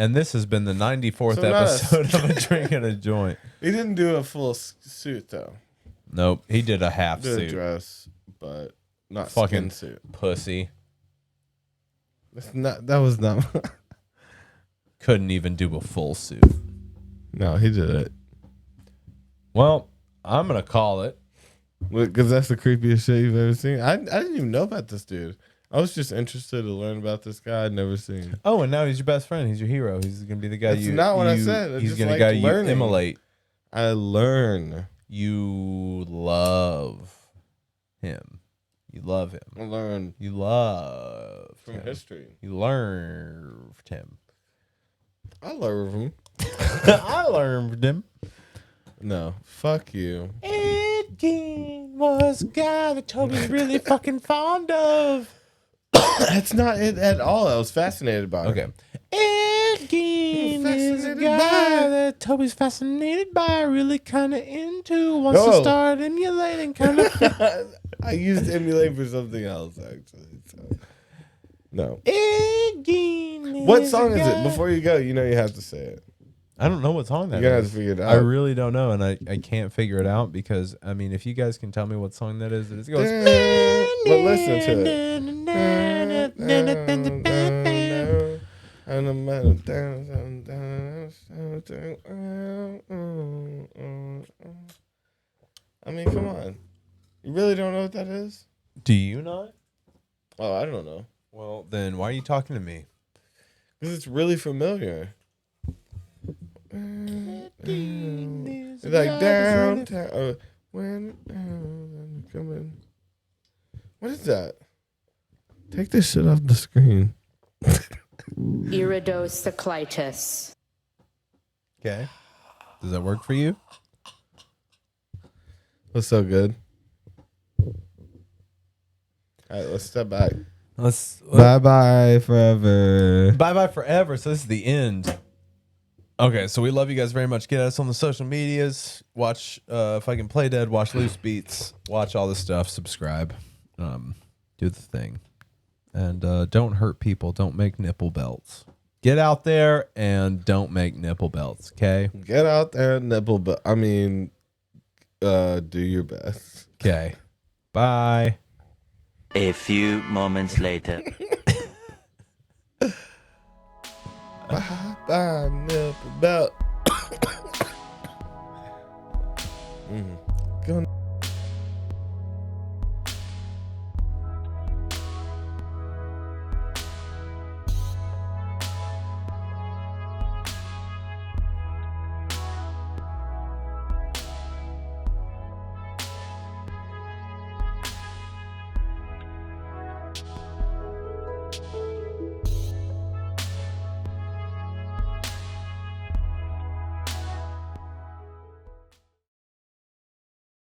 And this has been the 94th So not a- episode of A Drink and a Joint. He didn't do a full suit though. Nope, he did a half He did a suit. dress, but not Fucking skin suit. pussy. That's not. That was not. Couldn't even do a full suit. No, he did it. Well, I'm gonna call it. Because that's the creepiest shit you've ever seen. I didn't even know about this dude. I was just interested to learn about this guy I'd never seen. Oh, and now he's your best friend. He's your hero. He's gonna be the guy That's you. not what I you- said. I He's just gonna like guy you learning. immolate. I learn. You love him. You love him. I learn You love from him. history. You learned him. I learn him. I learned him. No, fuck you. Ed Gein was a guy that Toby's really fucking fond of. That's not it at all. I was fascinated by it. Okay. Ed Gein is a Fascinated guy by. that Toby's fascinated by, really kind of into, wants to No. start emulating, kind of. I used emulate for something else, actually. So. No. Ed Gein What is song a is guy- it? Before you go, you know you have to say it. I don't know what song that You're gonna is. have to figure it I out. really don't know, and I can't figure it out because, I mean, if you guys can tell me what song that is, it goes. Well, listen to it. I mean, come on. You really don't know what that is? Do you not? Oh, I don't know. Well, then why are you talking to me? Because it's really familiar. It's like downtown. When coming. What is that? Take this shit off the screen. Iridocyclitis. Okay. Does that work for you? That's so good. All right, let's step back. Bye bye forever. Bye bye forever. So this is the end. Okay, so we love you guys very much. Get us on the social medias. Watch fucking Play Dead. Watch Loose Beats. Watch all this stuff. Subscribe. Do the thing. And don't hurt people. Don't make nipple belts. Get out there and don't make nipple belts, okay? Get out there and nipple, but I mean, do your best. Okay. Bye. A few moments later. Bye, nipple belt. Go.